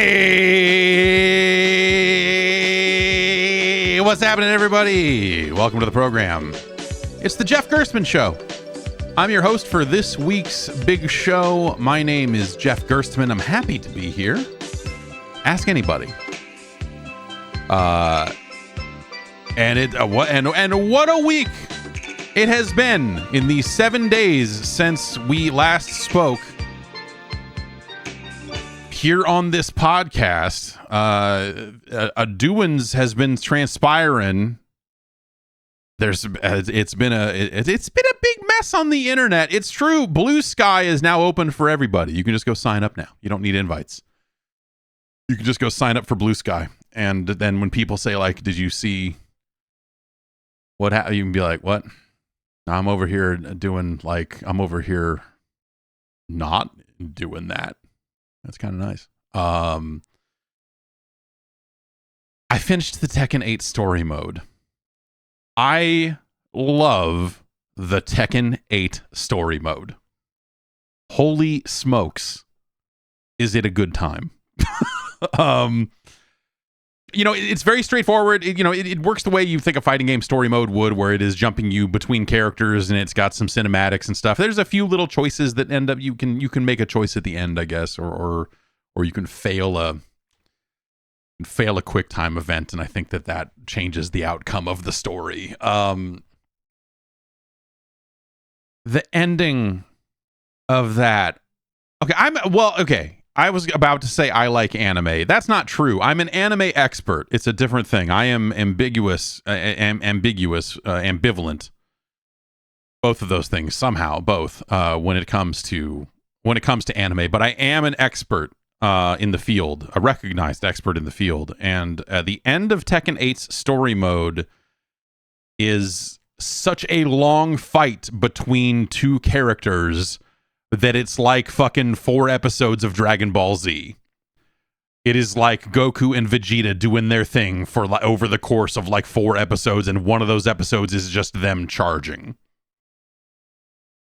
Hey, what's happening, everybody? Welcome to the program. It's the Jeff Gerstmann Show. I'm your host for this week's big show. My name is Jeff Gerstmann. I'm happy to be here. Ask anybody. What a week it has been in the 7 days since we last spoke here on this podcast. A doings has been transpiring. It's been a big mess on the internet. It's true. Blue Sky is now open for everybody. You can just go sign up now. You don't need invites. You can just go sign up for Blue Sky. And then when people say, like, did you see what happened? You can be like, what? I'm over here doing, like, I'm over here not doing that. That's kind of nice. I finished the Tekken 8 story mode. I love the Tekken 8 story mode. Holy smokes, is it a good time? It's very straightforward. It works the way you think a fighting game story mode would, where it is jumping you between characters and it's got some cinematics and stuff. There's a few little choices that end up, you can make a choice at the end, I guess, or you can fail a quick time event, and I think that changes the outcome of the story. The ending of that. Okay. I was about to say I like anime. That's not true. I'm an anime expert. It's a different thing. I am ambivalent. Both of those things somehow, both when it comes to anime. But I am an expert in the field, a recognized expert in the field. And the end of Tekken 8's story mode is such a long fight between two characters that it's like fucking 4 episodes of Dragon Ball Z. It is like Goku and Vegeta doing their thing for over the course of like 4 episodes, and one of those episodes is just them charging.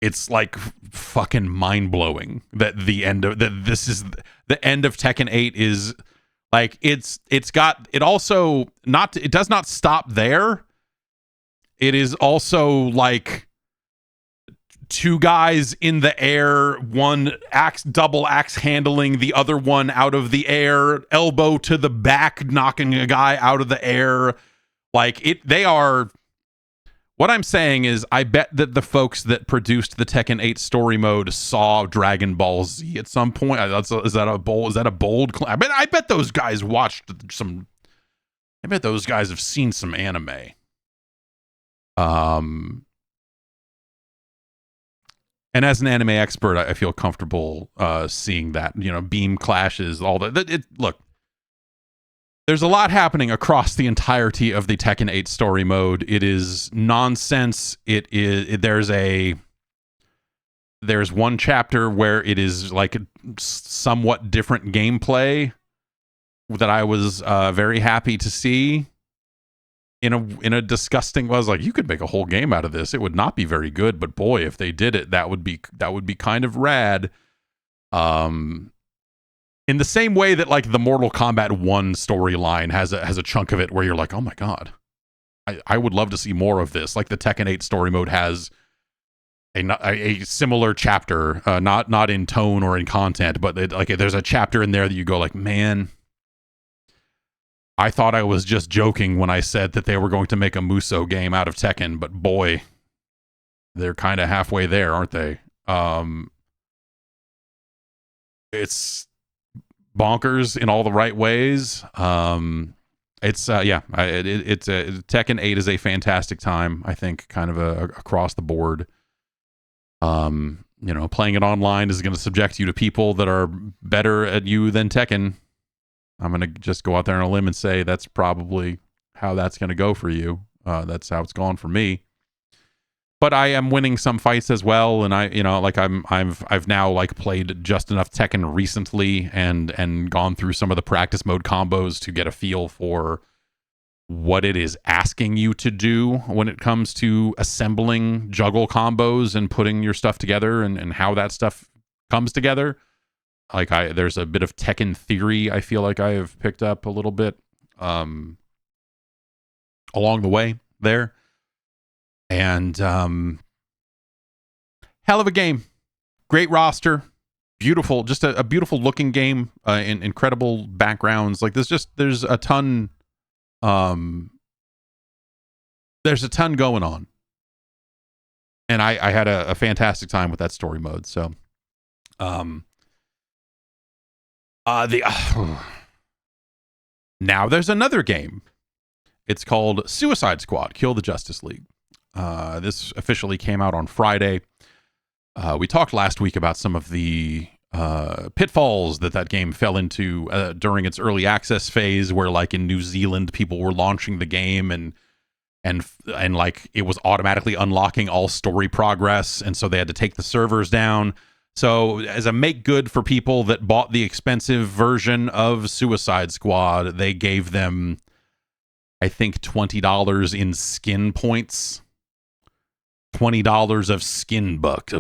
It's like fucking mind-blowing that the end of Tekken 8 is like it does not stop there. It is also like 2 guys in the air, one double axe handling, the other one out of the air, elbow to the back, knocking a guy out of the air. What I'm saying is, I bet that the folks that produced the Tekken 8 story mode saw Dragon Ball Z at some point. Is that a bold claim? I bet those guys watched some. I bet those guys have seen some anime. And as an anime expert, I feel comfortable seeing that, beam clashes, all that. Look, there's a lot happening across the entirety of the Tekken 8 story mode. It is nonsense. There's one chapter where it is like a somewhat different gameplay that I was very happy to see. In a disgusting, I was like, you could make a whole game out of this. It would not be very good, but boy, if they did it, that would be kind of rad. In the same way that like the Mortal Kombat 1 storyline has a chunk of it where you're like, oh my god, I would love to see more of this. Like the Tekken 8 story mode has a similar chapter, not in tone or in content, but there's a chapter in there that you go like, man, I thought I was just joking when I said that they were going to make a Musou game out of Tekken, but boy, they're kind of halfway there, aren't they? It's bonkers in all the right ways. Tekken 8 is a fantastic time, I think, kind of across the board. Playing it online is going to subject you to people that are better at you than Tekken. I'm going to just go out there on a limb and say that's probably how that's going to go for you. That's how it's gone for me. But I am winning some fights as well, and I've now like played just enough Tekken recently and gone through some of the practice mode combos to get a feel for what it is asking you to do when it comes to assembling juggle combos and putting your stuff together and how that stuff comes together. Like there's a bit of Tekken theory I feel like I have picked up a little bit along the way there. And hell of a game. Great roster. Beautiful, just a beautiful looking game, incredible backgrounds. Like there's a ton going on. And I had a fantastic time with that story mode. So now there's another game. It's called Suicide Squad: Kill the Justice League. This officially came out on Friday. We talked last week about some of the pitfalls that game fell into during its early access phase, where like in New Zealand people were launching the game and like it was automatically unlocking all story progress, and so they had to take the servers down. So as a make good for people that bought the expensive version of Suicide Squad, they gave them, I think, $20 in skin points. $20 of skin bucks.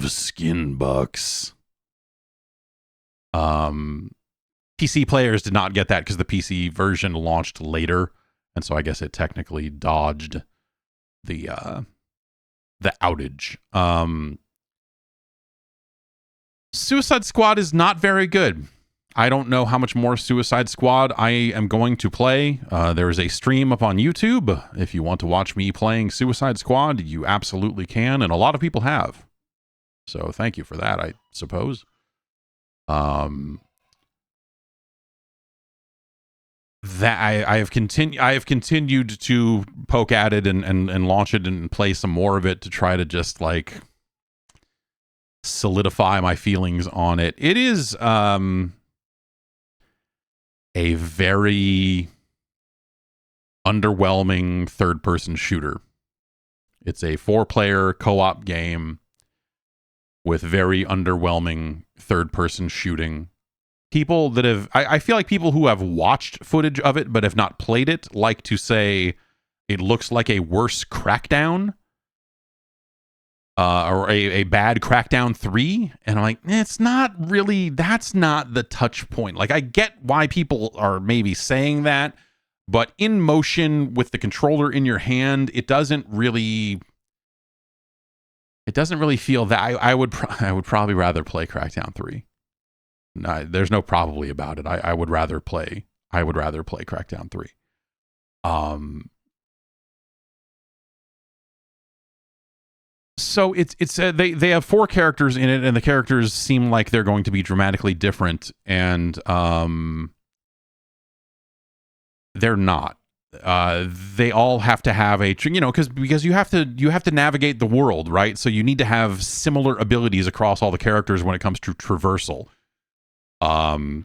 PC players did not get that because the PC version launched later, and so I guess it technically dodged the outage. Suicide Squad is not very good. I don't know how much more Suicide Squad I am going to play. There is a stream up on YouTube. If you want to watch me playing Suicide Squad, you absolutely can, and a lot of people have. So thank you for that, I suppose. That I have continued to poke at it and launch it and play some more of it to try to just like solidify my feelings on it. It is a very underwhelming third-person shooter. It's a 4-player co-op game with very underwhelming third-person shooting. People that have... I feel like people who have watched footage of it but have not played it like to say it looks like a worse Crackdown. Or a bad Crackdown 3, and I'm like, it's not really, that's not the touch point. Like, I get why people are maybe saying that, but in motion with the controller in your hand, it doesn't really feel that. I would probably rather play Crackdown 3. No, there's no probably about it. I would rather play Crackdown 3. So it's they have 4 characters in it, and the characters seem like they're going to be dramatically different, and they're not. They all have to have a, because you have to navigate the world, right? So you need to have similar abilities across all the characters when it comes to traversal. And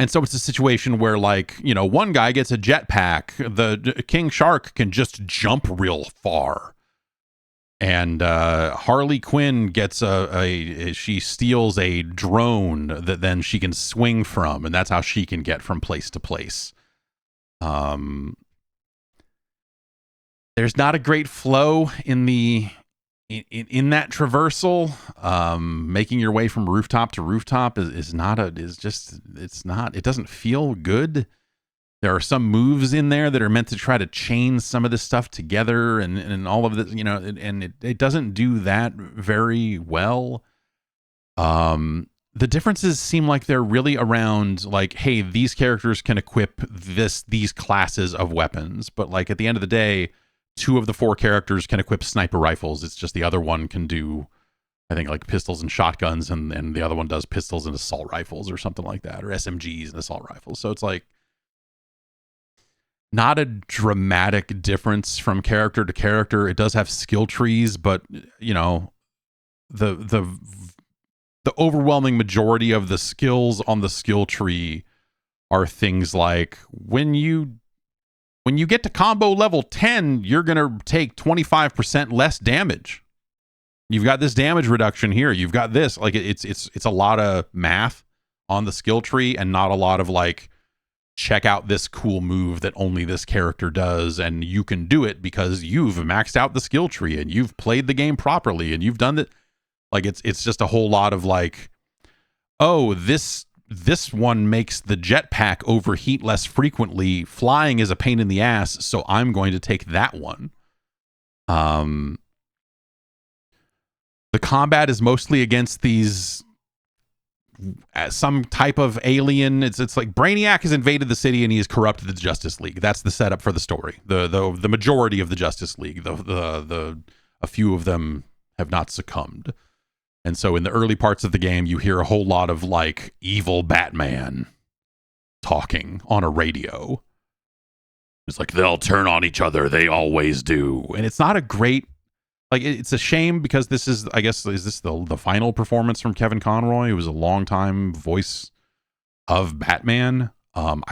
so it's a situation where, like, one guy gets a jetpack. The King Shark can just jump real far. And Harley Quinn gets she steals a drone that then she can swing from, and that's how she can get from place to place. There's not a great flow in that traversal. Making your way from rooftop to rooftop it doesn't feel good. There are some moves in there that are meant to try to chain some of this stuff together and all of this, and it doesn't do that very well. The differences seem like they're really around, like, hey, these characters can equip these classes of weapons, but like at the end of the day, 2 of the 4 characters can equip sniper rifles. It's just the other one can do, I think, like pistols and shotguns, and the other one does pistols and assault rifles or something like that, or SMGs and assault rifles. So it's like, not a dramatic difference from character to character. It does have skill trees, but the overwhelming majority of the skills on the skill tree are things like when you get to combo level 10, you're going to take 25% less damage. You've got this damage reduction here. You've got this, like, it's a lot of math on the skill tree and not a lot of like, check out this cool move that only this character does, and you can do it because you've maxed out the skill tree and you've played the game properly and you've done it. Like, it's just a whole lot of like, oh, this one makes the jetpack overheat less frequently. Flying is a pain in the ass, so I'm going to take that one. The combat is mostly against these some type of alien. It's like Brainiac has invaded the city and he has corrupted the Justice League. That's the setup for the story. The majority of the Justice League, a few of them have not succumbed. And so in the early parts of the game, you hear a whole lot of like evil Batman talking on a radio. It's like, they'll turn on each other. They always do. And it's not a great, like, it's a shame because this is, I guess, is this the final performance from Kevin Conroy, who was a longtime voice of Batman. And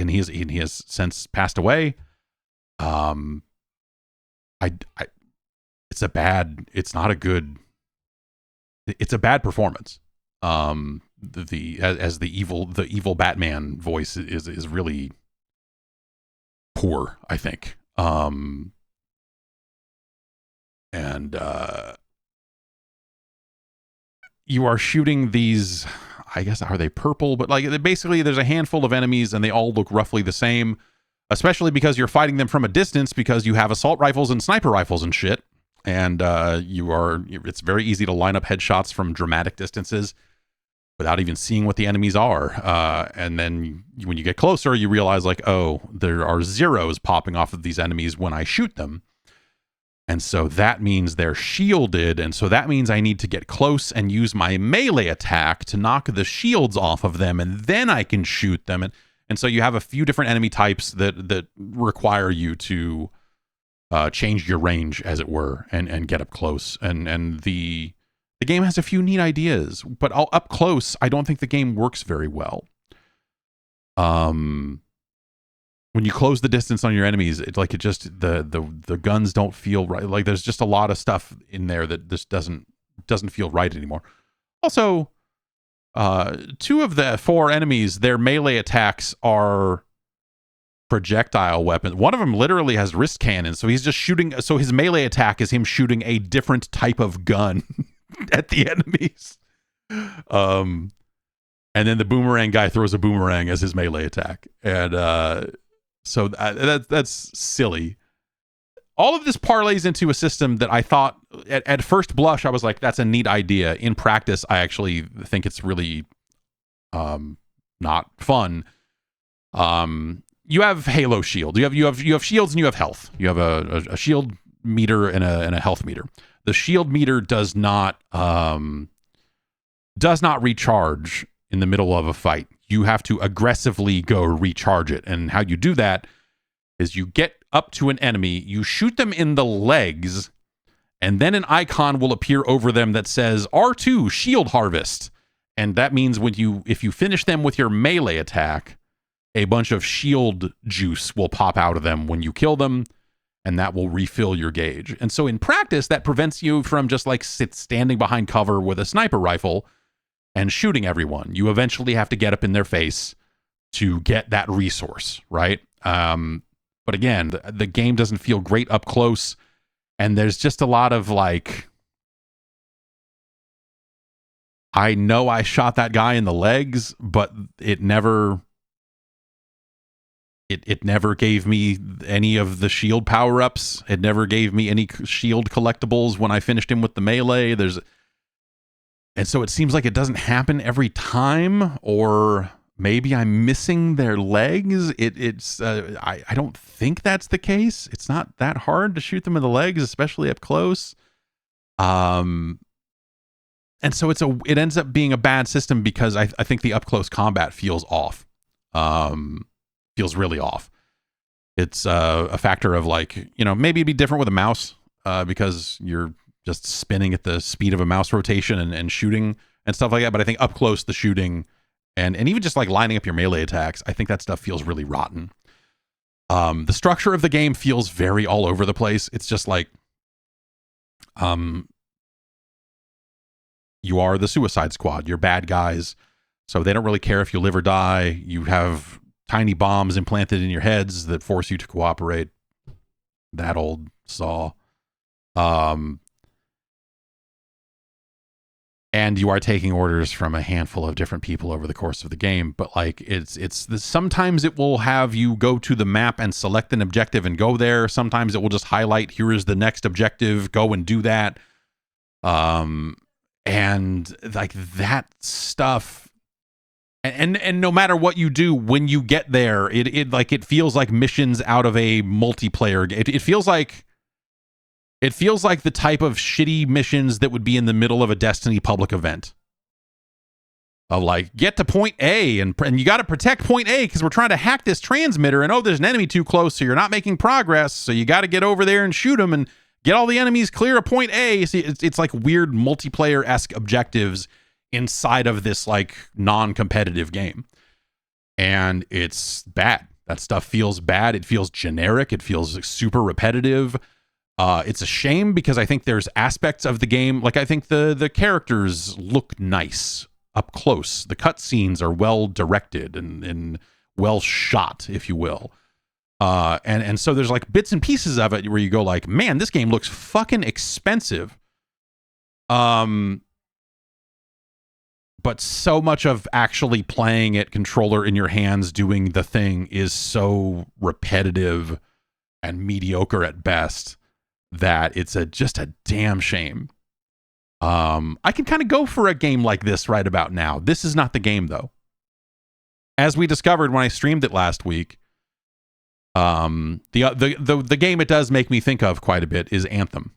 he has since passed away. It's a bad performance. The evil Batman voice is really poor, I think. You are shooting these, I guess, are they purple? But like, basically there's a handful of enemies and they all look roughly the same, especially because you're fighting them from a distance because you have assault rifles and sniper rifles and shit. And it's very easy to line up headshots from dramatic distances without even seeing what the enemies are. And then when you get closer, you realize like, oh, there are zeros popping off of these enemies when I shoot them. And so that means they're shielded. And so that means I need to get close and use my melee attack to knock the shields off of them. And then I can shoot them. And so you have a few different enemy types that require you to change your range, as it were, and get up close. And the game has a few neat ideas, but up close, I don't think the game works very well. When you close the distance on your enemies, the guns don't feel right. Like, there's just a lot of stuff in there that just doesn't feel right anymore. Also, 2 of the 4 enemies, their melee attacks are projectile weapons. One of them literally has wrist cannons, so he's just shooting. So his melee attack is him shooting a different type of gun at the enemies. And then the boomerang guy throws a boomerang as his melee attack, and so that's silly. All of this parlays into a system that I thought at first blush I was like, that's a neat idea. In practice, I actually think it's really not fun. You have Halo shield. You have shields and you have health. You have a shield meter and a health meter. The shield meter does not recharge in the middle of a fight. You have to aggressively go recharge it. And how you do that is you get up to an enemy, you shoot them in the legs, and then an icon will appear over them that says R2 shield harvest. And that means if you finish them with your melee attack, a bunch of shield juice will pop out of them when you kill them, and that will refill your gauge. And so in practice, that prevents you from just like standing behind cover with a sniper rifle and shooting everyone. You eventually have to get up in their face to get that resource, right? But again, the game doesn't feel great up close, and there's just a lot of like, I know I shot that guy in the legs, but it never gave me any of the shield power-ups. It never gave me any shield collectibles when I finished him with the melee. And so it seems like it doesn't happen every time, or maybe I'm missing their legs. I don't think that's the case. It's not that hard to shoot them in the legs, especially up close. And so it ends up being a bad system because I think the up close combat feels off. Feels really off. It's a factor of like, maybe it'd be different with a mouse because you're just spinning at the speed of a mouse rotation and shooting and stuff like that. But I think up close, the shooting and even just like lining up your melee attacks, I think that stuff feels really rotten. The structure of the game feels very all over the place. It's just like, you are the Suicide Squad. You're bad guys, so they don't really care if you live or die. You have tiny bombs implanted in your heads that force you to cooperate. That old saw. and you are taking orders from a handful of different people over the course of the game. But like sometimes it will have you go to the map and select an objective and go there. Sometimes it will just highlight, here is the next objective, go and do that. And like that stuff, and no matter what you do, when you get there, it feels like missions out of a multiplayer game. It feels like the type of shitty missions that would be in the middle of a Destiny public event. Of like, get to point A, and you got to protect point A because we're trying to hack this transmitter, and there's an enemy too close, so you're not making progress, so you got to get over there and shoot them and get all the enemies clear of point A. See, it's like weird multiplayer-esque objectives inside of this like non-competitive game. And it's bad. That stuff feels bad. It feels generic. It feels super repetitive. It's a shame because I think there's aspects of the game, like I think the characters look nice up close. The cutscenes are well directed and well shot, if you will. And so there's like bits and pieces of it where you go like, man, this game looks fucking expensive. But so much of actually playing it, controller in your hands, doing the thing, is so repetitive and mediocre at best that it's just a damn shame. I can kind of go for a game like this right about now. This is not the game, though. As we discovered when I streamed it last week, the game it does make me think of quite a bit is Anthem.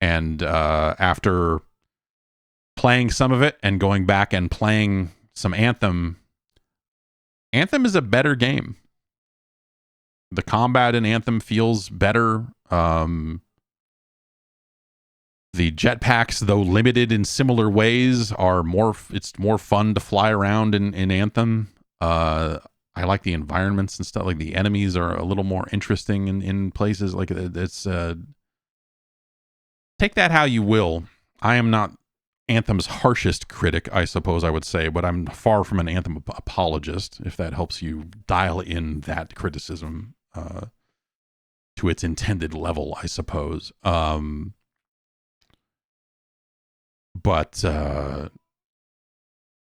And after playing some of it and going back and playing some Anthem is a better game. The combat in Anthem feels better. The jetpacks, though limited in similar ways, it's more fun to fly around in Anthem. I like the environments and stuff. Like the enemies are a little more interesting in places. Like it's take that how you will. I am not Anthem's harshest critic, I suppose I would say, but I'm far from an Anthem apologist, if that helps you dial in that criticism to its intended level, I suppose. But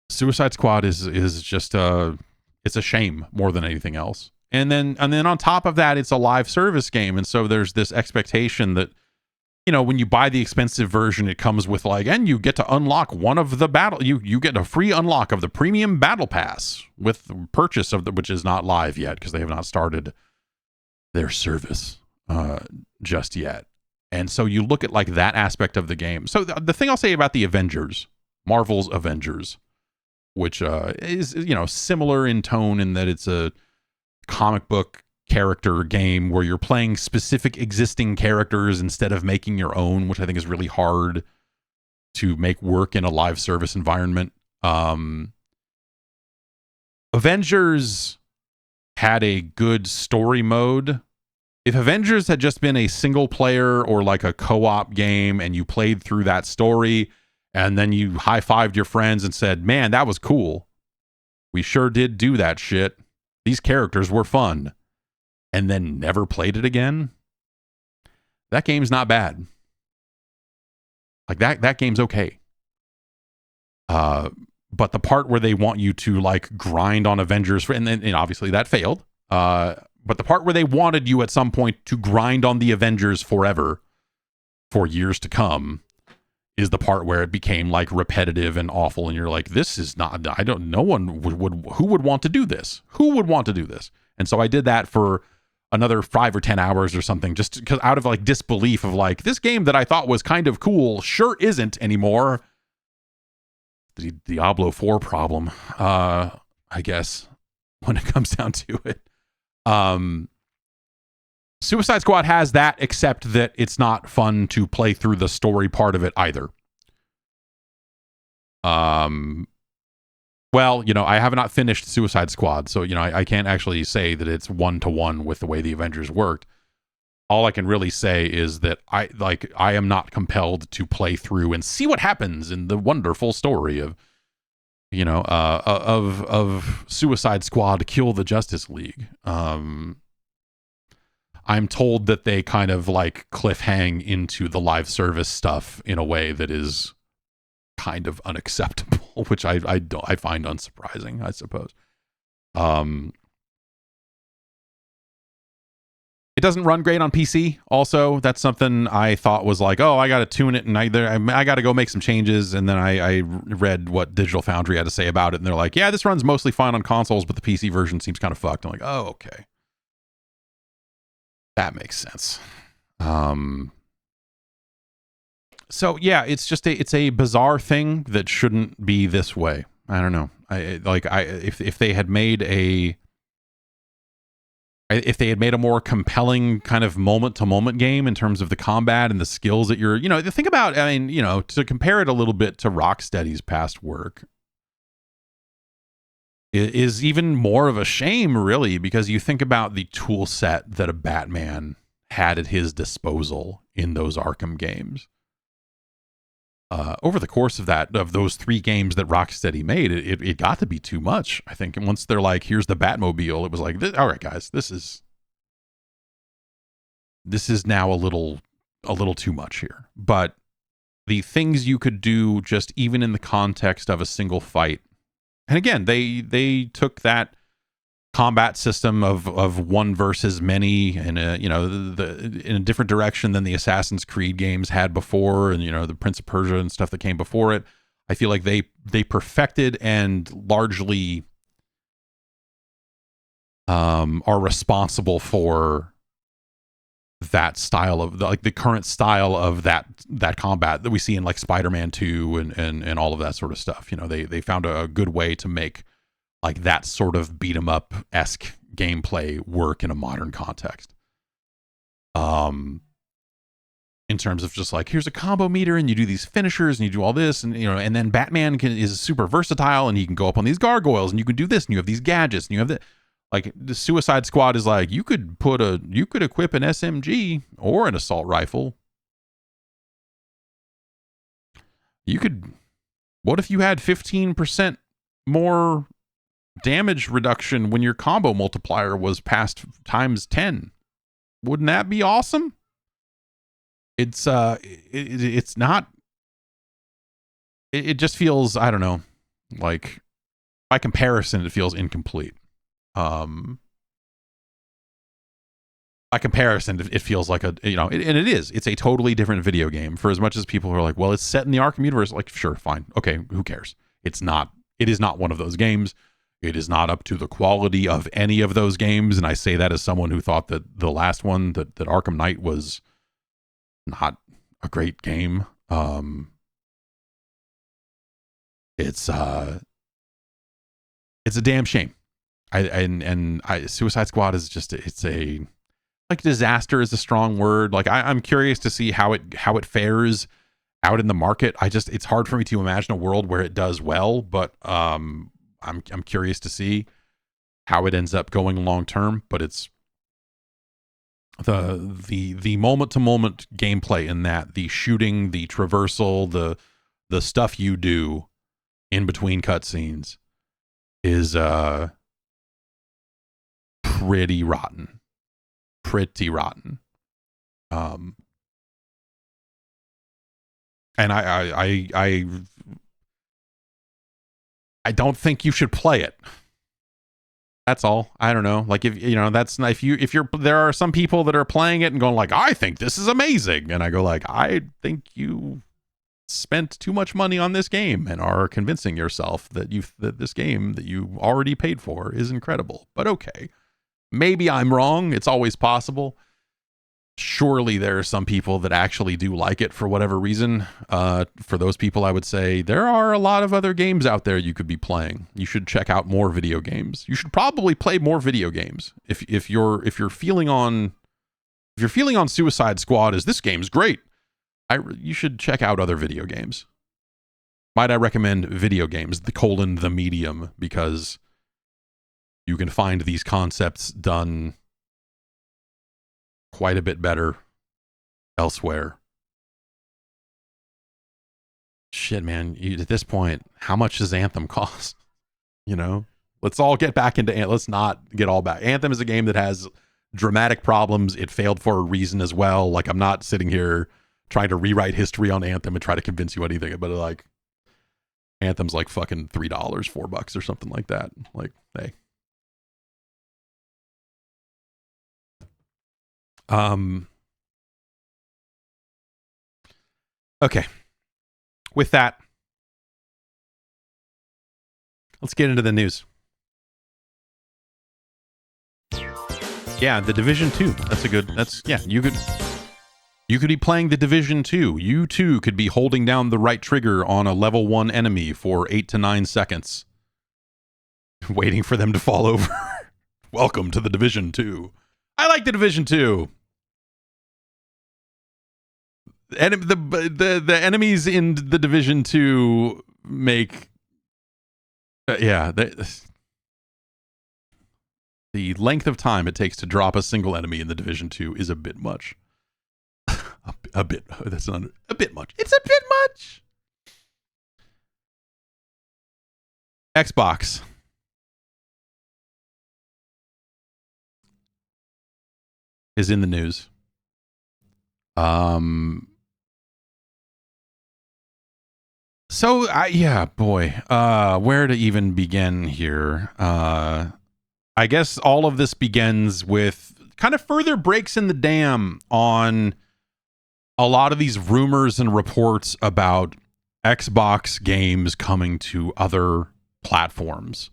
Suicide Squad is just it's a shame more than anything else. And then on top of that, it's a live service game, and so there's this expectation that, you know, when you buy the expensive version, it comes with like, and you get to unlock one of the you get a free unlock of the premium battle pass with the purchase of which is not live yet because they have not started their service just yet. And so you look at like that aspect of the game. So the thing I'll say about the Avengers, Marvel's Avengers, which is, you know, similar in tone in that it's a comic book character game where you're playing specific existing characters instead of making your own, which I think is really hard to make work in a live service environment. Avengers had a good story mode. If Avengers had just been a single player or like a co-op game and you played through that story and then you high-fived your friends and said, man, that was cool. We sure did do that shit. These characters were fun. And then never played it again, that game's not bad. Like that game's okay. But the part where they want you to like grind on Avengers, and obviously that failed. But the part where they wanted you at some point to grind on the Avengers forever for years to come is the part where it became like repetitive and awful. And you're like, this is not, no one who would want to do this? Who would want to do this? And so I did that for another 5 or 10 hours or something, just because out of like disbelief of like, this game that I thought was kind of cool sure isn't anymore. The Diablo 4 problem, I guess, when it comes down to it. Suicide Squad has that, except that it's not fun to play through the story part of it either. Well, you know, I have not finished Suicide Squad, so, you know, I can't actually say that it's one-to-one with the way the Avengers worked. All I can really say is that I am not compelled to play through and see what happens in the wonderful story of, you know, of Suicide Squad Kill the Justice League. I'm told that they kind of like cliffhang into the live service stuff in a way that is kind of unacceptable, which I find unsurprising, I suppose. It doesn't run great on PC. Also, that's something I thought was like, oh, I got to tune it, and I got to go make some changes. And then I read what Digital Foundry had to say about it, and they're like, yeah, this runs mostly fine on consoles, but the PC version seems kind of fucked. I'm like, oh, okay, that makes sense. So yeah, it's just it's a bizarre thing that shouldn't be this way. I don't know. If they had made a more compelling kind of moment-to-moment game in terms of the combat and the skills that you're, think about, I mean, to compare it a little bit to Rocksteady's past work is even more of a shame, really, because you think about the tool set that a Batman had at his disposal in those Arkham games. Over the course of those 3 games that Rocksteady made, it got to be too much, I think. And once they're like, here's the Batmobile, it was like, all right, guys, this is now a little too much here. But the things you could do just even in the context of a single fight, and again, they took that combat system of one versus many and in a different direction than the Assassin's Creed games had before, and the Prince of Persia and stuff that came before it. I feel like they perfected and largely are responsible for that style of the current style of that combat that we see in like Spider-Man 2 and all of that sort of stuff. They found a good way to make like that sort of beat 'em up-esque gameplay work in a modern context. In terms of just like, here's a combo meter and you do these finishers and you do all this, and and then Batman is super versatile and he can go up on these gargoyles and you can do this and you have these gadgets and you have that. Like the Suicide Squad is like, you could equip an SMG or an assault rifle. What if you had 15% more damage reduction when your combo multiplier was past times 10? Wouldn't that be awesome? It's not, it just feels, I don't know, like by comparison it feels incomplete. By comparison it feels like and it's a totally different video game. For as much as people are like, well, it's set in the Arkham universe, like, sure, fine, okay, who cares? It is not one of those games. It is not up to the quality of any of those games, and I say that as someone who thought that the last one, that Arkham Knight, was not a great game. It's a damn shame. Suicide Squad is just, it's a, like, disaster is a strong word. Like, I'm curious to see how it fares out in the market. It's hard for me to imagine a world where it does well, but I'm curious to see how it ends up going long term. But it's the moment to moment gameplay in that, the shooting, the traversal, the stuff you do in between cutscenes is pretty rotten. And I don't think you should play it. That's all. I don't know. Like, if there are some people that are playing it and going like, I think this is amazing, and I go like, I think you spent too much money on this game and are convincing yourself that this game that you already paid for is incredible. But okay, maybe I'm wrong. It's always possible. Surely there are some people that actually do like it for whatever reason. For those people, I would say there are a lot of other games out there you could be playing. You should check out more video games. You should probably play more video games. If you're feeling on Suicide Squad as this game's great, you should check out other video games. Might I recommend video games, the medium, because you can find these concepts done quite a bit better elsewhere. Shit, man, at this point, how much does Anthem cost? Let's all get back into Anthem. Let's not get all back. Anthem is a game that has dramatic problems. It failed for a reason as well. Like, I'm not sitting here trying to rewrite history on Anthem and try to convince you anything, but like, Anthem's like fucking $3, $4 or something like that. Like, hey. Okay. With that, let's get into the news. Yeah, The Division 2. You could be playing The Division 2. You too could be holding down the right trigger on a level 1 enemy for 8 to 9 seconds, waiting for them to fall over. Welcome to The Division 2. I like The Division 2. The enemies in The Division 2 make... the length of time it takes to drop a single enemy in The Division 2 is a bit much. a bit much. It's a bit much. Xbox. Is in the news. Where to even begin here? I guess all of this begins with kind of further breaks in the dam on a lot of these rumors and reports about Xbox games coming to other platforms.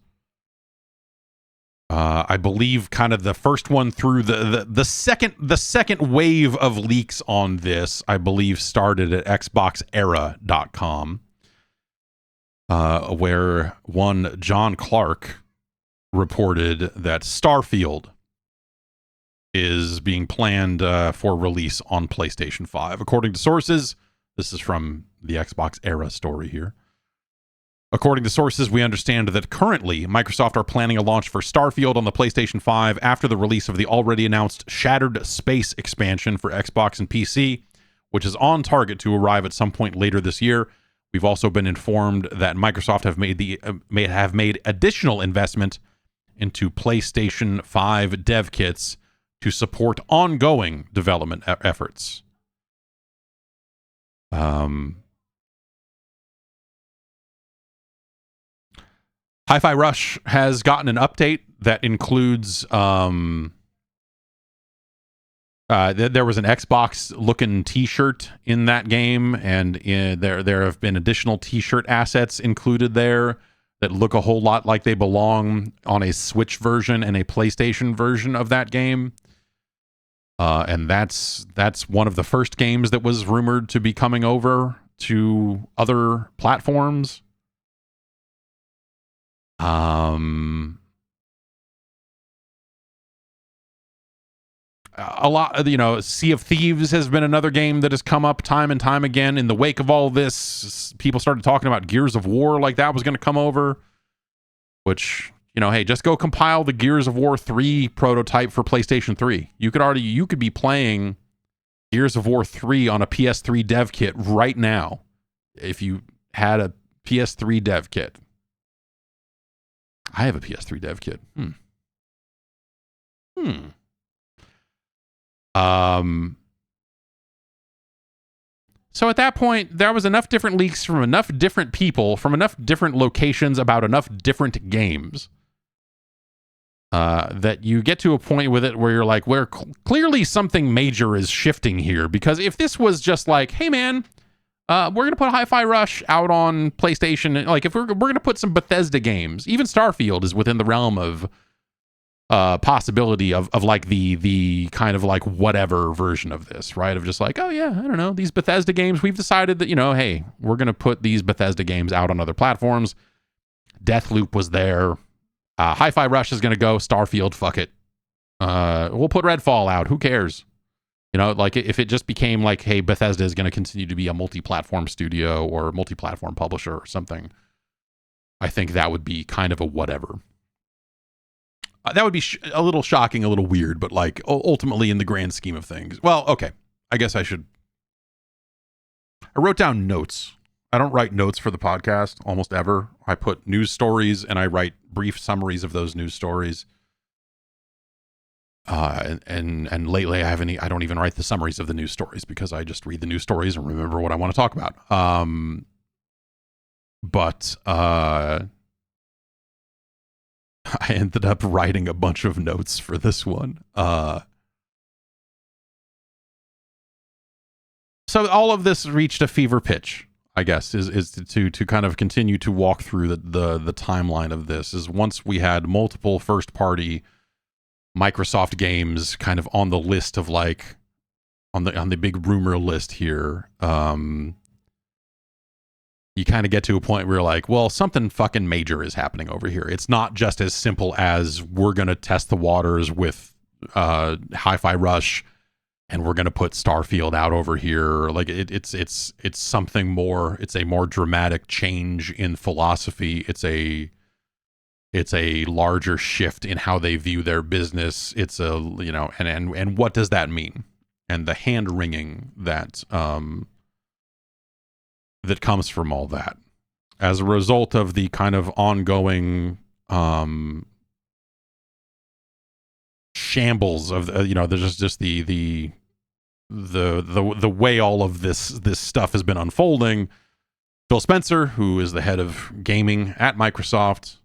I believe kind of the first one through the second wave of leaks on this, I believe, started at xboxera.com, where one John Clark reported that Starfield is being planned for release on PlayStation 5. According to sources, this is from the Xbox Era story here. According to sources, we understand that currently Microsoft are planning a launch for Starfield on the PlayStation 5 after the release of the already announced Shattered Space expansion for Xbox and PC, which is on target to arrive at some point later this year. We've also been informed that Microsoft have made additional investment into PlayStation 5 dev kits to support ongoing development efforts. Hi-Fi Rush has gotten an update that includes there was an Xbox looking t-shirt in that game, and there have been additional t-shirt assets included there that look a whole lot like they belong on a Switch version and a PlayStation version of that game. And that's one of the first games that was rumored to be coming over to other platforms. A lot, Sea of Thieves has been another game that has come up time and time again. In the wake of all this, people started talking about Gears of War like that was going to come over, which, hey, just go compile the Gears of War 3 prototype for PlayStation 3. You could be playing Gears of War 3 on a PS3 dev kit right now if you had a PS3 dev kit. I have a PS3 dev kit. So at that point, there was enough different leaks from enough different people, from enough different locations about enough different games, that you get to a point with it where you're like, where clearly something major is shifting here. Because if this was just like, hey man, we're going to put Hi-Fi Rush out on PlayStation, like if we're going to put some Bethesda games, even Starfield is within the realm of possibility of like the kind of like whatever version of this, right? Of just like, oh yeah, I don't know, these Bethesda games, we've decided that, hey, we're going to put these Bethesda games out on other platforms. Deathloop was there. Hi-Fi Rush is going to go. Starfield, fuck it. We'll put Redfall out. Who cares? Like if it just became like, hey, Bethesda is going to continue to be a multi-platform studio or multi-platform publisher or something, I think that would be kind of a whatever. That would be a little shocking, a little weird, but like ultimately in the grand scheme of things. Well, okay. I guess I wrote down notes. I don't write notes for the podcast almost ever. I put news stories and I write brief summaries of those news stories. And lately I don't even write the summaries of the news stories because I just read the news stories and remember what I want to talk about. But I ended up writing a bunch of notes for this one. So all of this reached a fever pitch, I guess, is to kind of continue to walk through the timeline of this. Is once we had multiple first party Microsoft games kind of on the list of like on the big rumor list here, you kind of get to a point where you're like, well, something fucking major is happening over here. It's not just as simple as we're going to test the waters with Hi-Fi Rush and we're going to put Starfield out over here. Like it's something more. It's a more dramatic change in philosophy. It's a larger shift in how they view their business. It's a, you know, and what does that mean? And the hand wringing that that comes from all that as a result of the kind of ongoing shambles of you know, there's just the way all of this stuff has been unfolding. Phil Spencer, who is the head of gaming at Microsoft,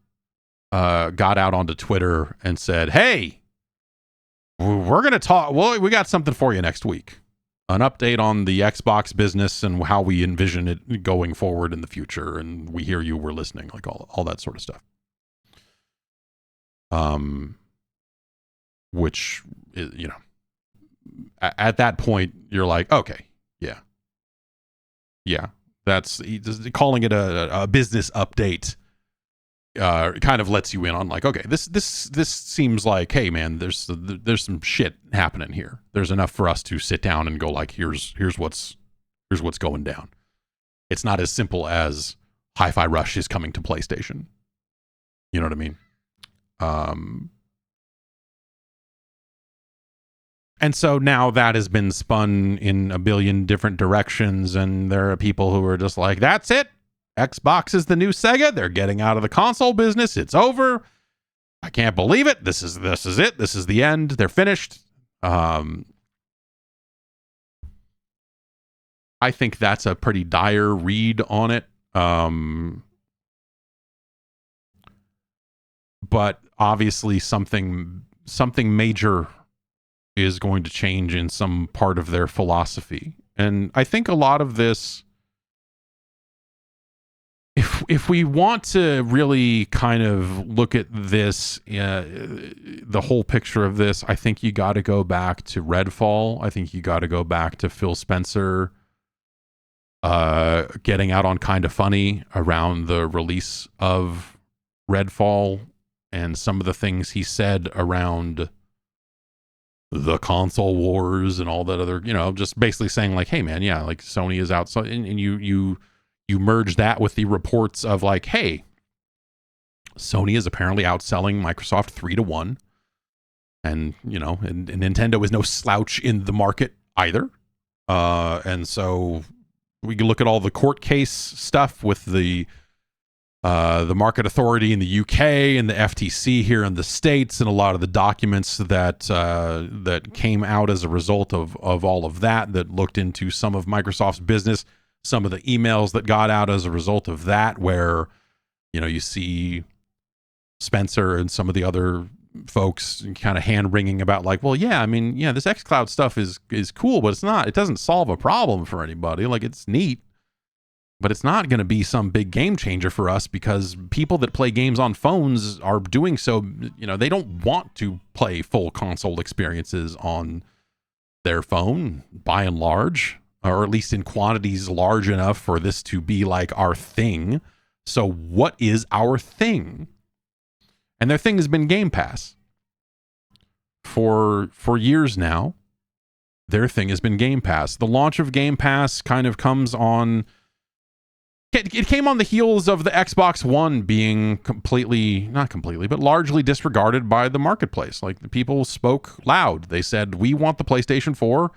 got out onto Twitter and said, hey, we're going to talk. Well, we got something for you next week. An update on the Xbox business and how we envision it going forward in the future. And we hear you, we're listening, like all that sort of stuff. Which, you know, at that point, you're like, okay, yeah. That's calling it a business update. Kind of lets you in on like, okay, this seems like, hey man, there's some shit happening here. There's enough for us to sit down and go like, here's what's going down. It's not as simple as Hi-Fi Rush is coming to PlayStation. You know what I mean? And so now that has been spun in a billion different directions, and there are people who are just like, that's it. Xbox is the new Sega. They're getting out of the console business. It's over. I can't believe it. This is it. This is the end. They're finished. I think that's a pretty dire read on it. But obviously something major is going to change in some part of their philosophy. And I think a lot of this, if we want to really kind of look at this, the whole picture of this, I think you got to go back to Redfall. I think you got to go back to Phil Spencer getting out on Kinda Funny around the release of Redfall and some of the things he said around the console wars and all that other, you know, just basically saying like, hey man, yeah, like Sony is out. So, and you merge that with the reports of like, hey, Sony is apparently outselling Microsoft 3-1. And, you know, and Nintendo is no slouch in the market either. And so we can look at all the court case stuff with the market authority in the UK and the FTC here in the States, and a lot of the documents that came out as a result of all of that looked into some of Microsoft's business, some of the emails that got out as a result of that, where, you know, you see Spencer and some of the other folks kind of hand wringing about like, well, yeah, I mean, yeah, this xCloud stuff is cool, but it doesn't solve a problem for anybody. Like, it's neat, but it's not going to be some big game changer for us, because people that play games on phones are doing so, you know, they don't want to play full console experiences on their phone by and large, or at least in quantities large enough for this to be like our thing. So what is our thing? And their thing has been Game Pass. For years now, their thing has been Game Pass. The launch of Game Pass kind of comes on... It came on the heels of the Xbox One being not completely, but largely disregarded by the marketplace. Like, the people spoke loud. They said, we want the PlayStation 4.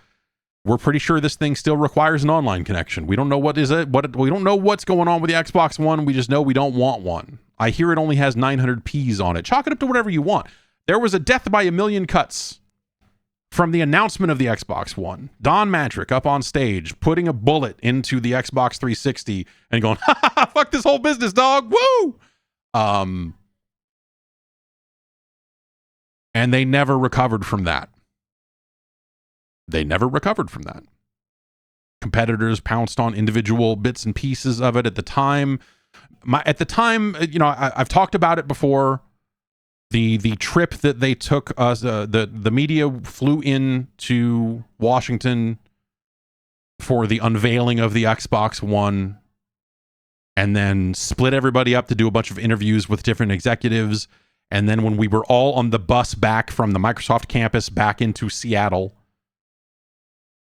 We're pretty sure this thing still requires an online connection. We don't know we don't know what's going on with the Xbox One. We just know we don't want one. I hear it only has 900p's on it. Chalk it up to whatever you want. There was a death by a million cuts from the announcement of the Xbox One, Don Matrick up on stage, putting a bullet into the Xbox 360 and going, ha ha ha, fuck this whole business, dog. Woo! And they never recovered from that. They never recovered from that. Competitors pounced on individual bits and pieces of it at the time. I've talked about it before. The trip that they took us, the media flew in to Washington for the unveiling of the Xbox One, and then split everybody up to do a bunch of interviews with different executives. And then when we were all on the bus back from the Microsoft campus back into Seattle,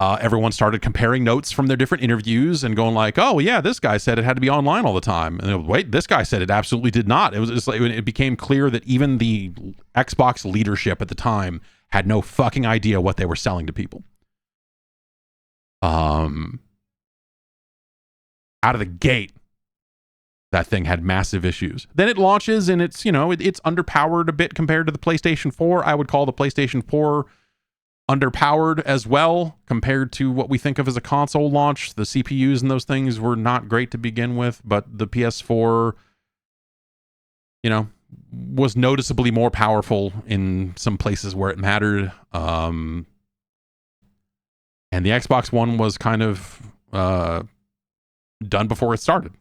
everyone started comparing notes from their different interviews and going like, oh yeah, this guy said it had to be online all the time. And wait, this guy said it absolutely did not. It became clear that even the Xbox leadership at the time had no fucking idea what they were selling to people. Out of the gate, that thing had massive issues. Then it launches and it's underpowered a bit compared to the PlayStation 4. I would call the PlayStation 4 underpowered as well compared to what we think of as a console launch. The CPUs and those things were not great to begin with, but the PS4, was noticeably more powerful in some places where it mattered. And the Xbox One was kind of done before it started.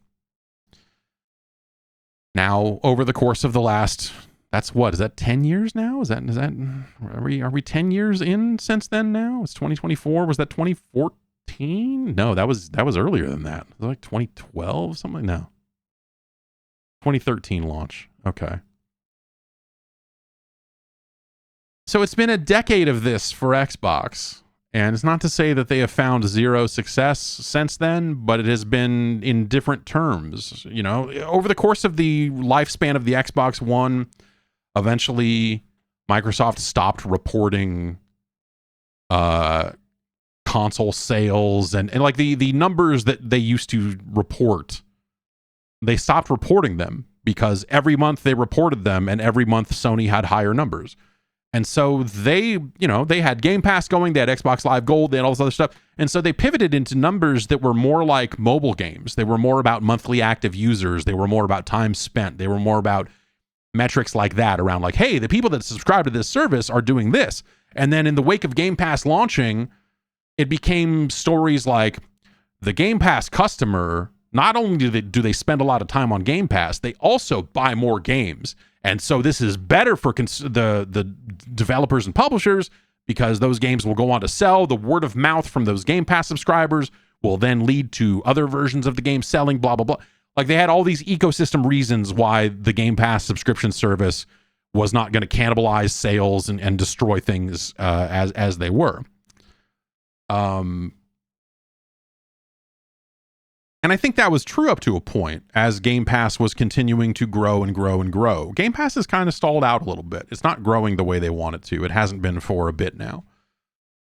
Now, over the course of the last, is that 10 years now? Are we 10 years in since then now? It's 2024. Was that 2014? No, that was earlier than that. Was it like 2012, something? No. 2013 launch. Okay. So it's been a decade of this for Xbox. And it's not to say that they have found zero success since then, but it has been in different terms. Over the course of the lifespan of the Xbox One, eventually Microsoft stopped reporting console sales and like the numbers that they used to report. They stopped reporting them because every month they reported them and every month Sony had higher numbers. And so they had Game Pass going, they had Xbox Live Gold, they had all this other stuff. And so they pivoted into numbers that were more like mobile games. They were more about monthly active users. They were more about time spent. They were more about metrics like that around like, hey, the people that subscribe to this service are doing this. And then in the wake of Game Pass launching, it became stories like the Game Pass customer, not only do they spend a lot of time on Game Pass, they also buy more games. And so this is better for the developers and publishers because those games will go on to sell. The word of mouth from those Game Pass subscribers will then lead to other versions of the game selling, blah, blah, blah. Like they had all these ecosystem reasons why the Game Pass subscription service was not going to cannibalize sales and destroy things as they were. And I think that was true up to a point as Game Pass was continuing to grow and grow and grow. Game Pass has kind of stalled out a little bit. It's not growing the way they want it to. It hasn't been for a bit now.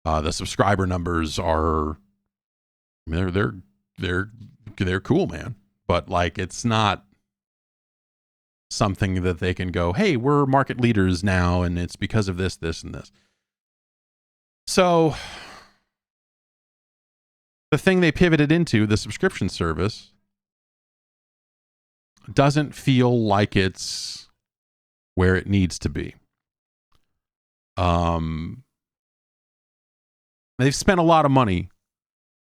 The subscriber numbers are, they're cool, man. But like, it's not something that they can go, hey, we're market leaders now, and it's because of this, this, and this. So the thing they pivoted into, the subscription service, doesn't feel like it's where it needs to be. They've spent a lot of money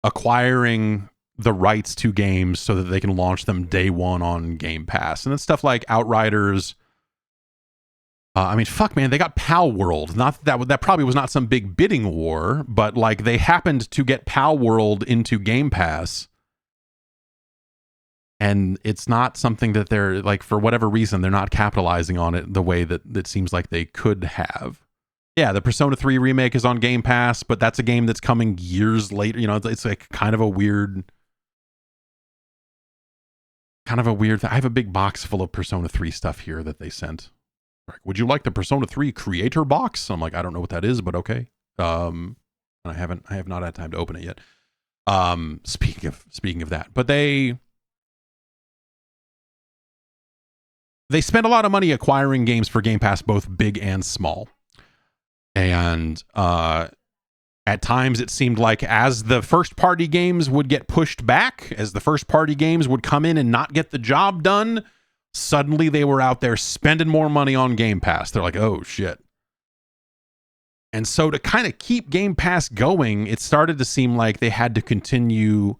acquiring the rights to games so that they can launch them day one on Game Pass. And it's stuff like Outriders. Fuck, man, they got Pal World. Not that probably was not some big bidding war, but like they happened to get Pal World into Game Pass. And it's not something that they're like, for whatever reason, they're not capitalizing on it the way that it seems like they could have. Yeah, the Persona 3 remake is on Game Pass, but that's a game that's coming years later. It's like kind of a weird thing. I have a big box full of Persona 3 stuff here that they sent. Would you like the Persona 3 creator box? I'm like, I don't know what that is, but okay. I have not had time to open it yet. Speaking of that, but they spent a lot of money acquiring games for Game Pass, both big and small. And at times it seemed like as the first party games would get pushed back, as the first party games would come in and not get the job done, suddenly they were out there spending more money on Game Pass. They're like, oh shit. And so to kind of keep Game Pass going, it started to seem like they had to continue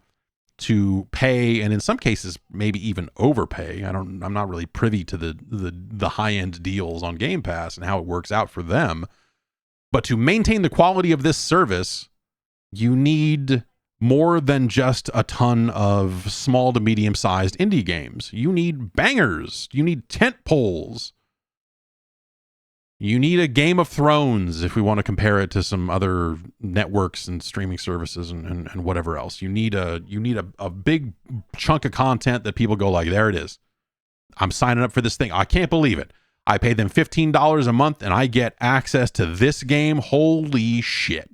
to pay, and in some cases maybe even overpay. I'm not really privy to the high-end deals on Game Pass and how it works out for them. But to maintain the quality of this service, you need more than just a ton of small to medium-sized indie games. You need bangers. You need tent poles. You need a Game of Thrones if we want to compare it to some other networks and streaming services and whatever else. You need a big chunk of content that people go like, there it is. I'm signing up for this thing. I can't believe it. I pay them $15 a month and I get access to this game. Holy shit.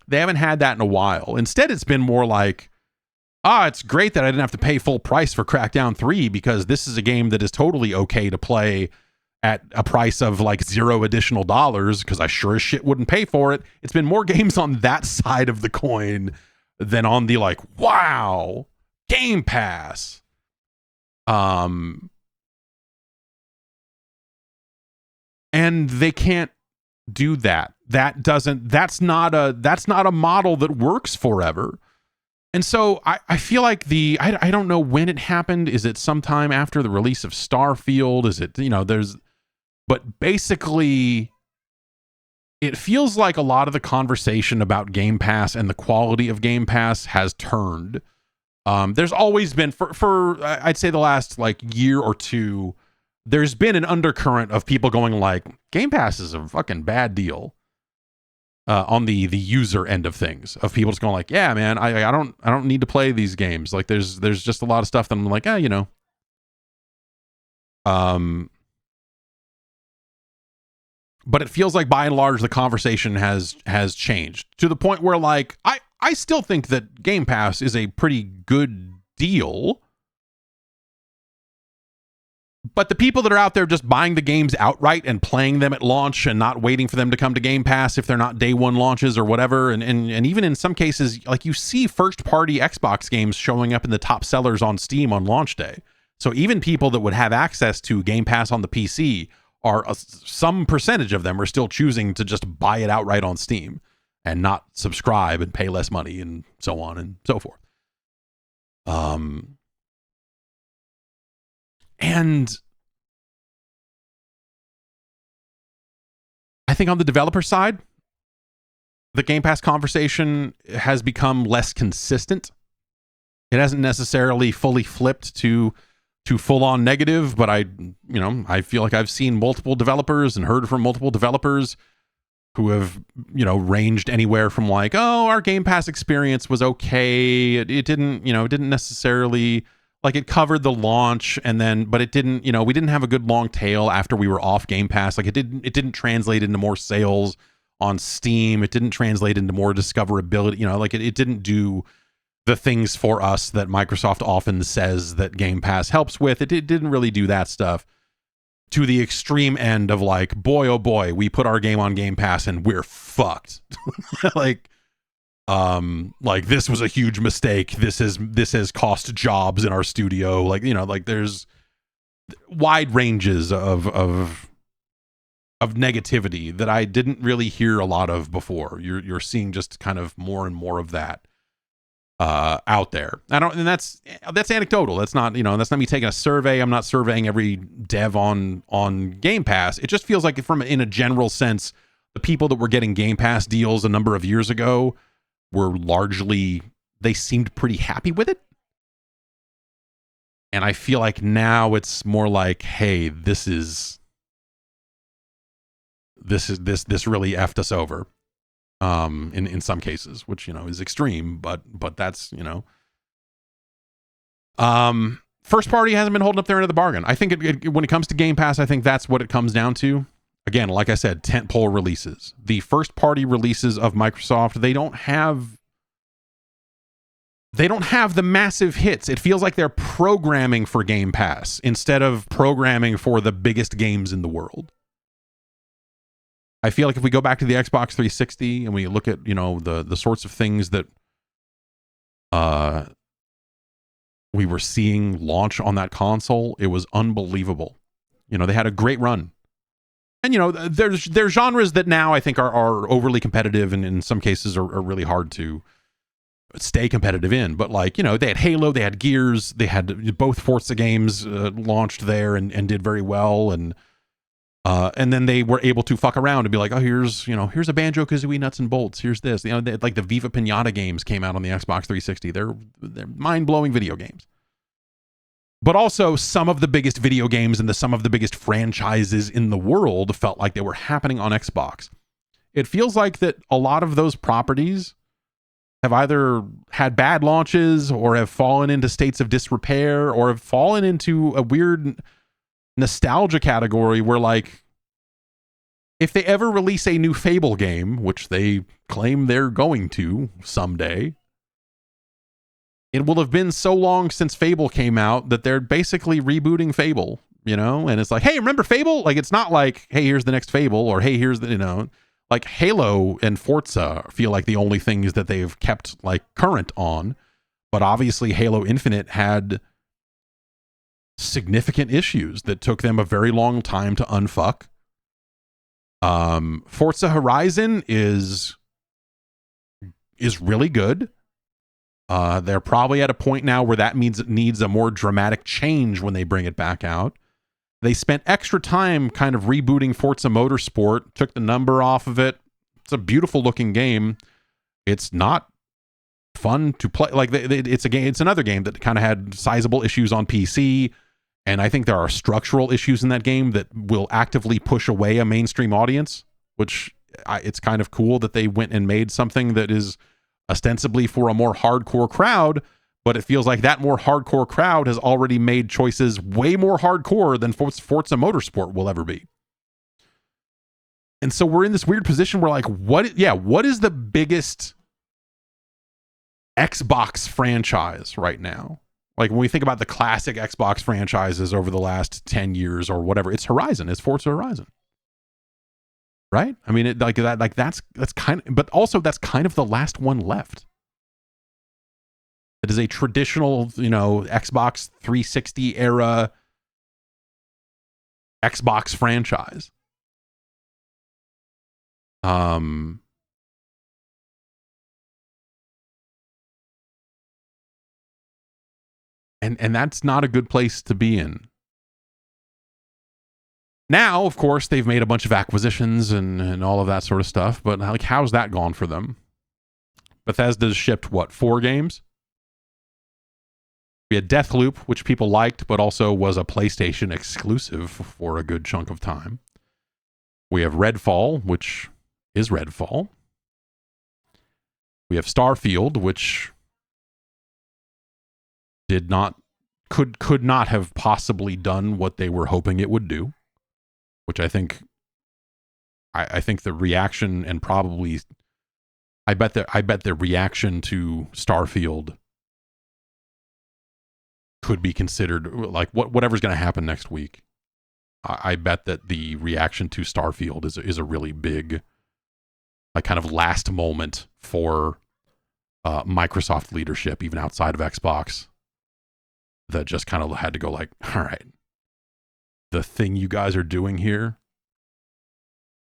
They haven't had that in a while. Instead, it's been more like, it's great that I didn't have to pay full price for Crackdown 3 because this is a game that is totally okay to play at a price of like $0 additional because I sure as shit wouldn't pay for it. It's been more games on that side of the coin than on the like, wow, Game Pass. And they can't do that. That's not a model that works forever. And so I feel like I don't know when it happened. Is it sometime after the release of Starfield? Is it, but basically it feels like a lot of the conversation about Game Pass and the quality of Game Pass has turned. There's always been for I'd say the last like year or two, there's been an undercurrent of people going like, Game Pass is a fucking bad deal. On the user end of things, of people just going like, yeah, man, I don't need to play these games. Like there's just a lot of stuff that I'm like, but it feels like by and large the conversation has changed to the point where like I still think that Game Pass is a pretty good deal. But the people that are out there just buying the games outright and playing them at launch and not waiting for them to come to Game Pass if they're not day one launches or whatever, and even in some cases, like you see first-party Xbox games showing up in the top sellers on Steam on launch day. So even people that would have access to Game Pass on the PC some percentage of them are still choosing to just buy it outright on Steam and not subscribe and pay less money and so on and so forth. And I think on the developer side, the Game Pass conversation has become less consistent. It hasn't necessarily fully flipped to full on negative, but I feel like I've seen multiple developers and heard from multiple developers who have, ranged anywhere from like, oh, our Game Pass experience was okay. It didn't necessarily, like, it covered the launch but it didn't, we didn't have a good long tail after we were off Game Pass. Like it didn't translate into more sales on Steam. It didn't translate into more discoverability, it didn't do the things for us that Microsoft often says that Game Pass helps with. It didn't really do that stuff to the extreme end of like, boy, oh boy, we put our game on Game Pass and we're fucked. like this was a huge mistake. This has cost jobs in our studio. Like there's wide ranges of negativity that I didn't really hear a lot of before. You're seeing just kind of more and more of that out there. And that's anecdotal. That's not me taking a survey. I'm not surveying every dev on Game Pass. It just feels like in a general sense, the people that were getting Game Pass deals a number of years ago were largely, they seemed pretty happy with it. And I feel like now it's more like, hey, this really effed us over. In some cases, which is extreme, but that's first party hasn't been holding up their end of the bargain. I think when it comes to Game Pass, I think that's what it comes down to. Again, like I said, tentpole releases. The first party releases of Microsoft, they don't have the massive hits. It feels like they're programming for Game Pass instead of programming for the biggest games in the world. I feel like if we go back to the Xbox 360 and we look at, you know, the sorts of things that we were seeing launch on that console, it was unbelievable. You know, they had a great run. And, you know, there's genres that now I think are overly competitive and in some cases are really hard to stay competitive in. But, like, you know, they had Halo, they had Gears, they had both Forza games launched there and did very well. And then they were able to fuck around and be like, oh, here's a Banjo-Kazooie nuts and bolts. Here's this. You know, like the Viva Pinata games came out on the Xbox 360. They're mind-blowing video games. But also some of the biggest video games and some of the biggest franchises in the world felt like they were happening on Xbox. It feels like that a lot of those properties have either had bad launches or have fallen into states of disrepair or have fallen into a weird nostalgia category where, like, if they ever release a new Fable game, which they claim they're going to someday, it will have been so long since Fable came out that they're basically rebooting Fable, you know? And it's like, hey, remember Fable? Like, it's not like, hey, here's the next Fable, or hey, here's the, you know, like Halo and Forza feel like the only things that they've kept, like, current on. But obviously Halo Infinite had significant issues that took them a very long time to unfuck. Forza Horizon is really good. They're probably at a point now where that means it needs a more dramatic change when they bring it back out. They spent extra time kind of rebooting Forza Motorsport, took the number off of it. It's a beautiful looking game. It's not fun to play. Like, it's a game. It's another game that kind of had sizable issues on PC. And I think there are structural issues in that game that will actively push away a mainstream audience, which it's kind of cool that they went and made something that is ostensibly for a more hardcore crowd, but it feels like that more hardcore crowd has already made choices way more hardcore than Forza Motorsport will ever be. And so we're in this weird position where, like, what is the biggest Xbox franchise right now? Like, when we think about the classic Xbox franchises over the last 10 years or whatever, it's Horizon. It's Forza Horizon. Right? I mean, that's kind of, but also that's kind of the last one left. It is a traditional, you know, Xbox 360 era Xbox franchise. And that's not a good place to be in. Now, of course, they've made a bunch of acquisitions and all of that sort of stuff, but, like, how's that gone for them? Bethesda's shipped, what, 4 games? We had Deathloop, which people liked, but also was a PlayStation exclusive for a good chunk of time. We have Redfall, which is Redfall. We have Starfield, which could not have possibly done what they were hoping it would do, which I think the reaction and probably I bet the reaction to Starfield could be considered, like, whatever's going to happen next week. I bet that the reaction to Starfield is a really big, like, kind of last moment for Microsoft leadership, even outside of Xbox, that just kind of had to go, like, all right, the thing you guys are doing here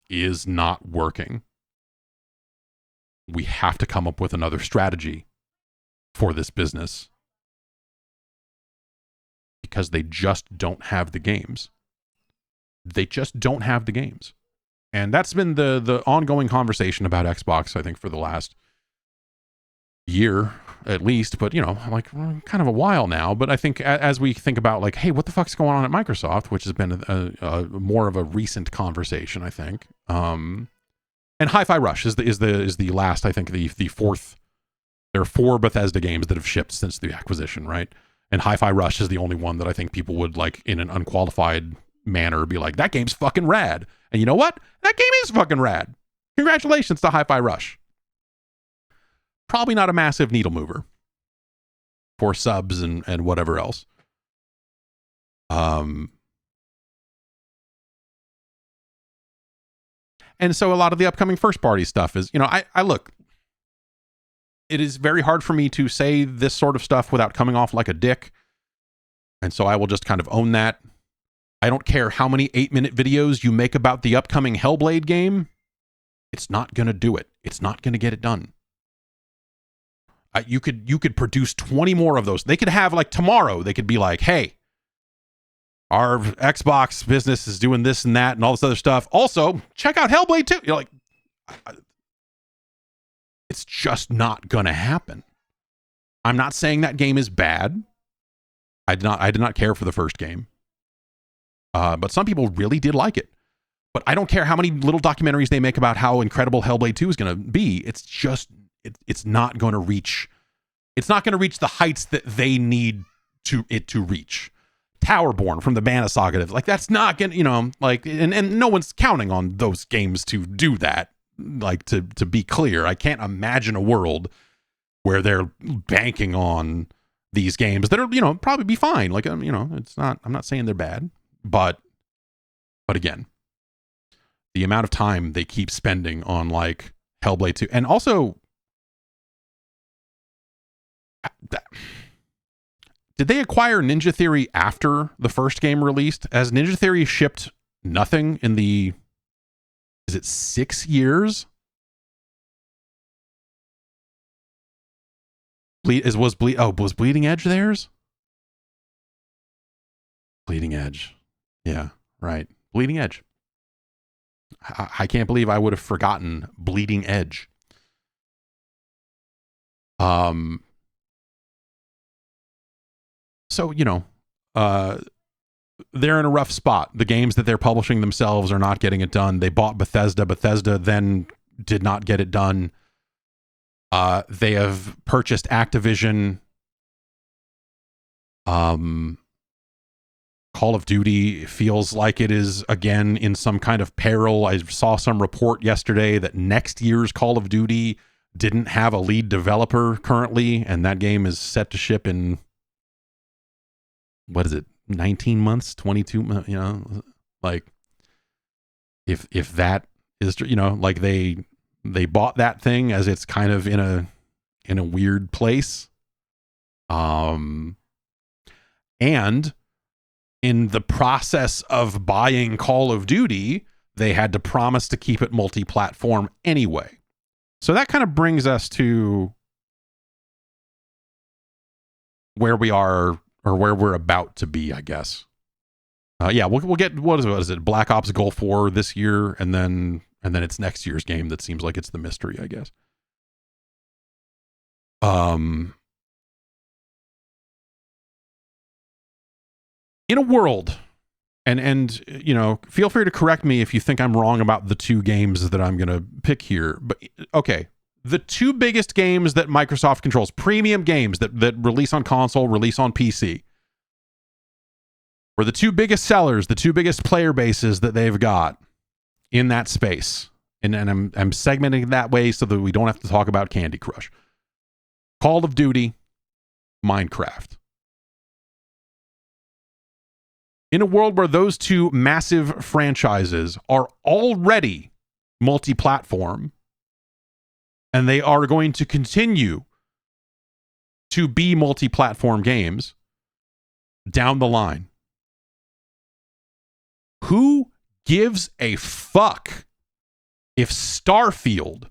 is not working. We have to come up with another strategy for this business because they just don't have the games. They just don't have the games. And that's been the ongoing conversation about Xbox, I think, for the last year at least, but, you know, like, kind of a while now. But I think as we think about, like, hey, what the fuck's going on at Microsoft, which has been a more of a recent conversation, I think. And Hi-Fi Rush is the last, I think, the fourth. There are 4 Bethesda games that have shipped since the acquisition, right? And Hi-Fi Rush is the only one that I think people would, like, in an unqualified manner, be like, that game's fucking rad. And you know what? That game is fucking rad. Congratulations to Hi-Fi Rush. Probably not a massive needle mover for subs and whatever else. And so a lot of the upcoming first party stuff is, you know, I look, it is very hard for me to say this sort of stuff without coming off like a dick. And so I will just kind of own that. I don't care how many 8-minute videos you make about the upcoming Hellblade game. It's not going to do it. It's not going to get it done. You could produce 20 more of those. They could have, like, tomorrow, they could be like, hey, our Xbox business is doing this and that and all this other stuff. Also, check out Hellblade 2. You're like, it's just not going to happen. I'm not saying that game is bad. I did not care for the first game. But some people really did like it. But I don't care how many little documentaries they make about how incredible Hellblade 2 is going to be. It's just, it's not going to reach, it's not going to reach the heights that they need to reach. Towerborn from the Banasagative, like, that's not going to, you know, like, and no one's counting on those games to do that. Like, to be clear, I can't imagine a world where they're banking on these games that are, you know, probably be fine. Like, you know, it's not, I'm not saying they're bad, but again, the amount of time they keep spending on, like, Hellblade 2, and also, did they acquire Ninja Theory after the first game released? As Ninja Theory shipped nothing in the, is it 6 years? Was Bleeding Edge theirs? Bleeding Edge. Yeah, right. Bleeding Edge. I can't believe I would have forgotten Bleeding Edge. So, you know, they're in a rough spot. The games that they're publishing themselves are not getting it done. They bought Bethesda. Bethesda then did not get it done. They have purchased Activision. Call of Duty feels like it is, again, in some kind of peril. I saw some report yesterday that next year's Call of Duty didn't have a lead developer currently, and that game is set to ship in, what is it, 19 months, 22 months, you know, like, if that is, you know, like, they bought that thing as it's kind of in a weird place. And in the process of buying Call of Duty, they had to promise to keep it multi-platform anyway. So that kind of brings us to where we are, or where we're about to be, I guess. Yeah, we'll get, what is it, Black Ops Gulf War this year, and then it's next year's game that seems like it's the mystery, I guess. In a world, and you know, feel free to correct me if you think I'm wrong about the two games that I'm going to pick here, but okay, the two biggest games that Microsoft controls, premium games that release on console, release on PC, were the two biggest sellers, the two biggest player bases that they've got in that space. And I'm segmenting it that way so that we don't have to talk about Candy Crush. Call of Duty, Minecraft. In a world where those two massive franchises are already multi-platform, and they are going to continue to be multi-platform games down the line, who gives a fuck if Starfield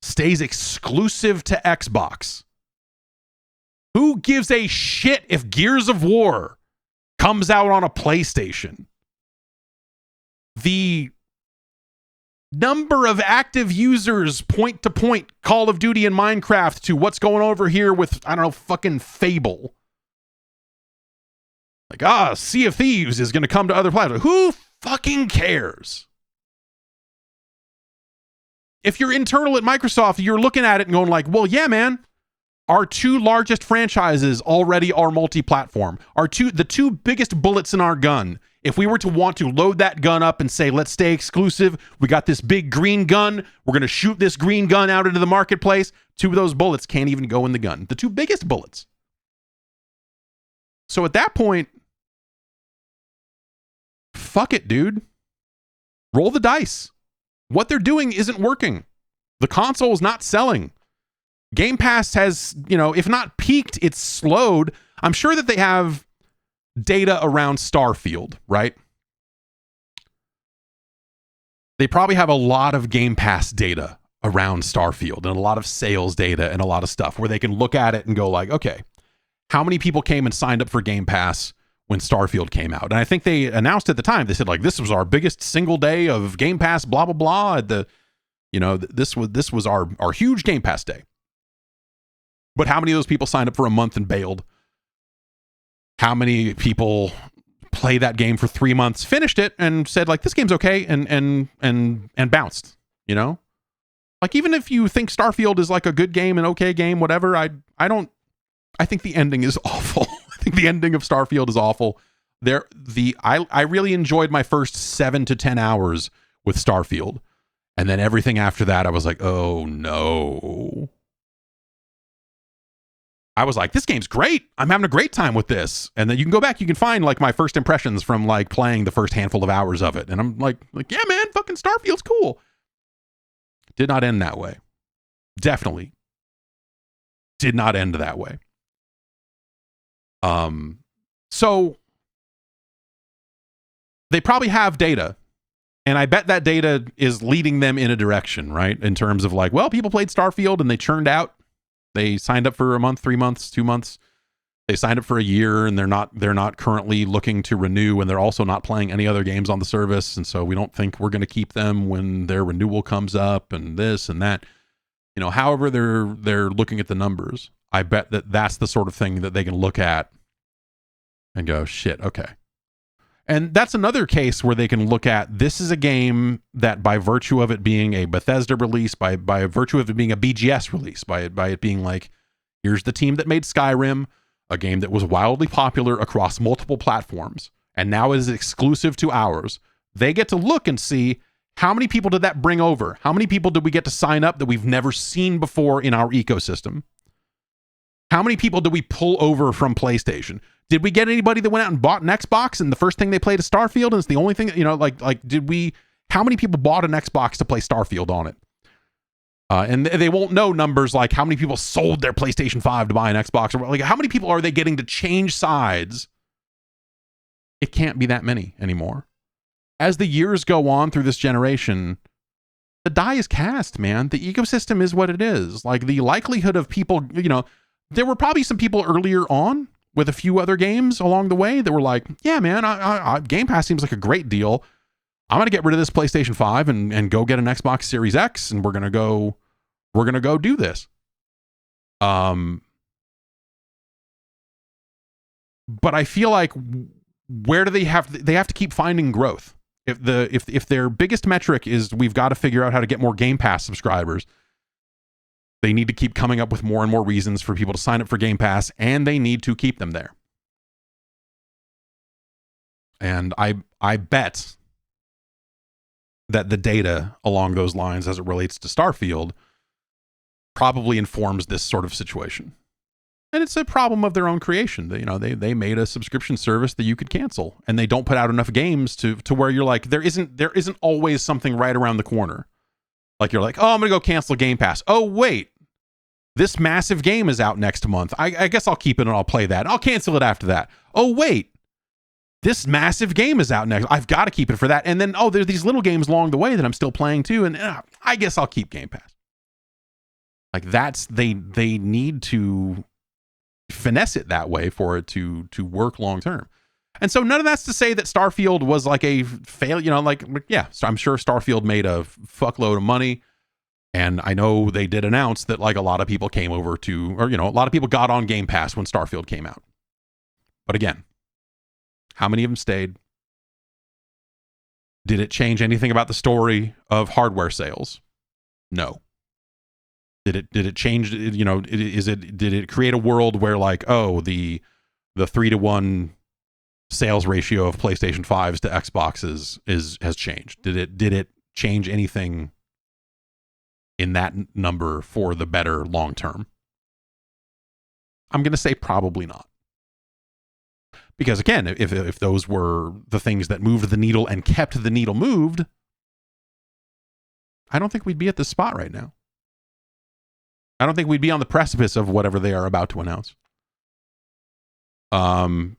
stays exclusive to Xbox? Who gives a shit if Gears of War comes out on a PlayStation? The number of active users point to point Call of Duty and Minecraft to what's going over here with, I don't know, fucking Fable. Like, Sea of Thieves is going to come to other platforms. Who fucking cares? If you're internal at Microsoft, you're looking at it and going like, well, yeah, man, our two largest franchises already are multi-platform. The two biggest bullets in our gun. If we were to want to load that gun up and say, let's stay exclusive, we got this big green gun, we're going to shoot this green gun out into the marketplace, two of those bullets can't even go in the gun. The two biggest bullets. So at that point, fuck it, dude. Roll the dice. What they're doing isn't working. The console is not selling. Game Pass has, if not peaked, it's slowed. I'm sure that they have data around Starfield, right? They probably have a lot of Game Pass data around Starfield and a lot of sales data and a lot of stuff where they can look at it and go like, okay, how many people came and signed up for Game Pass when Starfield came out? And I think they announced at the time, they said like, this was our biggest single day of Game Pass, blah, blah, blah. At the, this was our huge Game Pass day. But how many of those people signed up for a month and bailed? How many people play that game for 3 months, finished it, and said like, this game's okay, and bounced? Like, even if you think Starfield is like a good game, an okay game, whatever, I think the ending is awful. I think the ending of Starfield is awful. I really enjoyed my first 7 to 10 hours with Starfield, and then everything after that, I was like, oh no. I was like, this game's great. I'm having a great time with this. And then you can go back, you can find like my first impressions from like playing the first handful of hours of it. And I'm like, yeah, man, fucking Starfield's cool. Did not end that way. Definitely did not end that way. So they probably have data, and I bet that data is leading them in a direction, right? In terms of like, well, people played Starfield and they churned out. They signed up for a month, 3 months, 2 months. They signed up for a year, and they're not currently looking to renew, and they're also not playing any other games on the service. And so we don't think we're going to keep them when their renewal comes up, and this and that. However they're looking at the numbers, I bet that's the sort of thing that they can look at and go, shit, okay. And that's another case where they can look at, this is a game that by virtue of it being a Bethesda release, by virtue of it being a BGS release, by it being like, here's the team that made Skyrim, a game that was wildly popular across multiple platforms, and now is exclusive to ours. They get to look and see, how many people did that bring over? How many people did we get to sign up that we've never seen before in our ecosystem? How many people did we pull over from PlayStation? Did we get anybody that went out and bought an Xbox and the first thing they played is Starfield and it's the only thing, how many people bought an Xbox to play Starfield on it? And they won't know numbers like how many people sold their PlayStation 5 to buy an Xbox, or like how many people are they getting to change sides? It can't be that many anymore. As the years go on through this generation, the die is cast, man. The ecosystem is what it is. Like the likelihood of people, there were probably some people earlier on with a few other games along the way that were like, yeah, man, I Game Pass seems like a great deal. I'm going to get rid of this PlayStation 5 and go get an Xbox Series X, and we're going to go do this. But I feel like, where do they have to keep finding growth? If their biggest metric is we've got to figure out how to get more Game Pass subscribers, they need to keep coming up with more and more reasons for people to sign up for Game Pass, and they need to keep them there. And I bet that the data along those lines as it relates to Starfield probably informs this sort of situation. And it's a problem of their own creation. They made a subscription service that you could cancel, and they don't put out enough games to where you're like, there isn't always something right around the corner. Like you're like, oh, I'm going to go cancel Game Pass. Oh, wait, this massive game is out next month. I guess I'll keep it and I'll play that. I'll cancel it after that. Oh, wait, this massive game is out next. I've got to keep it for that. And then, there's these little games along the way that I'm still playing too. And I guess I'll keep Game Pass. Like they need to finesse it that way for it to work long term. And so none of that's to say that Starfield was like a fail, I'm sure Starfield made a fuckload of money. And I know they did announce that like a lot of people came over to, or, a lot of people got on Game Pass when Starfield came out. But again, how many of them stayed? Did it change anything about the story of hardware sales? No. Did it change, did it create a world where like, the 3-to-1 sales ratio of PlayStation 5s to Xboxes has changed? Did it change anything in that number for the better long term? I'm going to say probably not. Because again, if those were the things that moved the needle and kept the needle moved, I don't think we'd be at this spot right now. I don't think we'd be on the precipice of whatever they are about to announce. And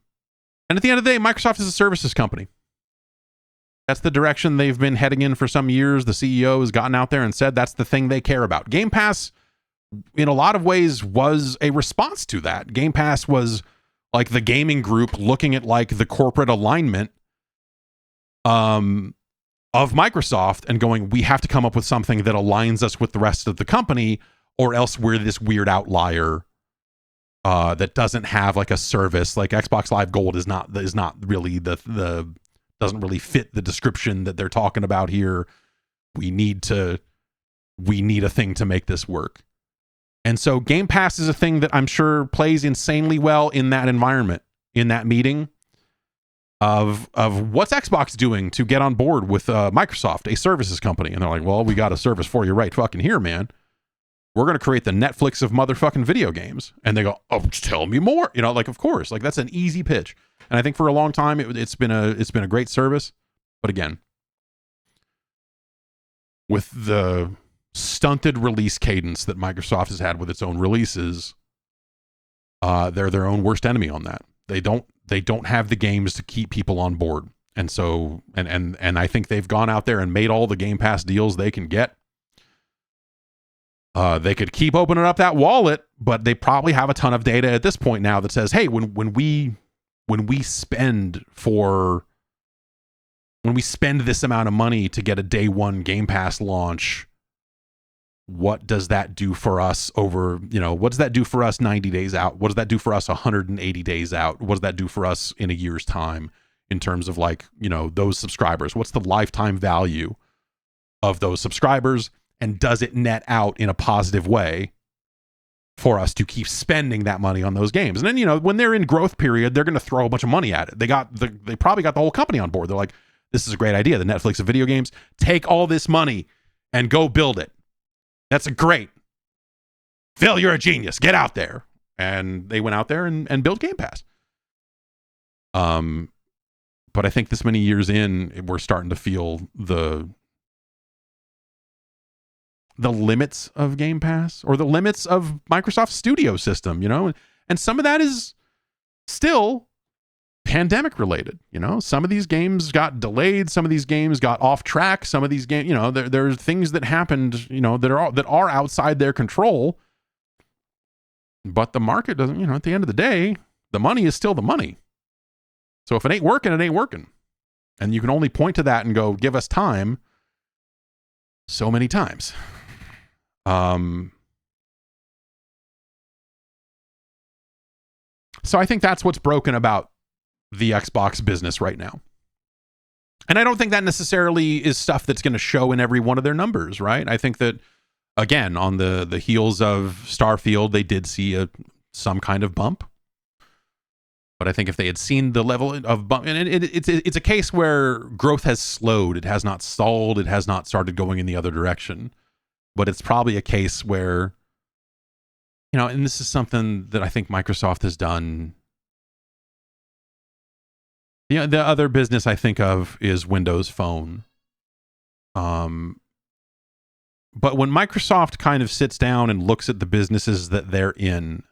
at the end of the day, Microsoft is a services company. That's the direction they've been heading in for some years. The CEO has gotten out there and said that's the thing they care about. Game Pass, in a lot of ways, was a response to that. Game Pass was like the gaming group looking at like the corporate alignment of Microsoft and going, we have to come up with something that aligns us with the rest of the company, or else we're this weird outlier that doesn't have like a service. Like Xbox Live Gold is not really the doesn't really fit the description that they're talking about here. We need a thing to make this work. And so Game Pass is a thing that I'm sure plays insanely well in that environment, in that meeting of what's Xbox doing to get on board with Microsoft, a services company. And they're like, well, we got a service for you right fucking here, man. We're going to create the Netflix of motherfucking video games. And they go, oh, tell me more. You know, like, of course, like that's an easy pitch. And I think for a long time, it's been a great service. But again, with the stunted release cadence that Microsoft has had with its own releases, they're their own worst enemy on that. They don't have the games to keep people on board. And so, and I think they've gone out there and made all the Game Pass deals they can get. They could keep opening up that wallet, but they probably have a ton of data at this point now that says, hey, when we spend this amount of money to get a day one Game Pass launch, what does that do for us over, what does that do for us 90 days out? What does that do for us 180 days out? What does that do for us in a year's time in terms of like, those subscribers? What's the lifetime value of those subscribers? And does it net out in a positive way for us to keep spending that money on those games? And then, when they're in growth period, they're going to throw a bunch of money at it. They probably got the whole company on board. They're like, this is a great idea. The Netflix of video games, take all this money and go build it. That's great. Phil, you're a genius. Get out there. And they went out there and built Game Pass. But I think this many years in, we're starting to feel the limits of Game Pass, or the limits of Microsoft's studio system, and some of that is still pandemic related. Some of these games got delayed, some of these games got off track, some of these games, there's things that happened, that are outside their control. But the market doesn't, at the end of the day, the money is still the money. So if it ain't working, it ain't working. And you can only point to that and go, give us time so many times. So I think that's what's broken about the Xbox business right now. And I don't think that necessarily is stuff that's going to show in every one of their numbers, right? I think that, again, on the heels of Starfield, they did see some kind of bump. But I think if they had seen the level of bump, and it's a case where growth has slowed. It has not stalled. It has not started going in the other direction. But it's probably a case where, and this is something that I think Microsoft has done. The other business I think of is Windows Phone. But when Microsoft kind of sits down and looks at the businesses that they're in,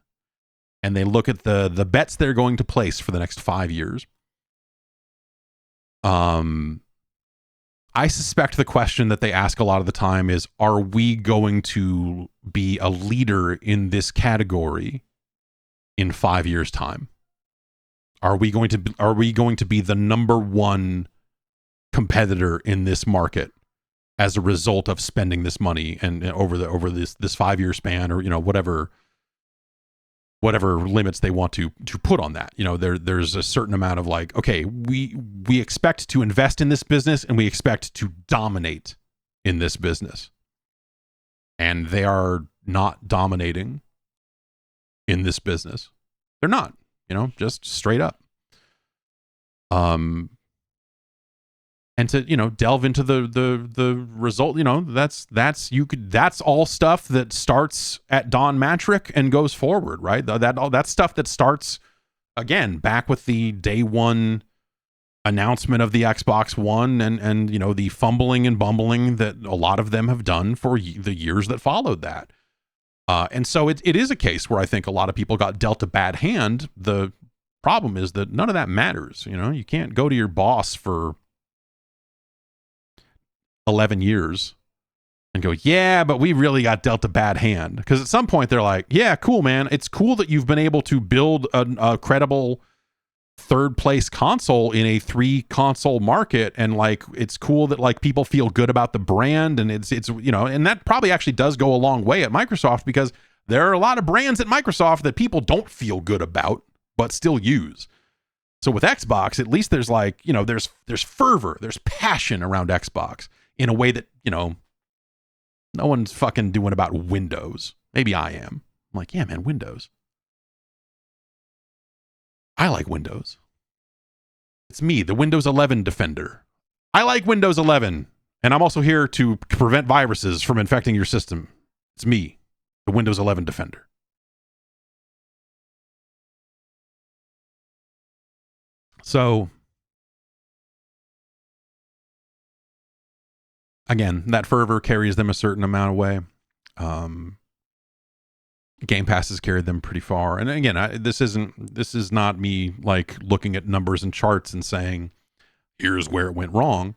and they look at the bets they're going to place for the next 5 years, I suspect the question that they ask a lot of the time is, are we going to be a leader in this category in 5 years' time? Are we going to be the number one competitor in this market as a result of spending this money and over this 5 year span, or whatever limits they want to put on that? There's a certain amount of like, okay, we expect to invest in this business and we expect to dominate in this business. And they are not dominating in this business. They're not, just straight up. And to, delve into the result, that's all stuff that starts at Don Matrick and goes forward, right? That's stuff that starts, again, back with the day one announcement of the Xbox One and you know, the fumbling and bumbling that a lot of them have done for the years that followed that. And so it is a case where I think a lot of people got dealt a bad hand. The problem is that none of that matters. You know, you can't go to your boss for 11 years and go, yeah, but we really got dealt a bad hand. Because at some point they're like, yeah, cool, man. It's cool that you've been able to build a credible third place console in a 3 console market. And like, it's cool that like people feel good about the brand, and it's, you know, and that probably actually does go a long way at Microsoft, because there are a lot of brands at Microsoft that people don't feel good about, but still use. So with Xbox, at least there's like, you know, there's fervor, there's passion around Xbox in a way that, you know, no one's fucking doing about Windows. Maybe I am. I'm like, yeah, man, Windows. I like Windows. It's me, the Windows 11 defender. I like Windows 11, and I'm also here to prevent viruses from infecting your system. It's me, the Windows 11 defender. So, again, that fervor carries them a certain amount of way. Game Pass has carried them pretty far. And again, this is not me like looking at numbers and charts and saying, here's where it went wrong.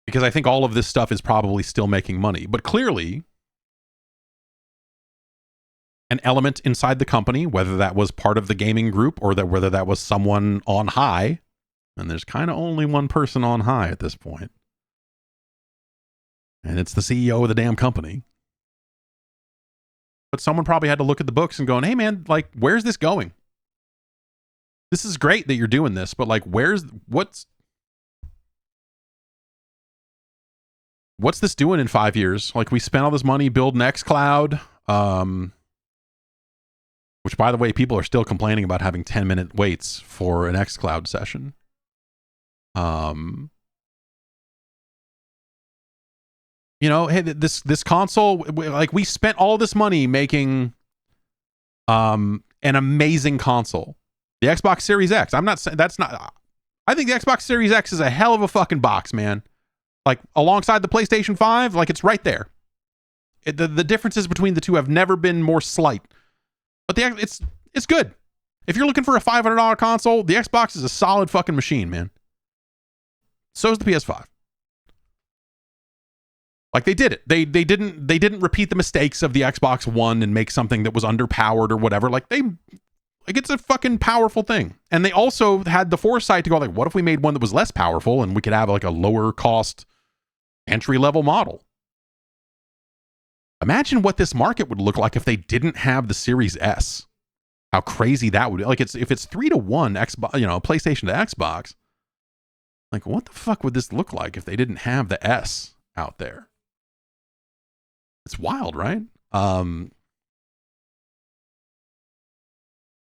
Because I think all of this stuff is probably still making money. But clearly, an element inside the company, whether that was part of the gaming group or that whether that was someone on high, and there's kind of only one person on high at this point, and it's the CEO of the damn company. But someone probably had to look at the books and going, hey man, like, where's this going? This is great that you're doing this, but like, what's this doing in 5 years? Like, we spent all this money building xCloud, which, by the way, people are still complaining about having 10-minute waits for an xCloud session. You know, hey, this console, like, we spent all this money making an amazing console. The Xbox Series X. I'm not saying that's not. I think the Xbox Series X is a hell of a fucking box, man. Like, alongside the PlayStation 5, like, it's right there. The differences between the two have never been more slight. But it's good. If you're looking for a $500 console, the Xbox is a solid fucking machine, man. So is the PS5. Like, they did it. They didn't repeat the mistakes of the Xbox One and make something that was underpowered or whatever. Like, it's a fucking powerful thing. And they also had the foresight to go, like, what if we made one that was less powerful and we could have like a lower cost entry level model? Imagine what this market would look like if they didn't have the Series S. How crazy that would be. Like, if it's 3-1 Xbox, you know, PlayStation to Xbox, like, what the fuck would this look like if they didn't have the S out there? It's wild, right? But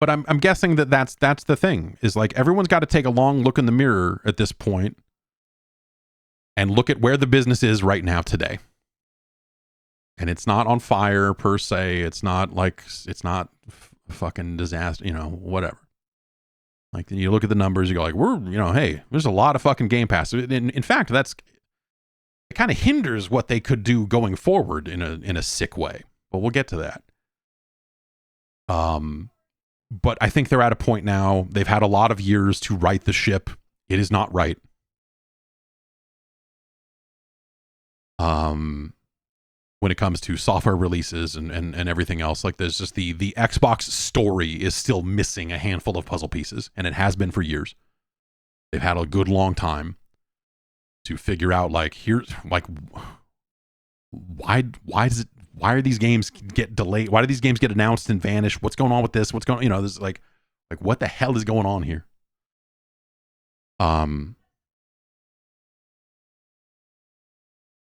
I'm guessing that's the thing, is like, everyone's got to take a long look in the mirror at this point and look at where the business is right now today. And it's not on fire per se. It's not fucking disaster, you know, whatever. Like, you look at the numbers, you go like, hey, there's a lot of fucking Game Pass. In fact, it kind of hinders what they could do going forward in a sick way. But we'll get to that. But I think they're at a point now. They've had a lot of years to right the ship. It is not right. When it comes to software releases and everything else, like, there's just the Xbox story is still missing a handful of puzzle pieces, and it has been for years. They've had a good long time to figure out, like, here's like, why are these games get delayed? Why do these games get announced and vanish? What's going on with this? What's going, you know, this is like what the hell is going on here?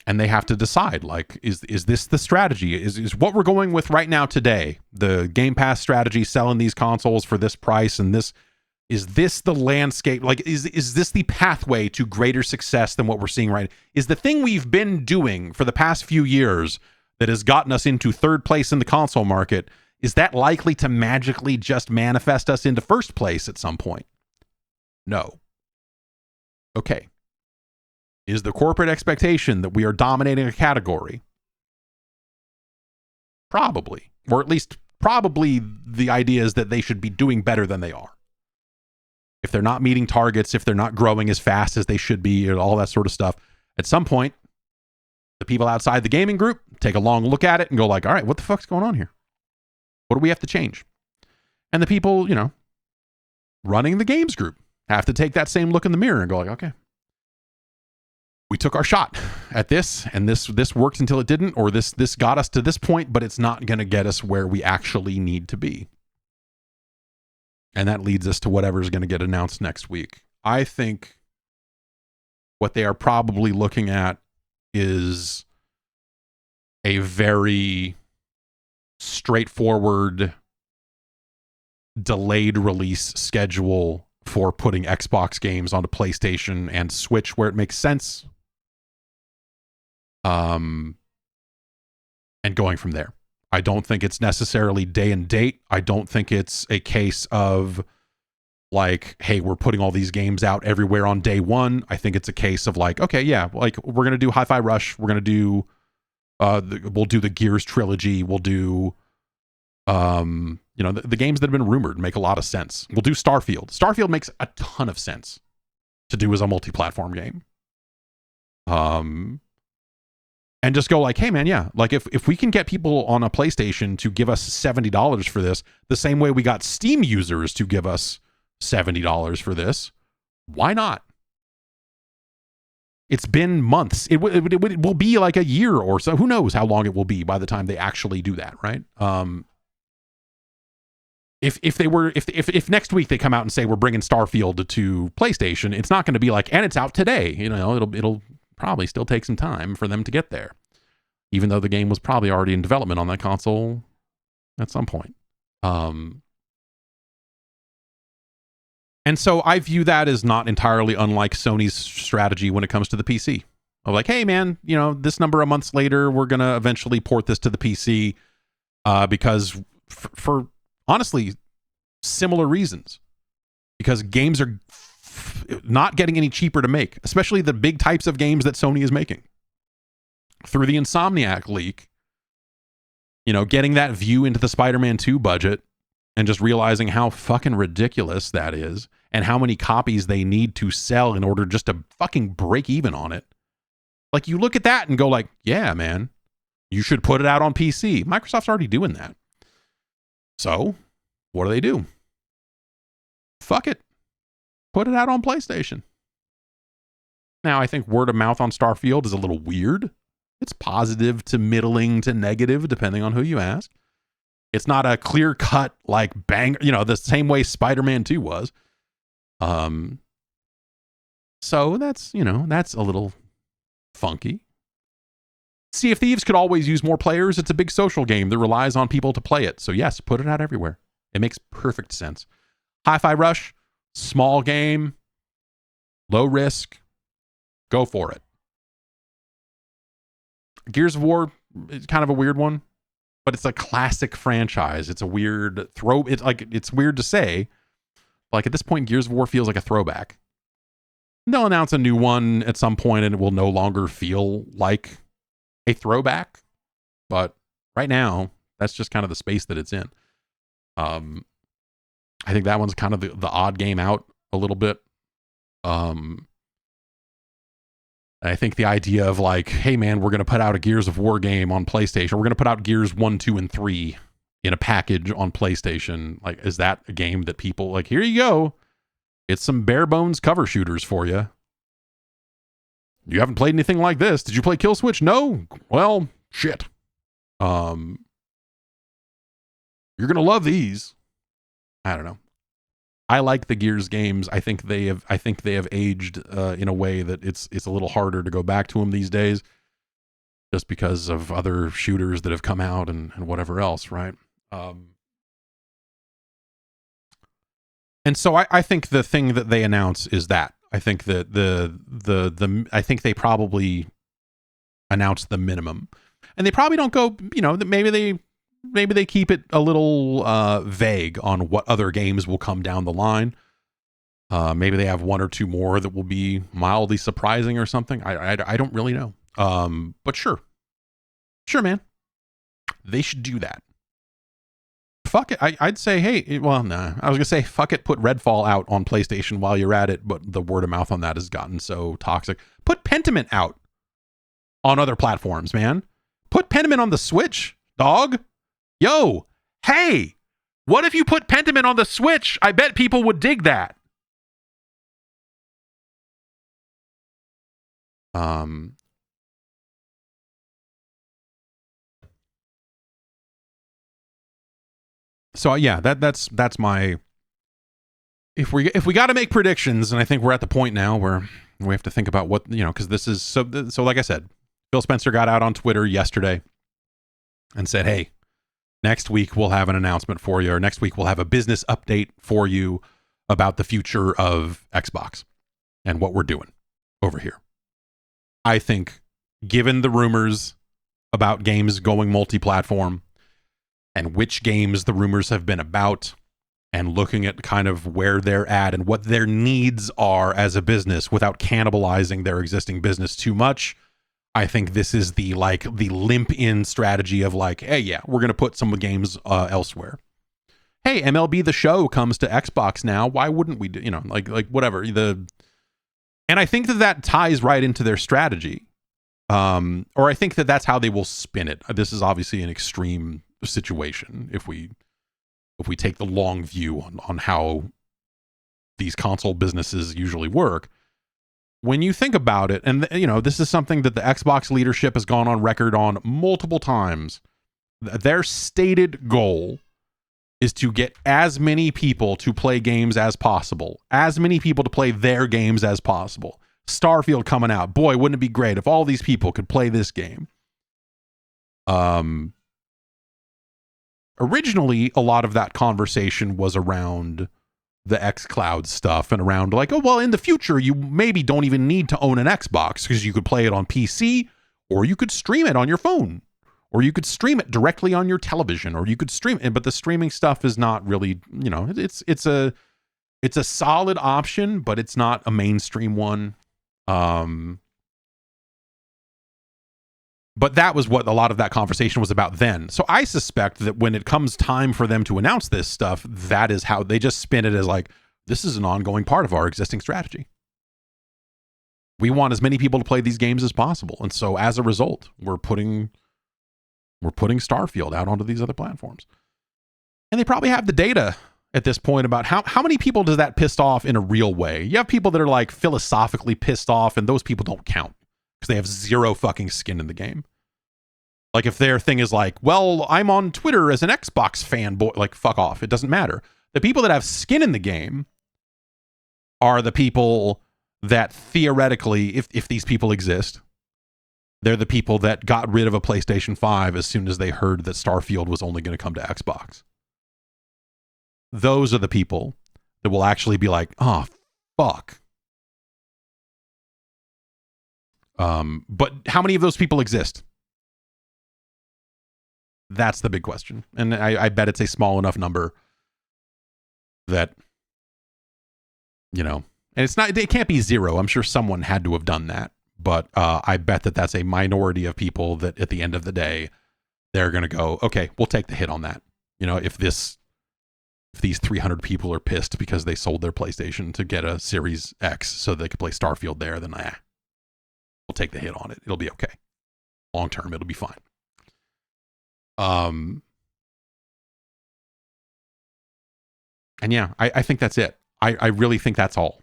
And they have to decide, like, is this the strategy? Is what we're going with right now today, the Game Pass strategy, selling these consoles for this price, and is this the landscape? Like, is this the pathway to greater success than what we're seeing right now? Is the thing we've been doing for the past few years that has gotten us into third place in the console market, is that likely to magically just manifest us into first place at some point? No. Okay. Is the corporate expectation that we are dominating a category? Probably. Or at least probably the idea is that they should be doing better than they are. If they're not meeting targets, if they're not growing as fast as they should be, and all that sort of stuff, at some point, the people outside the gaming group take a long look at it and go like, all right, what the fuck's going on here? What do we have to change? And the people, running the games group have to take that same look in the mirror and go like, okay, we took our shot at this, and this worked until it didn't, or this got us to this point, but it's not going to get us where we actually need to be. And that leads us to whatever's going to get announced next week. I think what they are probably looking at is a very straightforward delayed release schedule for putting Xbox games onto PlayStation and Switch where it makes sense. And going from there. I don't think it's necessarily day and date. I don't think it's a case of like, hey, we're putting all these games out everywhere on day one. I think it's a case of like, okay, yeah, like we're going to do Hi-Fi Rush. We're going to do, we'll do the Gears trilogy. We'll do, the games that have been rumored make a lot of sense. We'll do Starfield. Starfield makes a ton of sense to do as a multi-platform game. And just go like, hey man, yeah, like if we can get people on a PlayStation to give us $70 for this, the same way we got Steam users to give us $70 for this, why not? It's been months. It will be like a year or so. Who knows how long it will be by the time they actually do that, right? If next week they come out and say we're bringing Starfield to PlayStation, it's not going to be like, and it's out today. It'll probably still take some time for them to get there, even though the game was probably already in development on that console at some point. And so I view that as not entirely unlike Sony's strategy when it comes to the PC. Of like, hey man, this number of months later, we're going to eventually port this to the PC because for honestly similar reasons. Because games are not getting any cheaper to make, especially the big types of games that Sony is making. Through the Insomniac leak, getting that view into the Spider-Man 2 budget and just realizing how fucking ridiculous that is and how many copies they need to sell in order just to fucking break even on it. Like, you look at that and go like, yeah, man, you should put it out on PC. Microsoft's already doing that. So, what do? Fuck it. Put it out on PlayStation. Now, I think word of mouth on Starfield is a little weird. It's positive to middling to negative, depending on who you ask. It's not a clear cut, like bang, the same way Spider-Man 2 was. So that's a little funky. Sea of Thieves could always use more players. It's a big social game that relies on people to play it. So yes, put it out everywhere. It makes perfect sense. Hi-Fi Rush, small game, low risk, go for it. Gears of War is kind of a weird one, but it's a classic franchise. It's a weird it's weird to say. Like at this point, Gears of War feels like a throwback. They'll announce a new one at some point and it will no longer feel like a throwback. But right now, that's just kind of the space that it's in. I think that one's kind of the odd game out a little bit. I think the idea of like, hey man, we're going to put out a Gears of War game on PlayStation. We're going to put out Gears 1, 2, and 3 in a package on PlayStation. Like, is that a game that people like, here you go. It's some bare bones cover shooters for you. You haven't played anything like this. Did you play Kill Switch? No? Well, shit. You're going to love these. I don't know. I like the Gears games. I think they have aged in a way that it's a little harder to go back to them these days, just because of other shooters that have come out and whatever else, right? And so I think the thing that they announce is that I think that I think they probably announce the minimum, and they probably don't go. Maybe they keep it a little vague on what other games will come down the line. Maybe they have one or two more that will be mildly surprising or something. I don't really know. But sure, man, they should do that. Fuck it. I'd say, hey, well, nah. I was gonna say, fuck it. Put Redfall out on PlayStation while you're at it, but the word of mouth on that has gotten so toxic. Put Pentiment out on other platforms, man. Put Pentiment on the Switch, dog. Yo, hey, what if you put Pentiment on the Switch? I bet people would dig that. So yeah, that's my. If we got to make predictions, and I think we're at the point now where we have to think about what, because this is so. Like I said, Phil Spencer got out on Twitter yesterday and said, "Hey, next week we'll have an announcement for you, or next week we'll have a business update for you about the future of Xbox and what we're doing over here." I think, given the rumors about games going multi-platform and which games the rumors have been about, and looking at kind of where they're at and what their needs are as a business without cannibalizing their existing business too much, I think this is the limp in strategy of like, hey, yeah, we're going to put some games elsewhere. Hey, MLB The Show comes to Xbox now. Why wouldn't we do, like whatever. And I think that ties right into their strategy. Or I think that's how they will spin it. This is obviously an extreme situation if we take the long view on how these console businesses usually work. When you think about it, and this is something that the Xbox leadership has gone on record on multiple times, their stated goal is to get as many people to play games as possible, as many people to play their games as possible. Starfield coming out. Boy, wouldn't it be great if all these people could play this game? Originally, a lot of that conversation was around the xCloud stuff and around like, oh, well, in the future, you maybe don't even need to own an Xbox because you could play it on PC, or you could stream it on your phone, or you could stream it directly on your television, or you could stream it. But the streaming stuff is not really, it's a solid option, but it's not a mainstream one. But that was what a lot of that conversation was about then. So I suspect that when it comes time for them to announce this stuff, that is how they just spin it as like, this is an ongoing part of our existing strategy. We want as many people to play these games as possible. And so as a result, we're putting Starfield out onto these other platforms. And they probably have the data at this point about how many people does that piss off in a real way. You have people that are like philosophically pissed off, and those people don't count because they have zero fucking skin in the game. Like if their thing is like, well, I'm on Twitter as an Xbox fanboy, like fuck off. It doesn't matter. The people that have skin in the game are the people that theoretically, if these people exist, they're the people that got rid of a PlayStation 5 as soon as they heard that Starfield was only going to come to Xbox. Those are the people that will actually be like, oh, fuck. But how many of those people exist? That's the big question. And I bet it's a small enough number that, and it can't be zero. I'm sure someone had to have done that. But I bet that that's a minority of people that at the end of the day, they're going to go, okay, we'll take the hit on that. If these 300 people are pissed because they sold their PlayStation to get a Series X so they could play Starfield there, then we'll take the hit on it. It'll be okay. Long term, it'll be fine. And yeah, I think that's it. I really think that's all.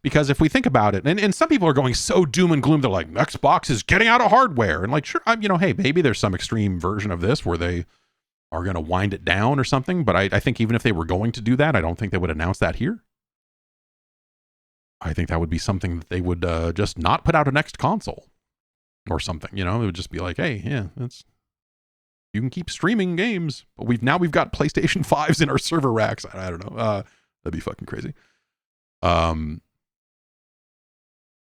Because if we think about it, and some people are going so doom and gloom, they're like, Xbox is getting out of hardware. And like, sure, hey, maybe there's some extreme version of this where they are going to wind it down or something. But I think even if they were going to do that, I don't think they would announce that here. I think that would be something that they would just not put out a next console or something. It would just be like, hey, yeah, you can keep streaming games, but we've got PlayStation 5s in our server racks. I don't know. That'd be fucking crazy.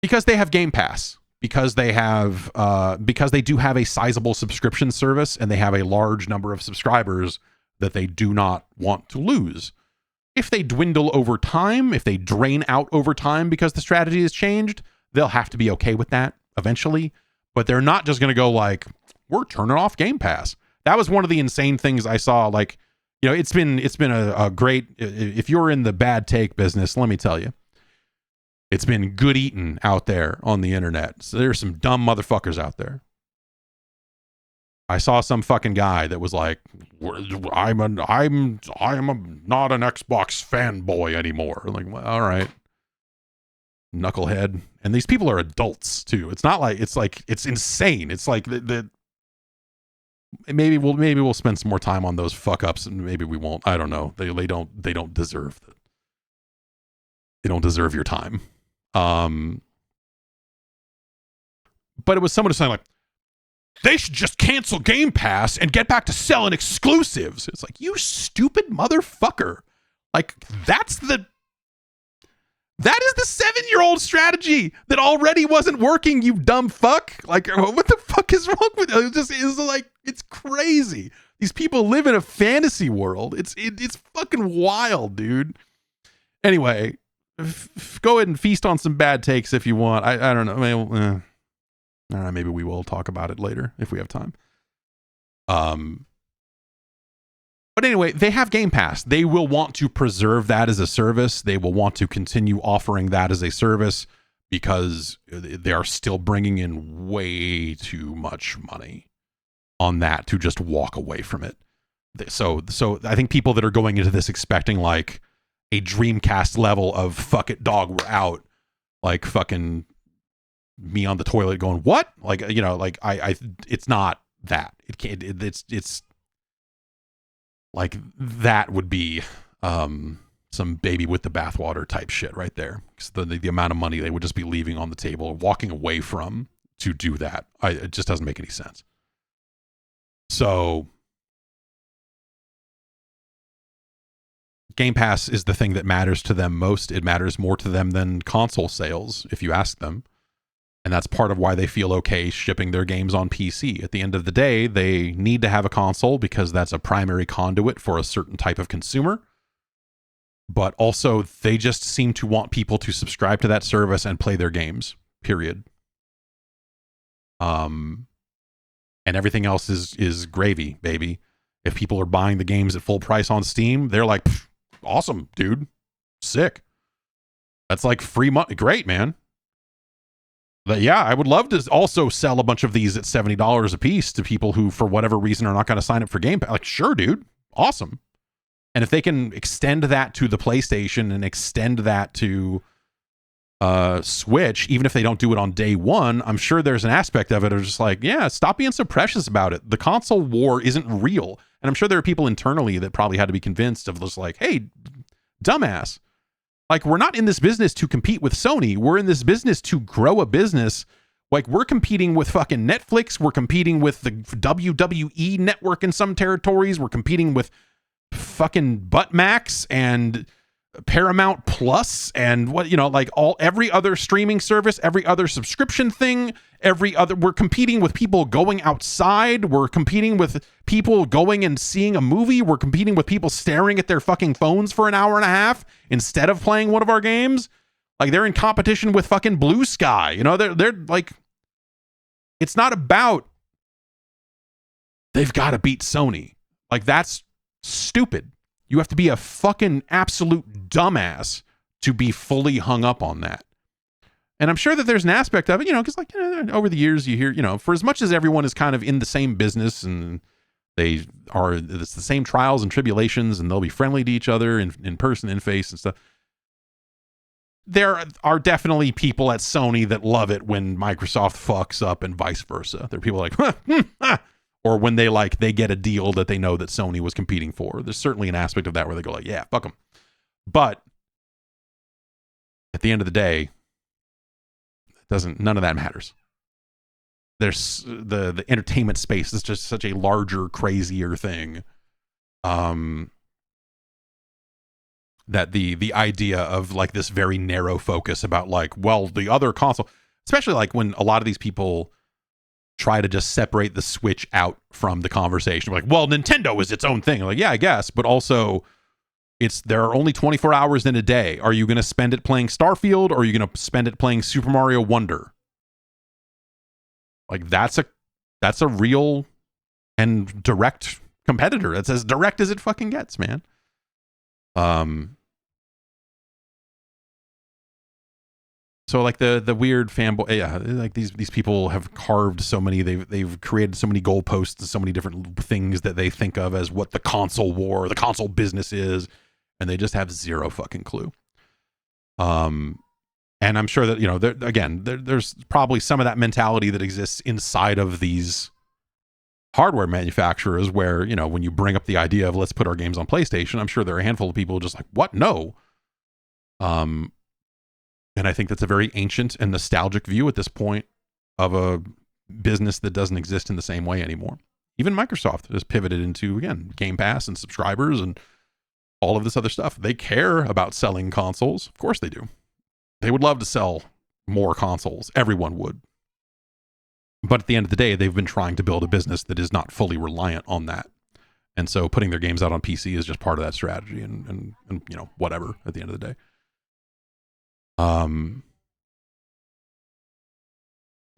Because they have Game Pass, because they do have a sizable subscription service, and they have a large number of subscribers that they do not want to lose. If they dwindle over time, if they drain out over time because the strategy has changed, they'll have to be okay with that eventually. But they're not just going to go like, we're turning off Game Pass. That was one of the insane things I saw. Like, you know, it's been a great, if you're in the bad take business, let me tell you, it's been good eating out there on the internet. So there's some dumb motherfuckers out there. I saw some fucking guy that was like, I'm not an Xbox fanboy anymore. I'm like, well, all right, knucklehead. And these people are adults too. It's not like, it's insane. It's like maybe we'll spend some more time on those fuck ups, and maybe we won't. I don't know. They don't deserve that. They don't deserve your time. But it was someone saying like, they should just cancel Game Pass and get back to selling exclusives. It's like, you stupid motherfucker. Like, that is the 7-year-old strategy that already wasn't working, you dumb fuck. Like, what the fuck is wrong with it? It's crazy. These people live in a fantasy world. It's fucking wild, dude. Anyway, go ahead and feast on some bad takes if you want. I don't know. All right, maybe we will talk about it later if we have time. But anyway, they have Game Pass. They will want to preserve that as a service. They will want to continue offering that as a service because they are still bringing in way too much money on that to just walk away from it. So I think people that are going into this expecting like a Dreamcast level of fuck it, dog, we're out, like fucking me on the toilet going, what? Like, you know, like it's not that. It can't, it's like that would be some baby with the bathwater type shit right there. Because the amount of money they would just be leaving on the table, walking away from to do that. It just doesn't make any sense. So Game Pass is the thing that matters to them most. It matters more to them than console sales, if you ask them. And that's part of why they feel okay shipping their games on PC. At the end of the day, they need to have a console because that's a primary conduit for a certain type of consumer. But also, they just seem to want people to subscribe to that service and play their games, period. And everything else is gravy, baby. If people are buying the games at full price on Steam, they're like, awesome, dude. Sick. That's like free money. Great, man. But yeah, I would love to also sell a bunch of these at $70 a piece to people who, for whatever reason, are not going to sign up for Game Pass. Like, sure, dude. Awesome. And if they can extend that to the PlayStation and extend that to Switch, even if they don't do it on day one, I'm sure there's an aspect of it of just like, yeah, stop being so precious about it. The console war isn't real. And I'm sure there are people internally that probably had to be convinced of just like, hey, dumbass. Like, we're not in this business to compete with Sony. We're in this business to grow a business. Like, we're competing with fucking Netflix. We're competing with the WWE network in some territories. We're competing with fucking Buttmax and Paramount Plus and what, you know, like every other streaming service, every other subscription thing, we're competing with people going outside. We're competing with people going and seeing a movie. We're competing with people staring at their fucking phones for an hour and a half instead of playing one of our games. Like, they're in competition with fucking Blue Sky. You know, they're like, it's not about they've got to beat Sony. Like, that's stupid. You have to be a fucking absolute dumbass to be fully hung up on that. And I'm sure that there's an aspect of it, you know, because like, you know, over the years you hear, you know, for as much as everyone is kind of in the same business and it's the same trials and tribulations and they'll be friendly to each other in person, in face and stuff. There are definitely people at Sony that love it when Microsoft fucks up and vice versa. There are people like, or when they get a deal that they know that Sony was competing for. There's certainly an aspect of that where they go like, yeah, fuck them. But at the end of the day, none of that matters. There's the entertainment space is just such a larger, crazier thing. That the idea of like this very narrow focus about like, well, the other console, especially like when a lot of these people try to just separate the Switch out from the conversation. Like, well, Nintendo is its own thing. Like, yeah, I guess. But also, There are only 24 hours in a day. Are you going to spend it playing Starfield, or are you going to spend it playing Super Mario Wonder? Like, that's a real and direct competitor. That's as direct as it fucking gets, man. So like the weird fanboy, yeah, like these people have carved so many, they've created so many goalposts and so many different things that they think of as what the console war, the console business is, and they just have zero fucking clue. And I'm sure that, you know, there's probably some of that mentality that exists inside of these hardware manufacturers where, you know, when you bring up the idea of let's put our games on PlayStation, I'm sure there are a handful of people just like, what? No. And I think that's a very ancient and nostalgic view at this point of a business that doesn't exist in the same way anymore. Even Microsoft has pivoted into, again, Game Pass and subscribers and all of this other stuff. They care about selling consoles. Of course they do. They would love to sell more consoles. Everyone would. But at the end of the day, they've been trying to build a business that is not fully reliant on that. And so putting their games out on PC is just part of that strategy and you know, whatever at the end of the day.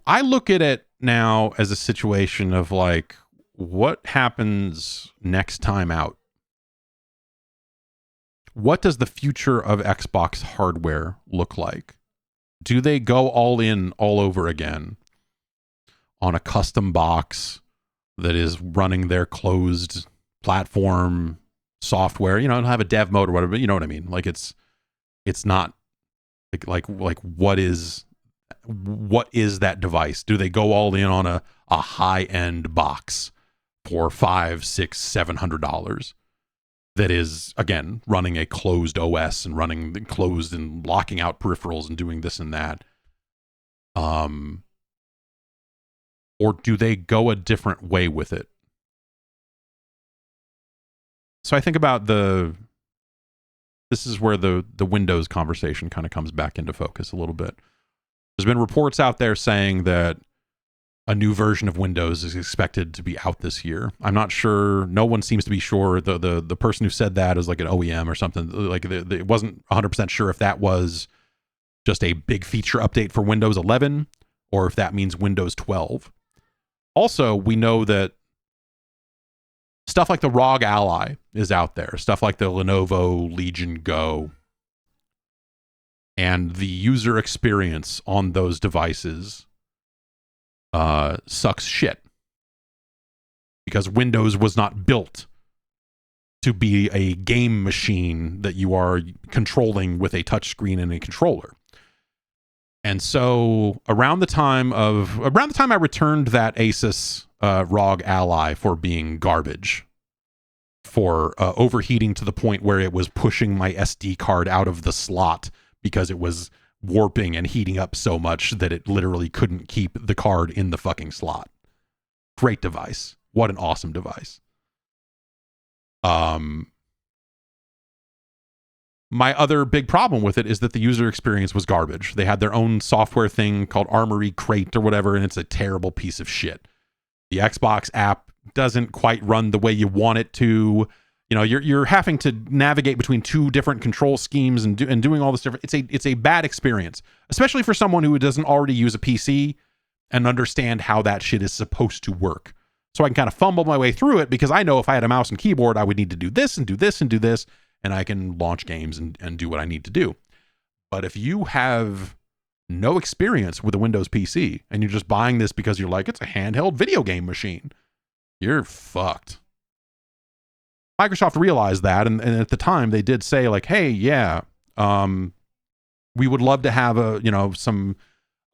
I look at it now as a situation of like, what happens next time out? What does the future of Xbox hardware look like? Do they go all in all over again on a custom box that is running their closed platform software? You know, it'll have a dev mode or whatever, but you know what I mean? Like it's not like what is that device? Do they go all in on a high-end box for $500, $600, $700 that is, again, running a closed OS and running closed and locking out peripherals and doing this and that? Or do they go a different way with it? So I think about this is where the Windows conversation kind of comes back into focus a little bit. There's been reports out there saying that a new version of Windows is expected to be out this year. I'm not sure. No one seems to be sure. The person who said that is like an OEM or something. Like it wasn't 100% sure if that was just a big feature update for Windows 11 or if that means Windows 12. Also, we know that stuff like the ROG Ally is out there. Stuff like the Lenovo Legion Go. And the user experience on those devices sucks shit. Because Windows was not built to be a game machine that you are controlling with a touchscreen and a controller. And so around the time I returned that Asus ROG Ally for being garbage, for overheating to the point where it was pushing my SD card out of the slot because it was warping and heating up so much that it literally couldn't keep the card in the fucking slot. Great device. What an awesome device. My other big problem with it is that the user experience was garbage. They had their own software thing called Armory Crate or whatever, and it's a terrible piece of shit. The Xbox app doesn't quite run the way you want it to. You know, you're having to navigate between two different control schemes and doing all this different. It's a bad experience, especially for someone who doesn't already use a PC and understand how that shit is supposed to work. So I can kind of fumble my way through it because I know if I had a mouse and keyboard, I would need to do this and do this and do this, and I can launch games and do what I need to do. But if you have no experience with a Windows PC and you're just buying this because you're like, it's a handheld video game machine, you're fucked. Microsoft realized that, and at the time they did say like, hey, yeah, we would love to have some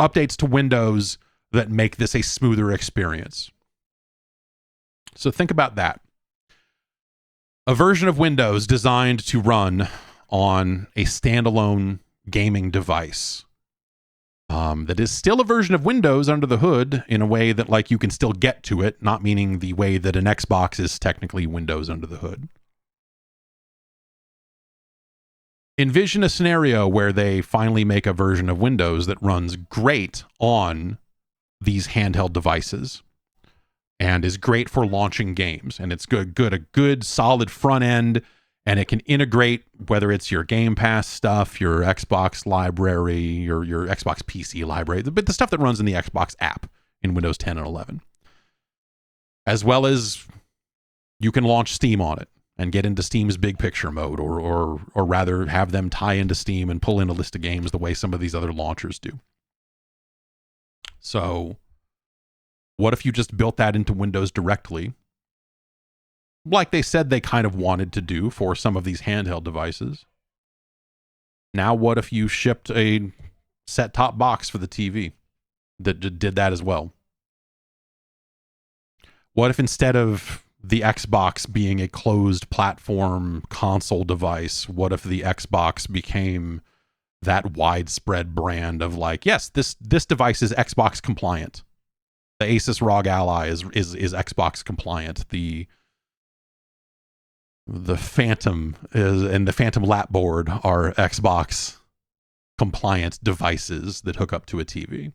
updates to Windows that make this a smoother experience. So think about that. A version of Windows designed to run on a standalone gaming device that is still a version of Windows under the hood in a way that like you can still get to it, not meaning the way that an Xbox is technically Windows under the hood. Envision a scenario where they finally make a version of Windows that runs great on these handheld devices and is great for launching games, and it's a good solid front end And it can integrate, whether it's your Game Pass stuff, your Xbox library, your Xbox PC library, the stuff that runs in the Xbox app in Windows 10 and 11. As well as you can launch Steam on it and get into Steam's big picture mode, or rather have them tie into Steam and pull in a list of games the way some of these other launchers do. So what if you just built that into Windows directly, like they said they kind of wanted to do for some of these handheld devices? Now what if you shipped a set-top box for the TV that did that as well? What if instead of the Xbox being a closed platform console device, what if the Xbox became that widespread brand of like, yes, this device is Xbox compliant. The Asus ROG Ally is Xbox compliant. The Phantom and the Phantom Lapboard are Xbox compliant devices that hook up to a TV.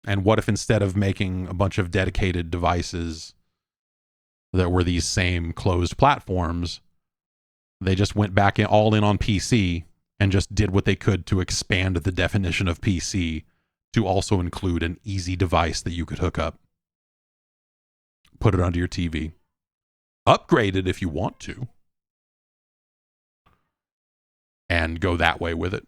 And what if instead of making a bunch of dedicated devices that were these same closed platforms, they just went back all in on PC and just did what they could to expand the definition of PC to also include an easy device that you could hook up, put it onto your TV, upgrade it if you want to, and go that way with it.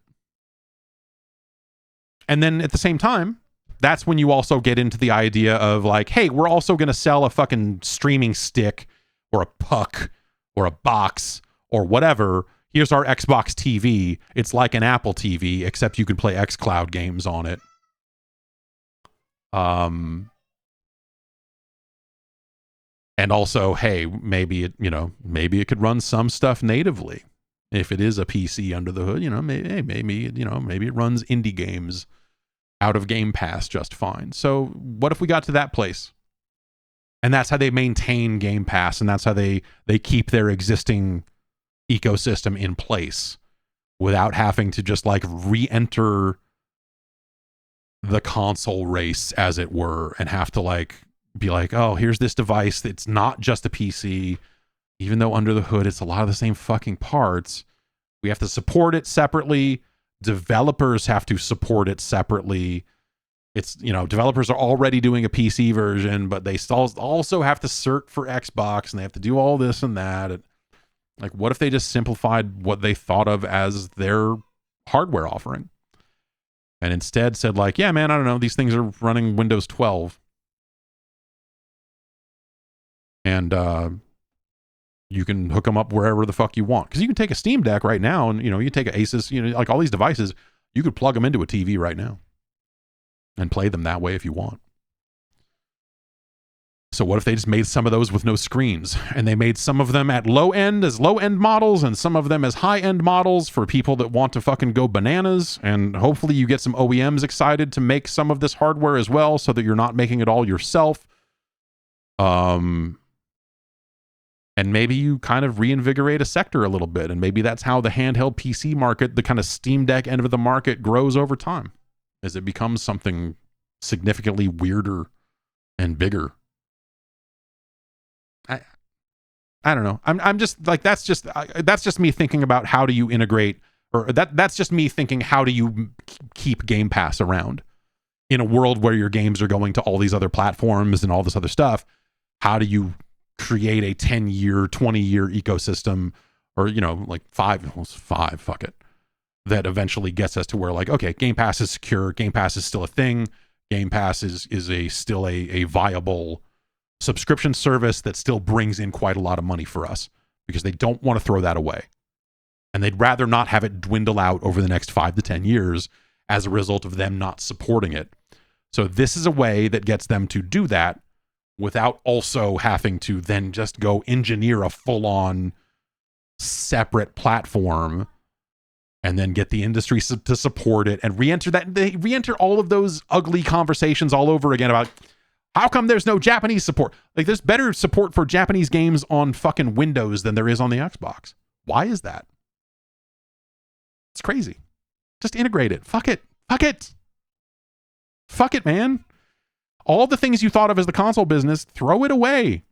And then at the same time, that's when you also get into the idea of like, hey, we're also going to sell a fucking streaming stick or a puck or a box or whatever. Here's our Xbox TV. It's like an Apple TV, except you can play xCloud games on it. And also, hey, maybe it could run some stuff natively. If it is a PC under the hood, maybe it runs indie games out of Game Pass just fine. So what if we got to that place? And that's how they maintain Game Pass, and that's how they keep their existing ecosystem in place without having to just like re-enter the console race, as it were, and have to like be like, oh, here's this device that's not just a PC, even though under the hood it's a lot of the same fucking parts. We have to support it separately. Developers have to support it separately. It's, developers are already doing a PC version, but they also have to cert for Xbox, and they have to do all this and that. Like, what if they just simplified what they thought of as their hardware offering? And instead said like, yeah, man, I don't know, these things are running Windows 12. And you can hook them up wherever the fuck you want. Because you can take a Steam Deck right now, and, you take an Asus, like all these devices, you could plug them into a TV right now and play them that way if you want. So what if they just made some of those with no screens, and they made some of them at low-end models and some of them as high-end models for people that want to fucking go bananas, and hopefully you get some OEMs excited to make some of this hardware as well so that you're not making it all yourself. And maybe you kind of reinvigorate a sector a little bit, and maybe that's how the handheld PC market, the kind of Steam Deck end of the market, grows over time as it becomes something significantly weirder and bigger. I don't know. I'm just like, that's just me thinking about how do you integrate, or that's just me thinking, how do you keep Game Pass around in a world where your games are going to all these other platforms and all this other stuff? How do you create a 10-year, 20-year ecosystem, or, like five, fuck it, that eventually gets us to where like, okay, Game Pass is secure. Game Pass is still a thing. Game Pass is still a viable subscription service that still brings in quite a lot of money for us, because they don't want to throw that away. And they'd rather not have it dwindle out over the next 5 to 10 years as a result of them not supporting it. So this is a way that gets them to do that without also having to then just go engineer a full-on separate platform and then get the industry to support it and re-enter all of those ugly conversations all over again about how come there's no Japanese support? Like, there's better support for Japanese games on fucking Windows than there is on the Xbox. Why is that? It's crazy. Just integrate it. Fuck it. Fuck it. Fuck it, man. All the things you thought of as the console business, throw it away.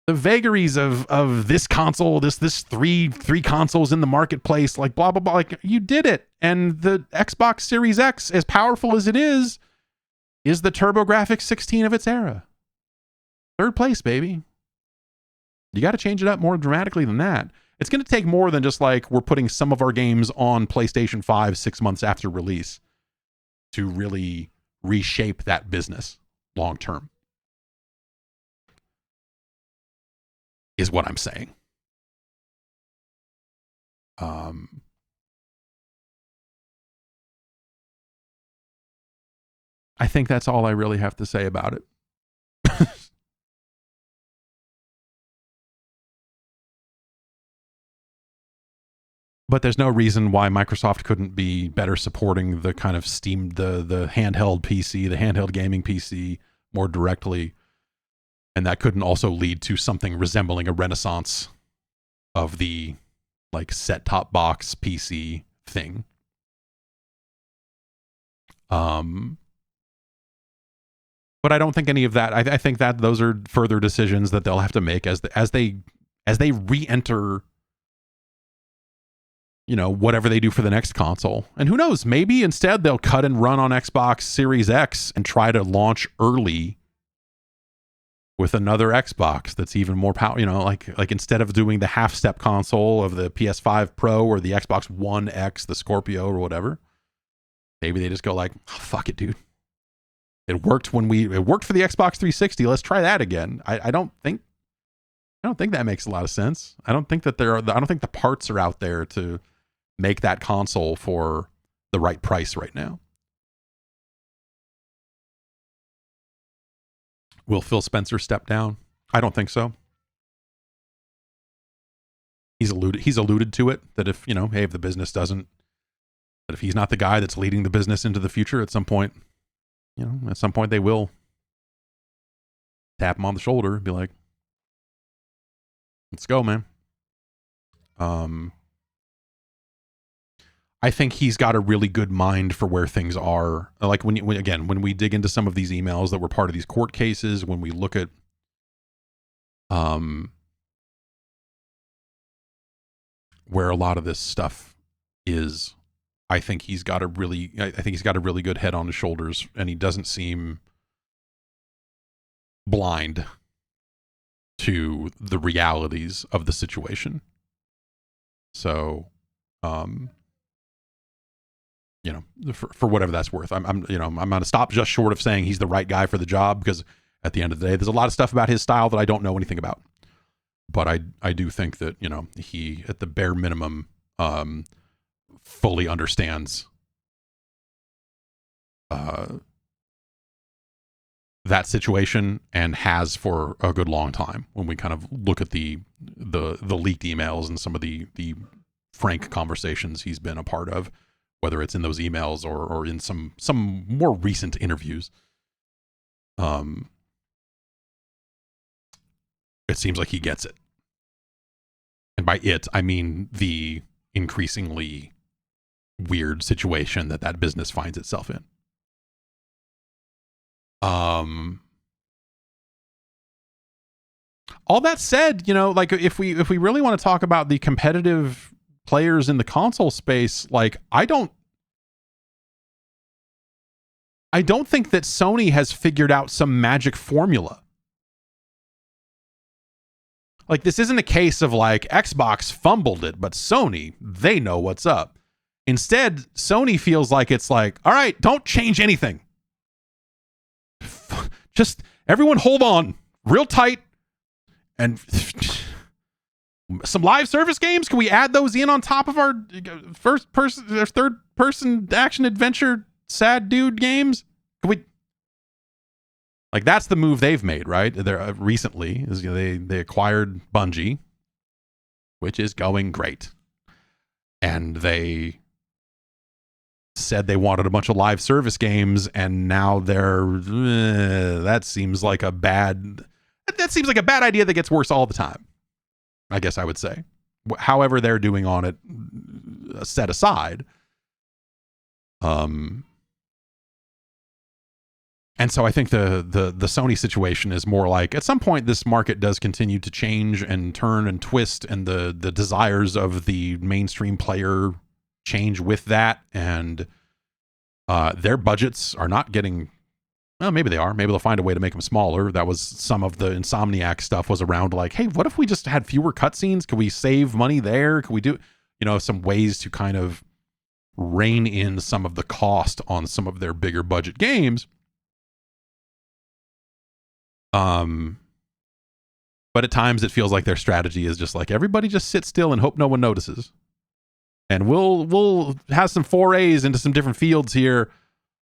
the vagaries of this console, this three consoles in the marketplace, like blah blah blah. Like, you did it, and the Xbox Series X, as powerful as it is the TurboGrafx 16 of its era. Third place, baby. You got to change it up more dramatically than that. It's going to take more than just like we're putting some of our games on PlayStation 5 6 months after release to really reshape that business long term. Is what I'm saying. I think that's all I really have to say about it. But there's no reason why Microsoft couldn't be better supporting the kind of Steam, the handheld PC, the handheld gaming PC more directly. And that couldn't also lead to something resembling a renaissance of the like set-top box PC thing. But I don't think any of that. I think that those are further decisions that they'll have to make as they re-enter, you know, whatever they do for the next console. And who knows, maybe instead they'll cut and run on Xbox Series X and try to launch early with another Xbox that's even more power, you know, like instead of doing the half-step console of the PS5 Pro or the Xbox One X, the Scorpio or whatever, maybe they just go like, oh, fuck it, dude. It worked for the Xbox 360. Let's try that again. I don't think that makes a lot of sense. I don't think the parts are out there to make that console for the right price right now. Will Phil Spencer step down? I don't think so. He's alluded to it, that if, you know, hey, if the business doesn't, that if he's not the guy that's leading the business into the future at some point, you know, at some point they will tap him on the shoulder and be like, let's go, man. I think he's got a really good mind for where things are. Like when we dig into some of these emails that were part of these court cases, when we look at where a lot of this stuff is, I think he's got a really good head on his shoulders, and he doesn't seem blind to the realities of the situation. So, you know, for whatever that's worth, I'm going to stop just short of saying he's the right guy for the job, because at the end of the day, there's a lot of stuff about his style that I don't know anything about. But I do think that, you know, he, at the bare minimum, fully understands that situation, and has for a good long time. When we kind of look at the leaked emails and some of the frank conversations he's been a part of, whether it's in those emails or in some more recent interviews, it seems like he gets it. And by it, I mean the increasingly weird situation that business finds itself in. All that said, you know, like if we really want to talk about the competitive players in the console space, like I don't think that Sony has figured out some magic formula. Like, this isn't a case of like Xbox fumbled it, but Sony, they know what's up. Instead, Sony feels like it's like, all right, don't change anything. Just everyone hold on real tight, and some live service games, can we add those in on top of our third person action adventure sad dude games? Can we, like, that's the move they've made, right? They're recently is, you know, they acquired Bungie, which is going great, and they said they wanted a bunch of live service games, and now that seems like a bad idea that gets worse all the time, I guess I would say. However they're doing on it set aside. And And so I think the Sony situation is more like, at some point this market does continue to change and turn and twist, and the desires of the mainstream player change with that, and their budgets are not getting, well, maybe they are. Maybe they'll find a way to make them smaller. That was some of the Insomniac stuff, was around like, hey, what if we just had fewer cutscenes? Could we save money there? Could we do, some ways to kind of rein in some of the cost on some of their bigger budget games? But at times it feels like their strategy is just like, everybody just sit still and hope no one notices. And we'll have some forays into some different fields here.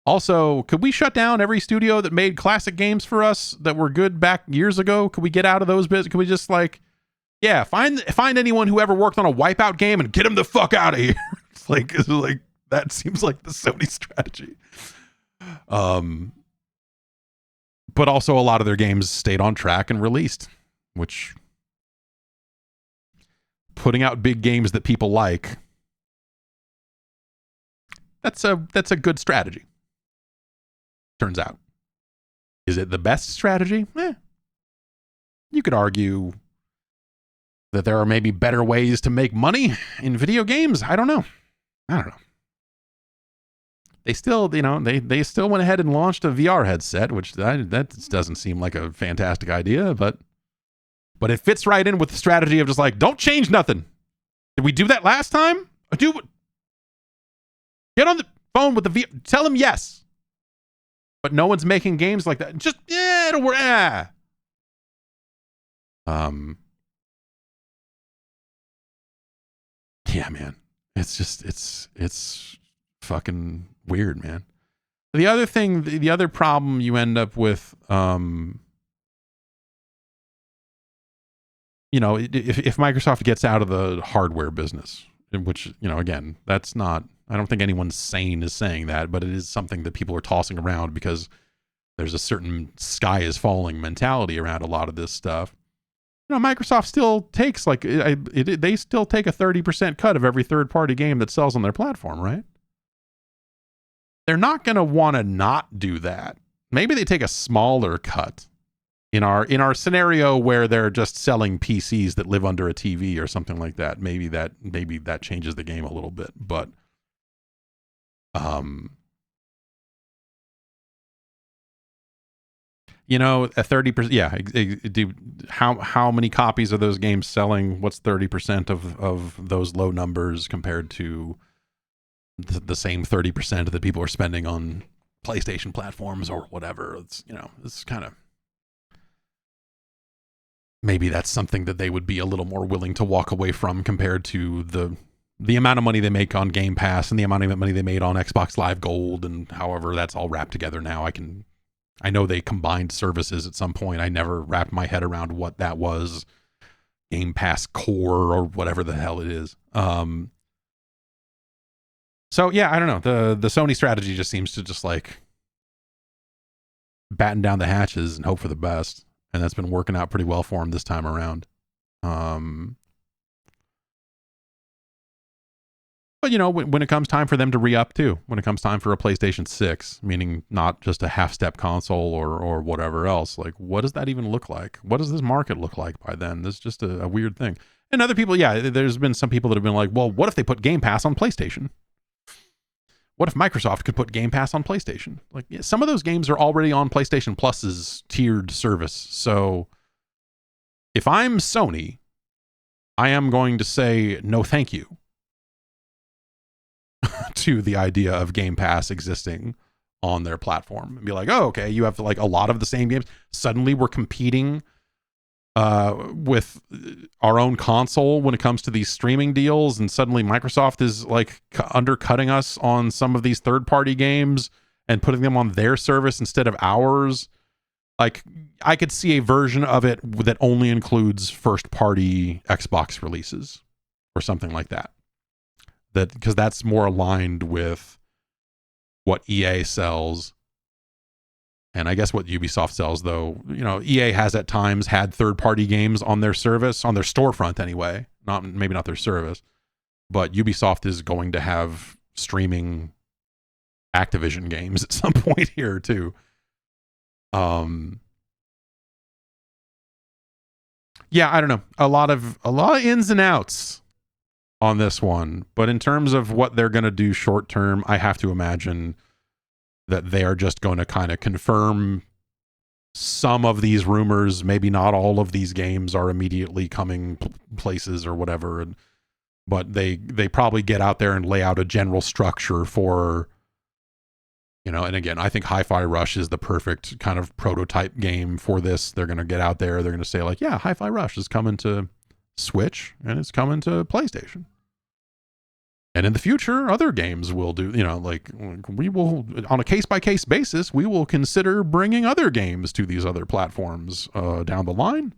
Also, could we shut down every studio that made classic games for us that were good back years ago? Could we get out of those bits? Could we just find anyone who ever worked on a Wipeout game and get them the fuck out of here? It's like that seems like the Sony strategy. But also a lot of their games stayed on track and released, which, putting out big games that people like, that's a good strategy. Turns out. Is it the best strategy? You could argue that there are maybe better ways to make money in video games. I don't know. They still, they still went ahead and launched a VR headset, which that doesn't seem like a fantastic idea, but it fits right in with the strategy of just like, don't change nothing. Did we do that last time? Get on the phone with the VR. Tell them yes. But no one's making games like that. Just, it'll work. Yeah, man. It's fucking weird, man. The other problem you end up with, if Microsoft gets out of the hardware business, which, again, that's not, I don't think anyone sane is saying that, but it is something that people are tossing around because there's a certain sky is falling mentality around a lot of this stuff. Microsoft still takes they still take a 30% cut of every third-party game that sells on their platform, right? They're not going to want to not do that. Maybe they take a smaller cut in our scenario where they're just selling PCs that live under a TV or something like that. Maybe that changes the game a little bit, but a 30%, yeah. How many copies of those games selling? What's 30% of those low numbers compared to the same 30% that people are spending on PlayStation platforms or whatever? It's kind of, maybe that's something that they would be a little more willing to walk away from compared to the amount of money they make on Game Pass and the amount of money they made on Xbox Live Gold, and however that's all wrapped together now. I know they combined services at some point. I never wrapped my head around what that was. Game Pass Core or whatever the hell it is. So yeah, I don't know. The Sony strategy just seems to just like batten down the hatches and hope for the best. And that's been working out pretty well for them this time around. But when it comes time for them to re-up too, when it comes time for a PlayStation 6, meaning not just a half-step console or whatever else, like, what does that even look like? What does this market look like by then? This is just a weird thing. And other people, yeah, there's been some people that have been like, well, what if they put Game Pass on PlayStation? What if Microsoft could put Game Pass on PlayStation? Like, yeah, some of those games are already on PlayStation Plus's tiered service. So if I'm Sony, I am going to say no thank you to the idea of Game Pass existing on their platform, and be like, oh, okay, you have like a lot of the same games. Suddenly we're competing with our own console when it comes to these streaming deals, and suddenly Microsoft is like undercutting us on some of these third-party games and putting them on their service instead of ours. Like, I could see a version of it that only includes first-party Xbox releases or something like that. Because that's more aligned with what EA sells. And I guess what Ubisoft sells, though, EA has at times had third-party games on their service, on their storefront anyway. Maybe not their service, but Ubisoft is going to have streaming Activision games at some point here too. Yeah, I don't know. A lot of ins and outs on this one, but in terms of what they're going to do short term, I have to imagine that they are just going to kind of confirm some of these rumors. Maybe not all of these games are immediately coming places or whatever, but they probably get out there and lay out a general structure for, you know, and again, I think Hi-Fi Rush is the perfect kind of prototype game for this. They're going to get out there, they're going to say like, yeah, Hi-Fi Rush is coming to Switch and it's coming to PlayStation. And in the future, other games will do, you know, like we will, on a case-by-case basis, we will consider bringing other games to these other platforms down the line.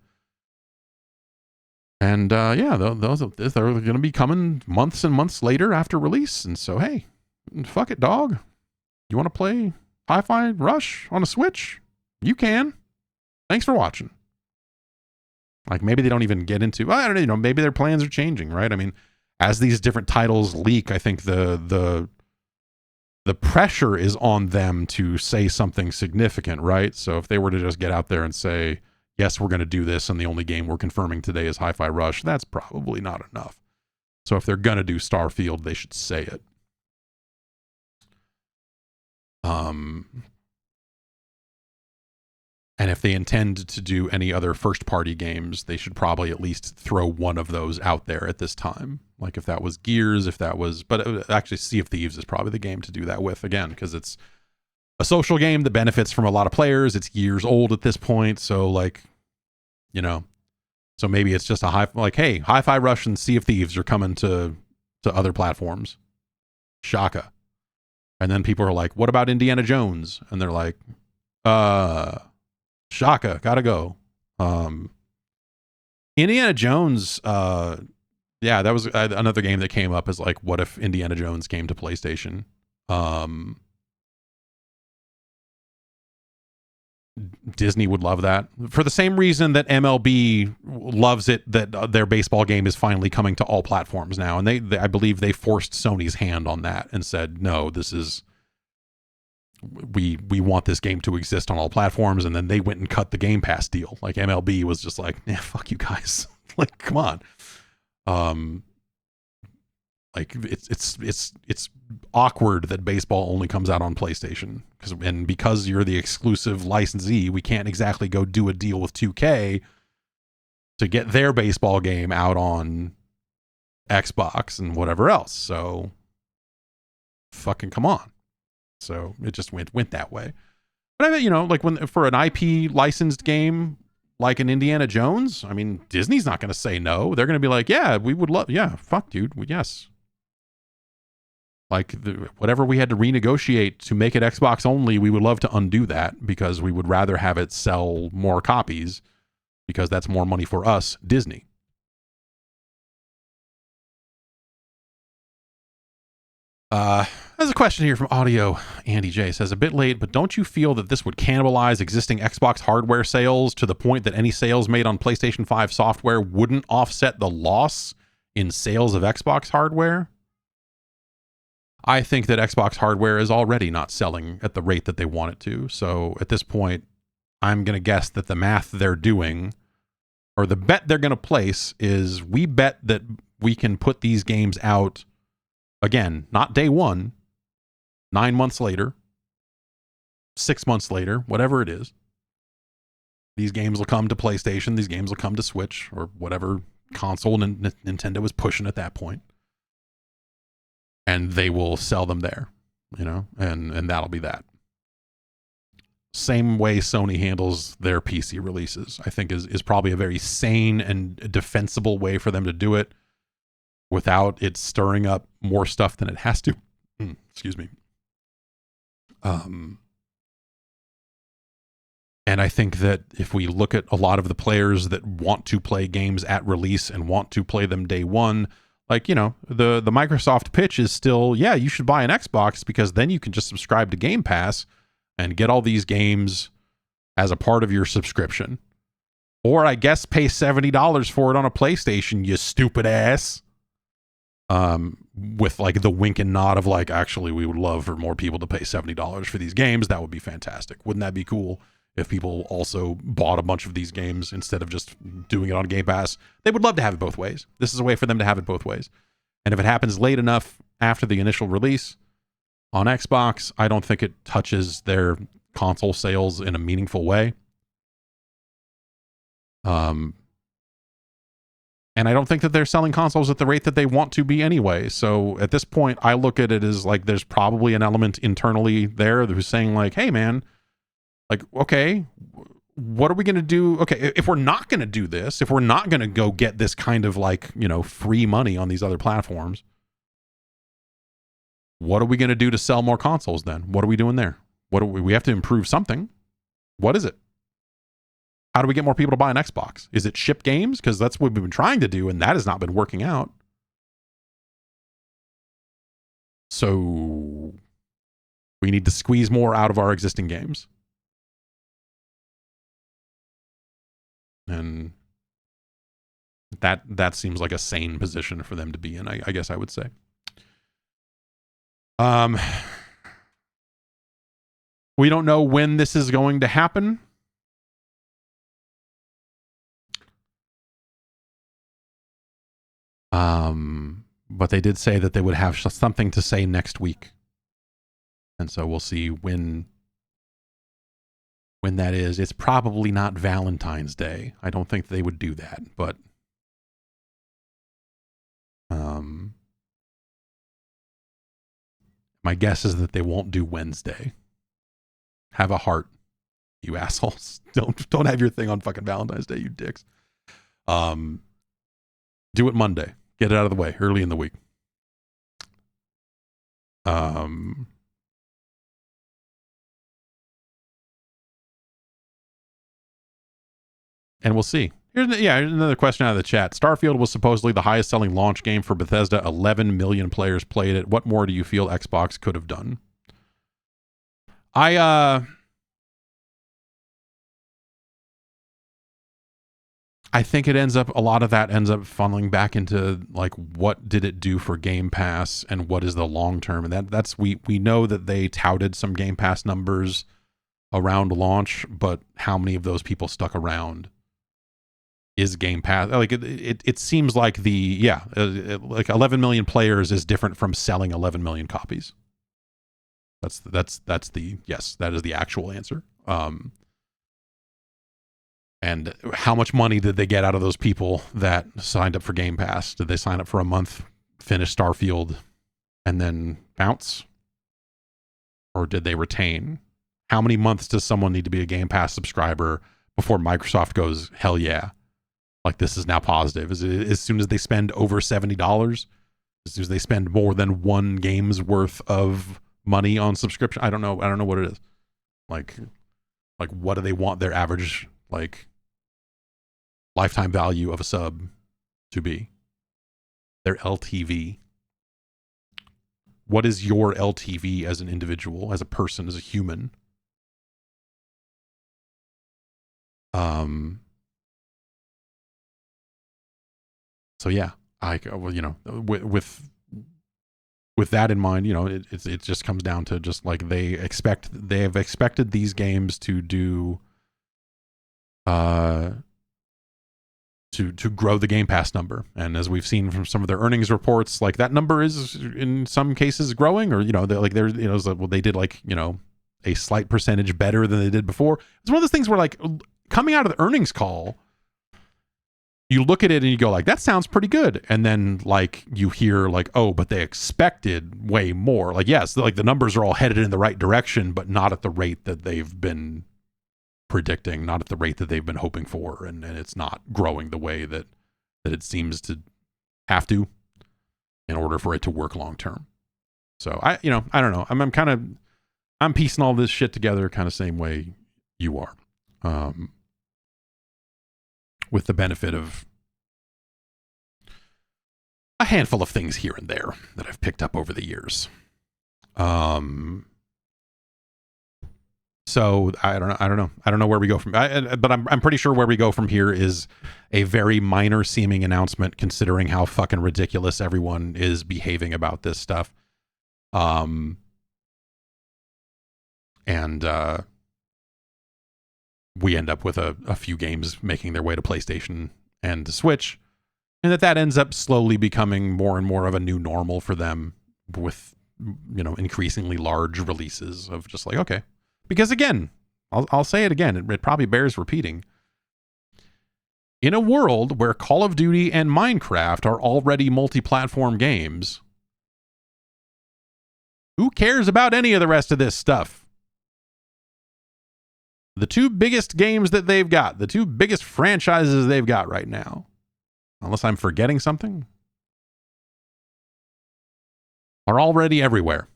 And yeah, those they're going to be coming months and months later after release. And so, hey, fuck it, dog. You want to play Hi-Fi Rush on a Switch? You can. Thanks for watching. Like maybe they don't even get into, I don't know, you know, maybe their plans are changing, right? I mean, as these different titles leak, I think the pressure is on them to say something significant, right? So if they were to just get out there and say, yes, we're going to do this, and the only game we're confirming today is Hi-Fi Rush, that's probably not enough. So if they're going to do Starfield, they should say it. And if they intend to do any other first-party games, they should probably at least throw one of those out there at this time. Like if that was Gears, if that was... But actually, Sea of Thieves is probably the game to do that with, again, because it's a social game that benefits from a lot of players. It's years old at this point, so like, you know... So maybe it's just hey, Hi-Fi Rush and Sea of Thieves are coming to other platforms. Shaka. And then people are like, what about Indiana Jones? And they're like, Shaka, gotta go. Indiana Jones, yeah, that was another game that came up as like, what if Indiana Jones came to PlayStation? Disney would love that for the same reason that MLB loves it, that their baseball game is finally coming to all platforms now. And they I believe they forced Sony's hand on that and said, no, this is, we want this game to exist on all platforms. And then they went and cut the Game Pass deal. Like MLB was just like, yeah, fuck you guys. Like, come on. Like it's awkward that baseball only comes out on PlayStation because you're the exclusive licensee, we can't exactly go do a deal with 2K to get their baseball game out on Xbox and whatever else. So fucking come on. So it just went that way. But I mean, you know, like when for an IP licensed game like an Indiana Jones, I mean, Disney's not going to say no. They're going to be like, yeah, we would love, yeah, fuck, dude, yes. Like whatever we had to renegotiate to make it Xbox only, we would love to undo that because we would rather have it sell more copies because that's more money for us, Disney. There's a question here from Audio. Andy J says, a bit late, but don't you feel that this would cannibalize existing Xbox hardware sales to the point that any sales made on PlayStation 5 software wouldn't offset the loss in sales of Xbox hardware? I think that Xbox hardware is already not selling at the rate that they want it to. So at this point, I'm going to guess that the math they're doing, or the bet they're going to place, is we bet that we can put these games out, again, not day one, 9 months later, 6 months later, whatever it is. These games will come to PlayStation, these games will come to Switch, or whatever console Nintendo is pushing at that point. And they will sell them there, you know, and that'll be that. Same way Sony handles their PC releases, I think is probably a very sane and defensible way for them to do it without it stirring up more stuff than it has to. Excuse me. And I think that if we look at a lot of the players that want to play games at release and want to play them day one, like, you know, the Microsoft pitch is still, yeah, you should buy an Xbox because then you can just subscribe to Game Pass and get all these games as a part of your subscription. Or I guess pay $70 for it on a PlayStation, you stupid ass. With like the wink and nod of like, actually, we would love for more people to pay $70 for these games. That would be fantastic. Wouldn't that be cool? if people also bought a bunch of these games instead of just doing it on Game Pass. They would love to have it both ways. This is a way for them to have it both ways. And if it happens late enough after the initial release on Xbox, I don't think it touches their console sales in a meaningful way. And I don't think that they're selling consoles at the rate that they want to be anyway. So at this point, I look at it as like there's probably an element internally there who's saying like, hey man, like, okay, what are we going to do? Okay, if we're not going to do this, if we're not going to go get this kind of like, you know, free money on these other platforms, what are we going to do to sell more consoles then? What are we doing there? What do we have to improve something? What is it? How do we get more people to buy an Xbox? Is it ship games? Because that's what we've been trying to do, and that has not been working out. So we need to squeeze more out of our existing games. And that seems like a sane position for them to be in, I guess I would say. We don't know when this is going to happen. But they did say that they would have something to say next week. And so we'll see when that is. It's probably not Valentine's Day. I don't think they would do that, but my guess is that they won't do Wednesday. Have a heart, you assholes. Don't have your thing on fucking Valentine's Day, you dicks. Do it Monday. Get it out of the way early in the week. And we'll see. Here's another question out of the chat. Starfield was supposedly the highest selling launch game for Bethesda. 11 million players played it. What more do you feel Xbox could have done? I think a lot of that ends up funneling back into like, what did it do for Game Pass and what is the long term? And that's we know that they touted some Game Pass numbers around launch, but how many of those people stuck around? Is Game Pass like it seems like like 11 million players is different from selling 11 million copies. That is the actual answer. And how much money did they get out of those people that signed up for Game Pass? Did they sign up for a month, finish Starfield, and then bounce? Or did they retain? How many months does someone need to be a Game Pass subscriber before Microsoft goes, hell yeah, like this is now positive? Is it as soon as they spend over $70? As soon as they spend more than one game's worth of money on subscription? I don't know what it is. Like what do they want their average like lifetime value of a sub to be? Their LTV. What is your LTV as an individual, as a person, as a human? So yeah, with that in mind, it just comes down to just like they have expected these games to do to grow the Game Pass number. And as we've seen from some of their earnings reports, like that number is in some cases growing, or they did like, a slight percentage better than they did before. It's one of those things where like coming out of the earnings call, you look at it and you go like, that sounds pretty good. And then like you hear like, oh, but they expected way more. Like, yes, like the numbers are all headed in the right direction, but not at the rate that they've been predicting, not at the rate that they've been hoping for. And it's not growing the way that it seems to have to in order for it to work long term. So I don't know. I'm piecing all this shit together kind of same way you are. With the benefit of a handful of things here and there that I've picked up over the years. So I don't know where we go from, but I'm pretty sure where we go from here is a very minor seeming announcement, considering how fucking ridiculous everyone is behaving about this stuff. And we end up with a few games making their way to PlayStation and to Switch, and that ends up slowly becoming more and more of a new normal for them, with, you know, increasingly large releases of just like, okay. Because again, I'll say it again, it probably bears repeating. In a world where Call of Duty and Minecraft are already multi-platform games, who cares about any of the rest of this stuff? The two biggest games that they've got, the two biggest franchises they've got right now, unless I'm forgetting something, are already everywhere.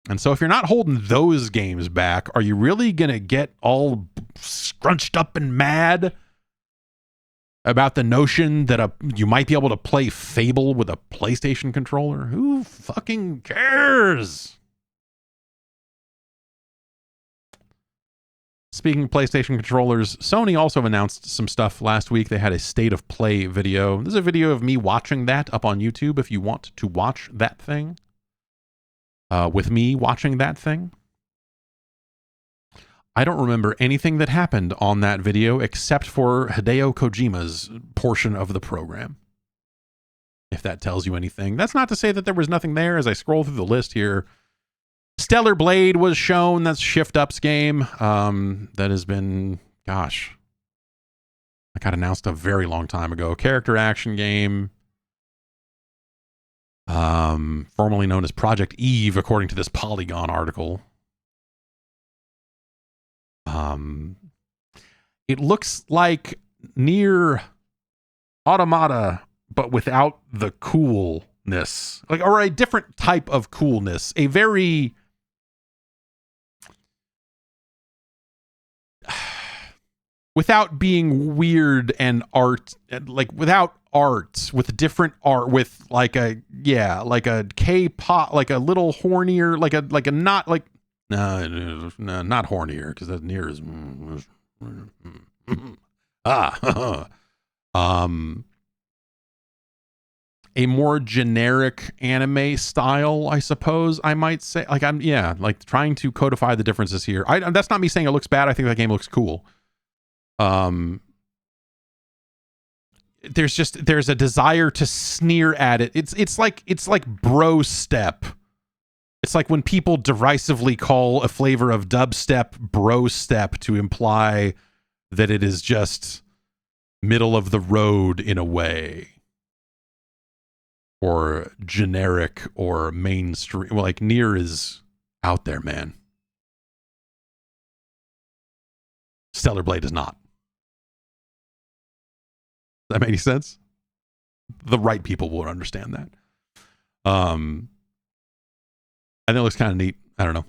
And so if you're not holding those games back, are you really going to get all scrunched up and mad about the notion that you might be able to play Fable with a PlayStation controller? Who fucking cares? Speaking of PlayStation controllers, Sony also announced some stuff last week. They had a state of play video. There's a video of me watching that up on YouTube if you want to watch that thing. With me watching that thing. I don't remember anything that happened on that video except for Hideo Kojima's portion of the program. If that tells you anything. That's not to say that there was nothing there. As I scroll through the list here, Stellar Blade was shown. That's Shift Up's game. That has been, gosh, that got announced a very long time ago. Character action game. Formerly known as Project Eve, according to this Polygon article. It looks like Nier Automata, but without the coolness, like, or a different type of coolness, a very without being weird and art, like without art, with different art, with like a K-pop, like a little hornier, like a not like no, not hornier, because that Nier is a more generic anime style, I suppose I might say. Like like trying to codify the differences here. That's not me saying it looks bad. I think that game looks cool. There's a desire to sneer at it. It's like bro step. It's like when people derisively call a flavor of dubstep bro step to imply that it is just middle of the road in a way, or generic or mainstream. Well, like Nier is out there, man. Stellar Blade is not. Does that make any sense? The right people will understand that. I think it looks kind of neat. I don't know.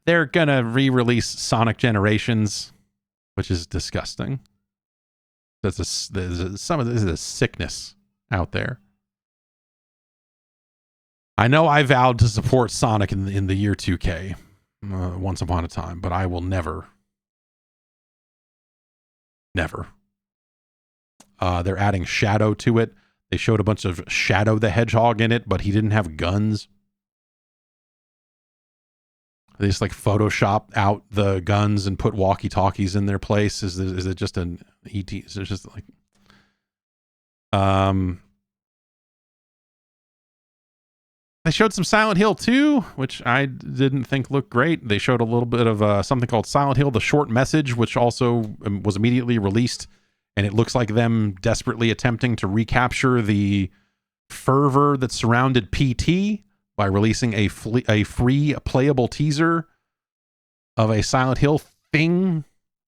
They're gonna re-release Sonic Generations, which is disgusting. There's some of this is a sickness out there. I know I vowed to support Sonic in the year 2K once upon a time, but I will never. They're adding Shadow to it. They showed a bunch of Shadow the Hedgehog in it, but he didn't have guns. They just like photoshopped out the guns and put walkie-talkies in their place. Is it just an ET? Is it just like they showed some Silent Hill 2, which I didn't think looked great. They showed a little bit of something called Silent Hill: The Short Message, which also was immediately released, and it looks like them desperately attempting to recapture the fervor that surrounded PT by releasing a free playable teaser of a Silent Hill thing.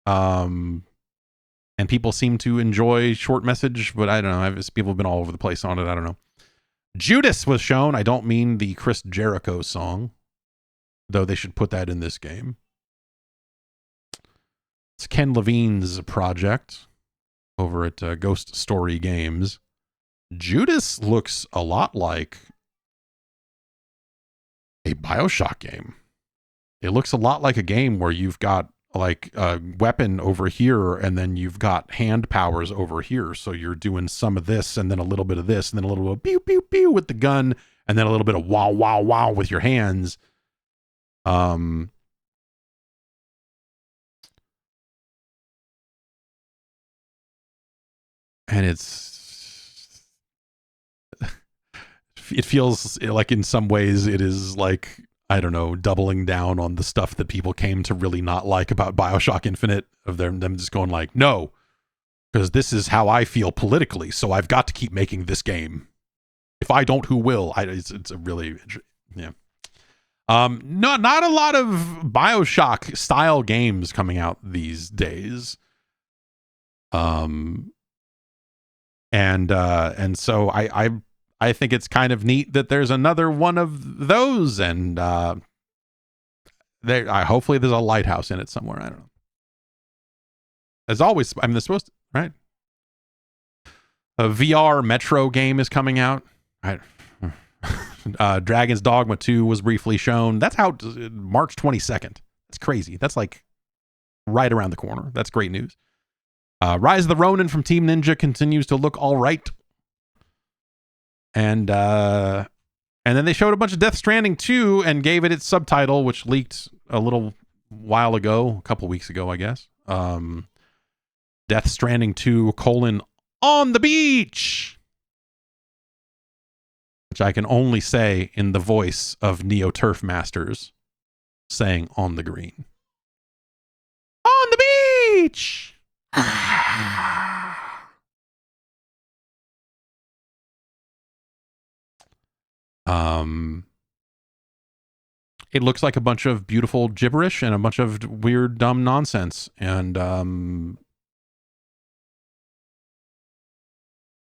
And people seem to enjoy Short Message, but I don't know. People have been all over the place on it. I don't know. Judas was shown. I don't mean the Chris Jericho song, though they should put that in this game. It's Ken Levine's project over at Ghost Story Games. Judas looks a lot like a BioShock game. It looks a lot like a game where you've got like a weapon over here and then you've got hand powers over here. So you're doing some of this and then a little bit of this and then a little bit of pew, pew, pew with the gun and then a little bit of wow, wow, wow with your hands. And it feels like in some ways it is like, I don't know, doubling down on the stuff that people came to really not like about BioShock Infinite, of them just going like, no, because this is how I feel politically, so I've got to keep making this game. If I don't, who will? It's a really, yeah. Not a lot of BioShock style games coming out these days. And so I think it's kind of neat that there's another one of those, and hopefully there's a lighthouse in it somewhere. I don't know. As always, I mean, they're supposed to, right? A VR Metro game is coming out. Dragon's Dogma 2 was briefly shown. That's out March 22nd. That's crazy. That's like right around the corner. That's great news. Rise of the Ronin from Team Ninja continues to look all right. And then they showed a bunch of Death Stranding 2 and gave it its subtitle, which leaked a little while ago, a couple weeks ago, I guess. Death Stranding 2, on the beach, which I can only say in the voice of Neo Turf Masters saying on the green. On the beach! It looks like a bunch of beautiful gibberish and a bunch of weird, dumb nonsense. And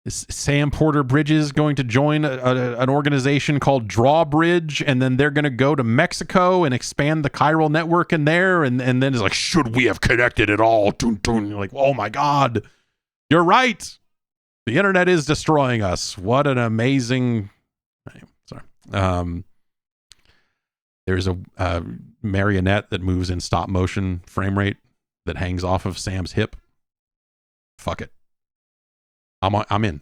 is Sam Porter Bridges going to join an organization called Drawbridge, and then they're going to go to Mexico and expand the chiral network in there, and then it's like, should we have connected it all? Dun, dun. You're like, oh my God, you're right. The internet is destroying us. What an amazing... Sorry. There's a marionette that moves in stop motion frame rate that hangs off of Sam's hip. Fuck it. I'm in.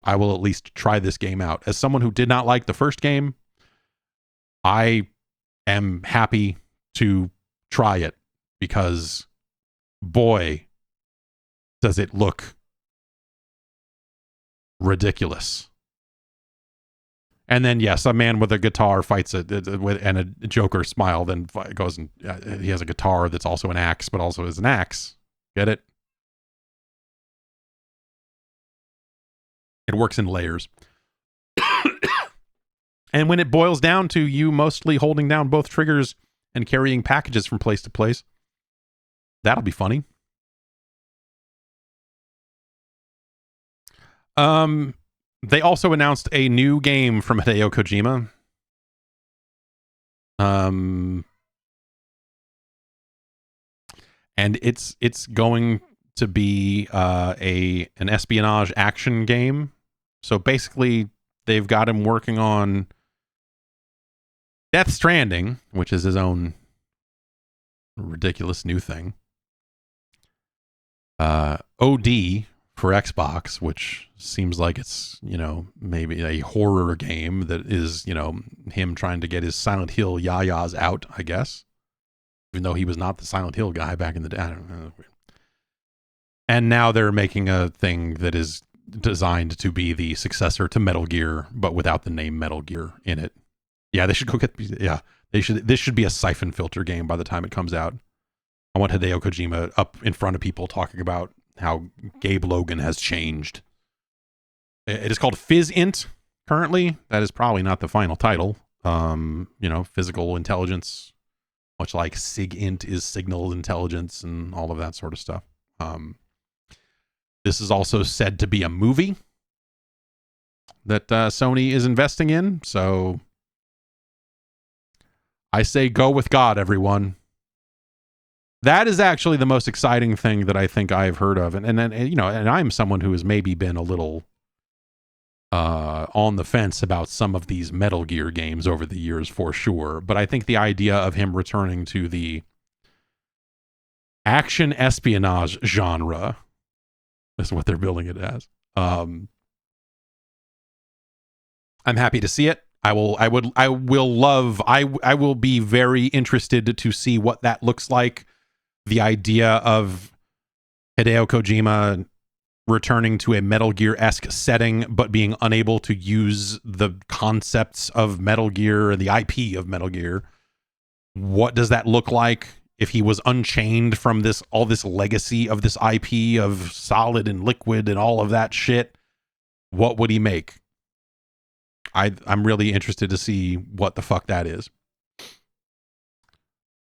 I will at least try this game out. As someone who did not like the first game, I am happy to try it because, boy, does it look ridiculous. And then, yes, a man with a guitar fights and a Joker smile then goes and he has a guitar that's also an axe, but also is an axe. Get it? It works in layers. And when it boils down to you mostly holding down both triggers and carrying packages from place to place, that'll be funny. They also announced a new game from Hideo Kojima. And it's going to be an espionage action game. So basically, they've got him working on Death Stranding, which is his own ridiculous new thing. OD for Xbox, which seems like it's, maybe a horror game that is, him trying to get his Silent Hill yayas out, I guess. Even though he was not the Silent Hill guy back in the day. I don't know. And now they're making a thing that is designed to be the successor to Metal Gear, but without the name Metal Gear in it. Yeah, they should go get... Yeah, this should be a siphon filter game by the time it comes out. I want Hideo Kojima up in front of people talking about how Gabe Logan has changed. It is called Physint currently. That is probably not the final title. Physical intelligence, much like SIGINT is signal intelligence and all of that sort of stuff. This is also said to be a movie that Sony is investing in. So I say go with God, everyone. That is actually the most exciting thing that I think I've heard of. And I'm someone who has maybe been a little on the fence about some of these Metal Gear games over the years for sure. But I think the idea of him returning to the action-espionage genre is what they're billing it as. I'm happy to see it. I will be very interested to see what that looks like. The idea of Hideo Kojima returning to a Metal Gear-esque setting, but being unable to use the concepts of Metal Gear and the IP of Metal Gear. What does that look like if he was unchained from all this legacy of this IP of Solid and Liquid and all of that shit? What would he make? I'm really interested to see what the fuck that is.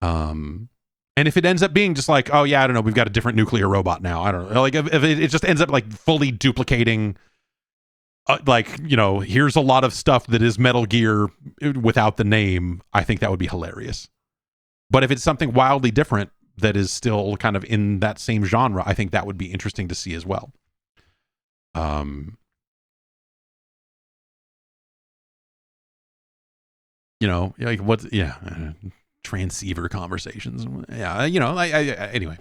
And if it ends up being just like, oh yeah, I don't know, we've got a different nuclear robot now. I don't know. Like if it just ends up like fully duplicating, like, you know, here's a lot of stuff that is Metal Gear without the name, I think that would be hilarious. But if it's something wildly different that is still kind of in that same genre, I think that would be interesting to see as well. You know, like what? Yeah, transceiver conversations. Yeah, you know. Anyway,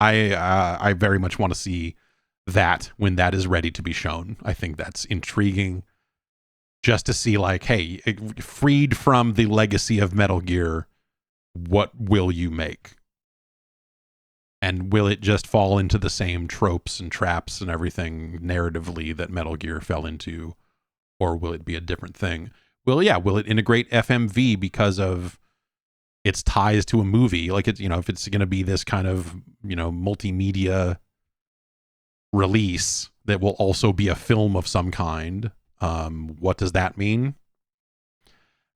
I very much want to see that when that is ready to be shown. I think that's intriguing. Just to see, like, hey, freed from the legacy of Metal Gear, what will you make? And will it just fall into the same tropes and traps and everything narratively that Metal Gear fell into, or will it be a different thing? Will it integrate FMV because of its ties to a movie? Like, it's, you know, if it's going to be this kind of, you know, multimedia release that will also be a film of some kind, what does that mean?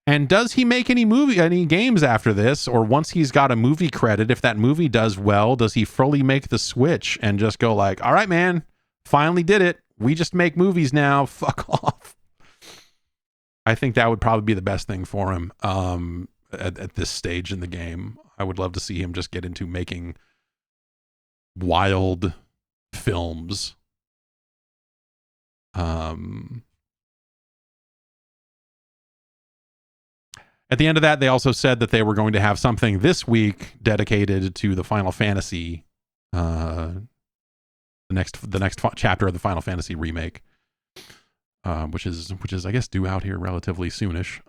And does he make any games after this, or once he's got a movie credit, if that movie does well, does he fully make the switch and just go like, all right, man, finally did it. We just make movies now. Fuck off. I think that would probably be the best thing for him at this stage in the game. I would love to see him just get into making wild films. At the end of that, they also said that they were going to have something this week dedicated to the Final Fantasy, the next chapter of the Final Fantasy remake. Which is I guess due out here relatively soonish.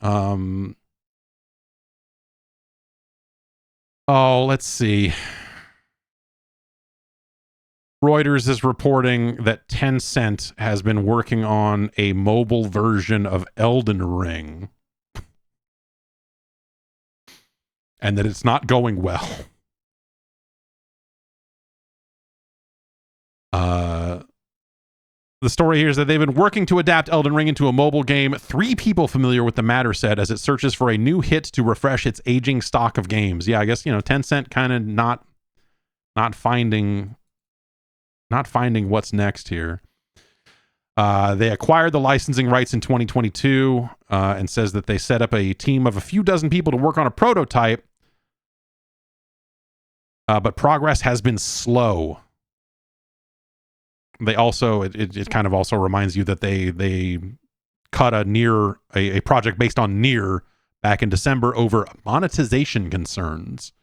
Let's see. Reuters is reporting that Tencent has been working on a mobile version of Elden Ring, and that it's not going well. The story here is that they've been working to adapt Elden Ring into a mobile game. 3 people familiar with the matter said, as it searches for a new hit to refresh its aging stock of games. Yeah, I guess, you know, Tencent kind of not finding what's next here. They acquired the licensing rights in 2022 and says that they set up a team of a few dozen people to work on a prototype, but progress has been slow. They also, it kind of also reminds you that they cut a project based on Nier back in December over monetization concerns.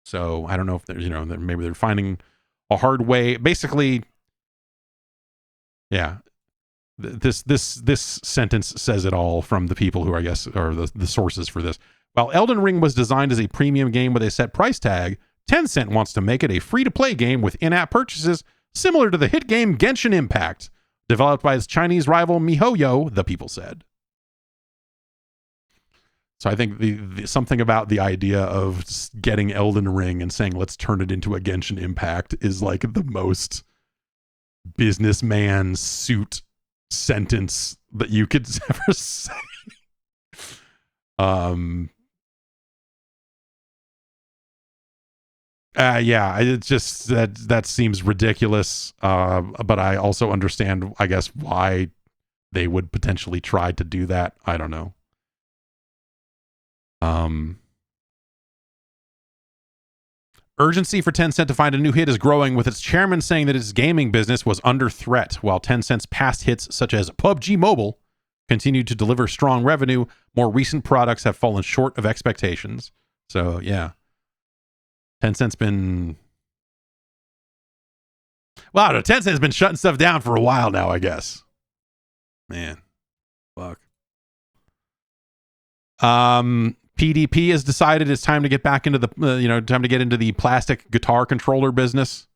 So I don't know if there's, you know, maybe they're finding a hard way. Basically, yeah, this sentence says it all from the people who, I guess, are the sources for this. While Elden Ring was designed as a premium game with a set price tag, Tencent wants to make it a free-to-play game with in-app purchases similar to the hit game Genshin Impact, developed by its Chinese rival MiHoYo, the people said. So I think the something about the idea of getting Elden Ring and saying, let's turn it into a Genshin Impact is like the most businessman suit sentence that you could ever say. Yeah, it just that seems ridiculous. But I also understand, I guess, why they would potentially try to do that. I don't know. Urgency for Tencent to find a new hit is growing, with its chairman saying that its gaming business was under threat, while Tencent's past hits such as PUBG Mobile continued to deliver strong revenue. More recent products have fallen short of expectations. So yeah, Tencent's been Tencent's been shutting stuff down for a while now, I guess. Man, fuck. PDP has decided it's time to get back into the time to get into the plastic guitar controller business.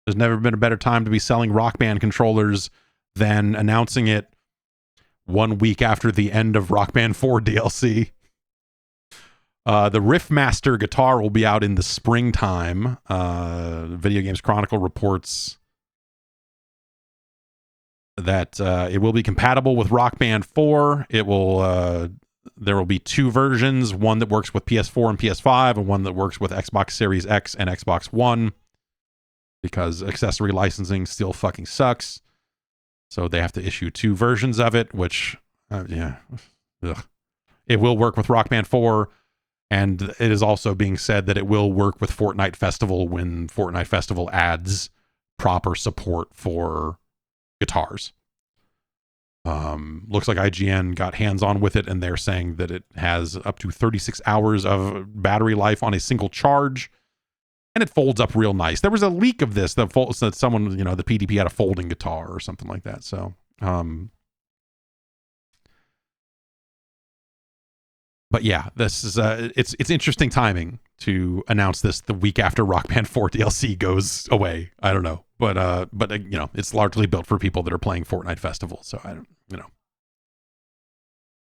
There's never been a better time to be selling Rock Band controllers than announcing it 1 week after the end of Rock Band 4 DLC. The Riffmaster guitar will be out in the springtime. Video Games Chronicle reports that it will be compatible with Rock Band 4. It will there will be 2 versions, one that works with PS4 and PS5 and one that works with Xbox Series X and Xbox One, because accessory licensing still fucking sucks. So they have to issue 2 versions of it, which yeah. Ugh. It will work with Rock Band 4, and it is also being said that it will work with Fortnite Festival when Fortnite Festival adds proper support for guitars. Looks like IGN got hands-on with it, and they're saying that it has up to 36 hours of battery life on a single charge, and it folds up real nice. There was a leak of this that someone, the PDP had a folding guitar or something like that. So, but yeah, this is it's interesting timing to announce this the week after Rock Band 4 DLC goes away. I don't know, but it's largely built for people that are playing Fortnite Festival. So I don't,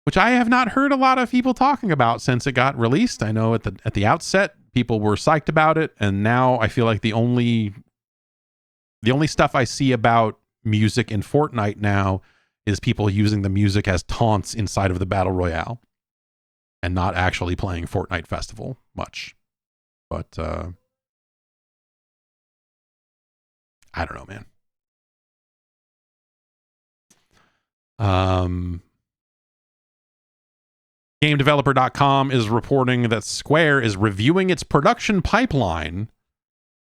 which I have not heard a lot of people talking about since it got released. I know at the outset people were psyched about it, and now I feel like the only stuff I see about music in Fortnite now is people using the music as taunts inside of the Battle Royale and not actually playing Fortnite Festival much. But I don't know, man. GameDeveloper.com is reporting that Square is reviewing its production pipeline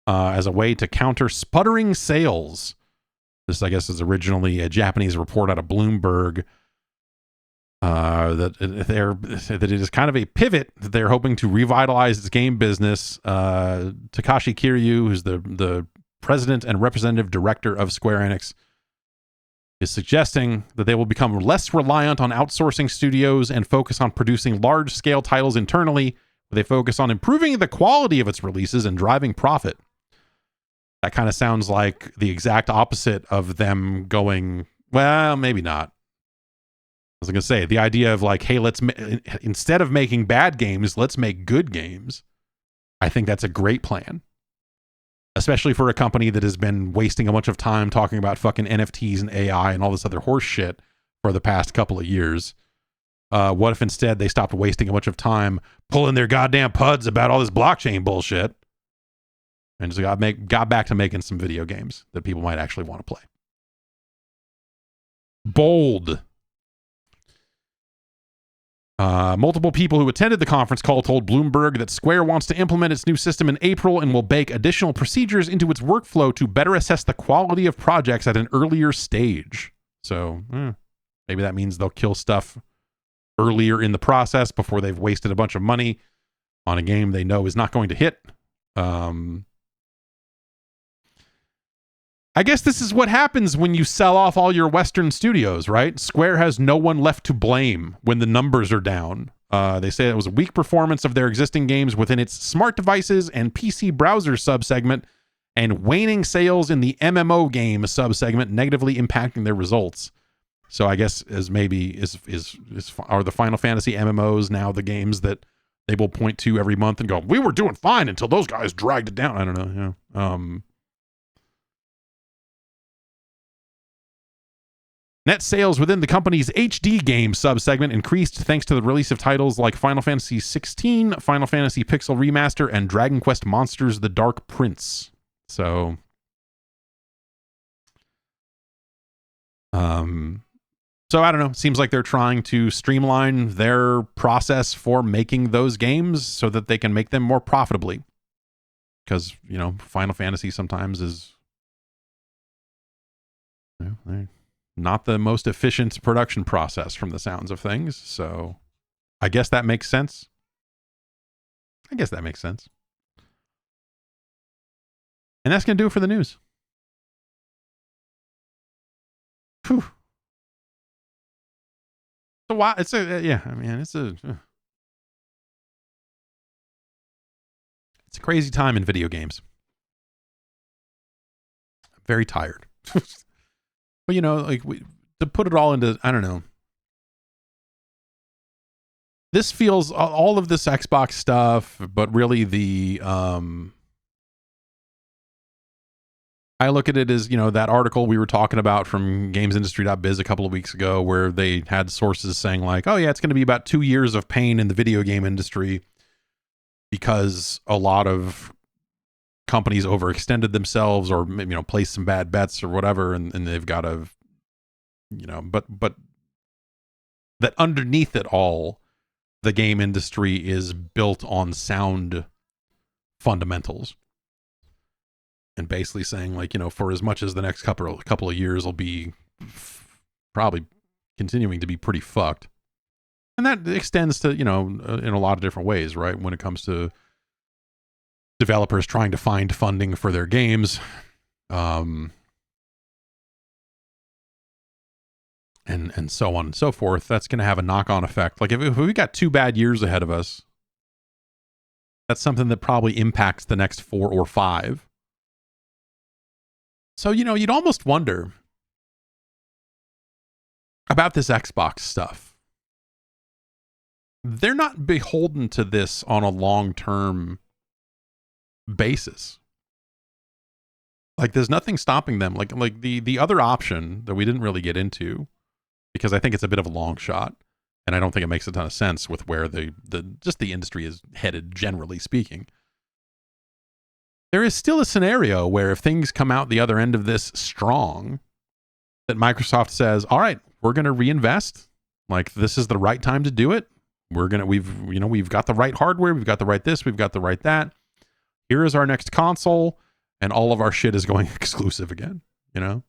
as a way to counter sputtering sales. This, I guess, is originally a Japanese report out of Bloomberg. That it is kind of a pivot that they're hoping to revitalize its game business. Takashi Kiryu, who's the president and representative director of Square Enix, is suggesting that they will become less reliant on outsourcing studios and focus on producing large-scale titles internally, where they focus on improving the quality of its releases and driving profit. That kind of sounds like the exact opposite of them going, well, maybe not. I was going to say, the idea of like, hey, instead of making bad games, let's make good games. I think that's a great plan. Especially for a company that has been wasting a bunch of time talking about fucking NFTs and AI and all this other horse shit for the past couple of years. What if instead they stopped wasting a bunch of time pulling their goddamn puds about all this blockchain bullshit and just got back to making some video games that people might actually want to play? Bold. Multiple people who attended the conference call told Bloomberg that Square wants to implement its new system in April and will bake additional procedures into its workflow to better assess the quality of projects at an earlier stage. So maybe that means they'll kill stuff earlier in the process before they've wasted a bunch of money on a game they know is not going to hit. I guess this is what happens when you sell off all your Western studios, right? Square has no one left to blame when the numbers are down. They say it was a weak performance of their existing games within its smart devices and PC browser subsegment, and waning sales in the MMO game subsegment negatively impacting their results. So I guess are the Final Fantasy MMOs now the games that they will point to every month and go, we were doing fine until those guys dragged it down. I don't know. Yeah. Net sales within the company's HD game subsegment increased thanks to the release of titles like Final Fantasy XVI, Final Fantasy Pixel Remaster, and Dragon Quest Monsters: The Dark Prince. So, I don't know. Seems like they're trying to streamline their process for making those games so that they can make them more profitably. Because, Final Fantasy sometimes is not the most efficient production process from the sounds of things. So I guess that makes sense. And that's going to do it for the news. Whew. It's a crazy time in video games. very tired. But you know, like to put it all into, I don't know. This feels all of this Xbox stuff, but really the I look at it as, you know, that article we were talking about from gamesindustry.biz a couple of weeks ago where they had sources saying like, oh yeah, it's going to be about 2 years of pain in the video game industry because a lot of companies overextended themselves or, you know, placed some bad bets or whatever, and they've got to, you know, but that underneath it all, the game industry is built on sound fundamentals. And basically saying like, you know, for as much as the next couple of years will be probably continuing to be pretty fucked. And that extends to, you know, in a lot of different ways, right? When it comes to developers trying to find funding for their games, and so on and so forth, that's going to have a knock-on effect. Like if we got 2 bad years ahead of us, that's something that probably impacts the next 4 or 5. So, you know, you'd almost wonder about this Xbox stuff. They're not beholden to this on a long-term basis. Like there's nothing stopping them. Like the other option that we didn't really get into, because I think it's a bit of a long shot, and I don't think it makes a ton of sense with where the industry is headed, generally speaking. There is still a scenario where if things come out the other end of this strong, that Microsoft says, all right, we're going to reinvest. Like this is the right time to do it. We've got the right hardware. We've got the right this. We've got the right that. Here is our next console, and all of our shit is going exclusive again. You know,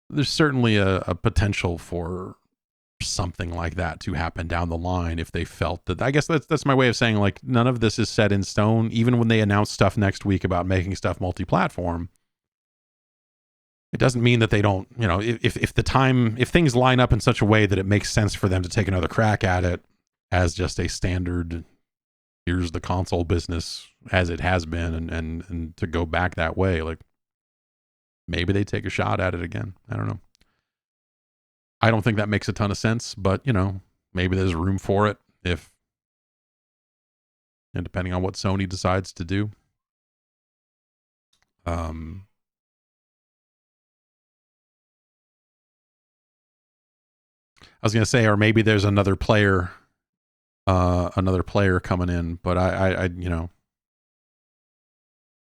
there's certainly a potential for something like that to happen down the line if they felt that. I guess that's my way of saying like none of this is set in stone. Even when they announce stuff next week about making stuff multi-platform, it doesn't mean that they don't, you know, if things line up in such a way that it makes sense for them to take another crack at it as just a standard, here's the console business as it has been, and to go back that way, like maybe they take a shot at it again. I don't know. I don't think that makes a ton of sense, but you know, maybe there's room for it and depending on what Sony decides to do. I was going to say, or maybe there's another player coming in, but I you know,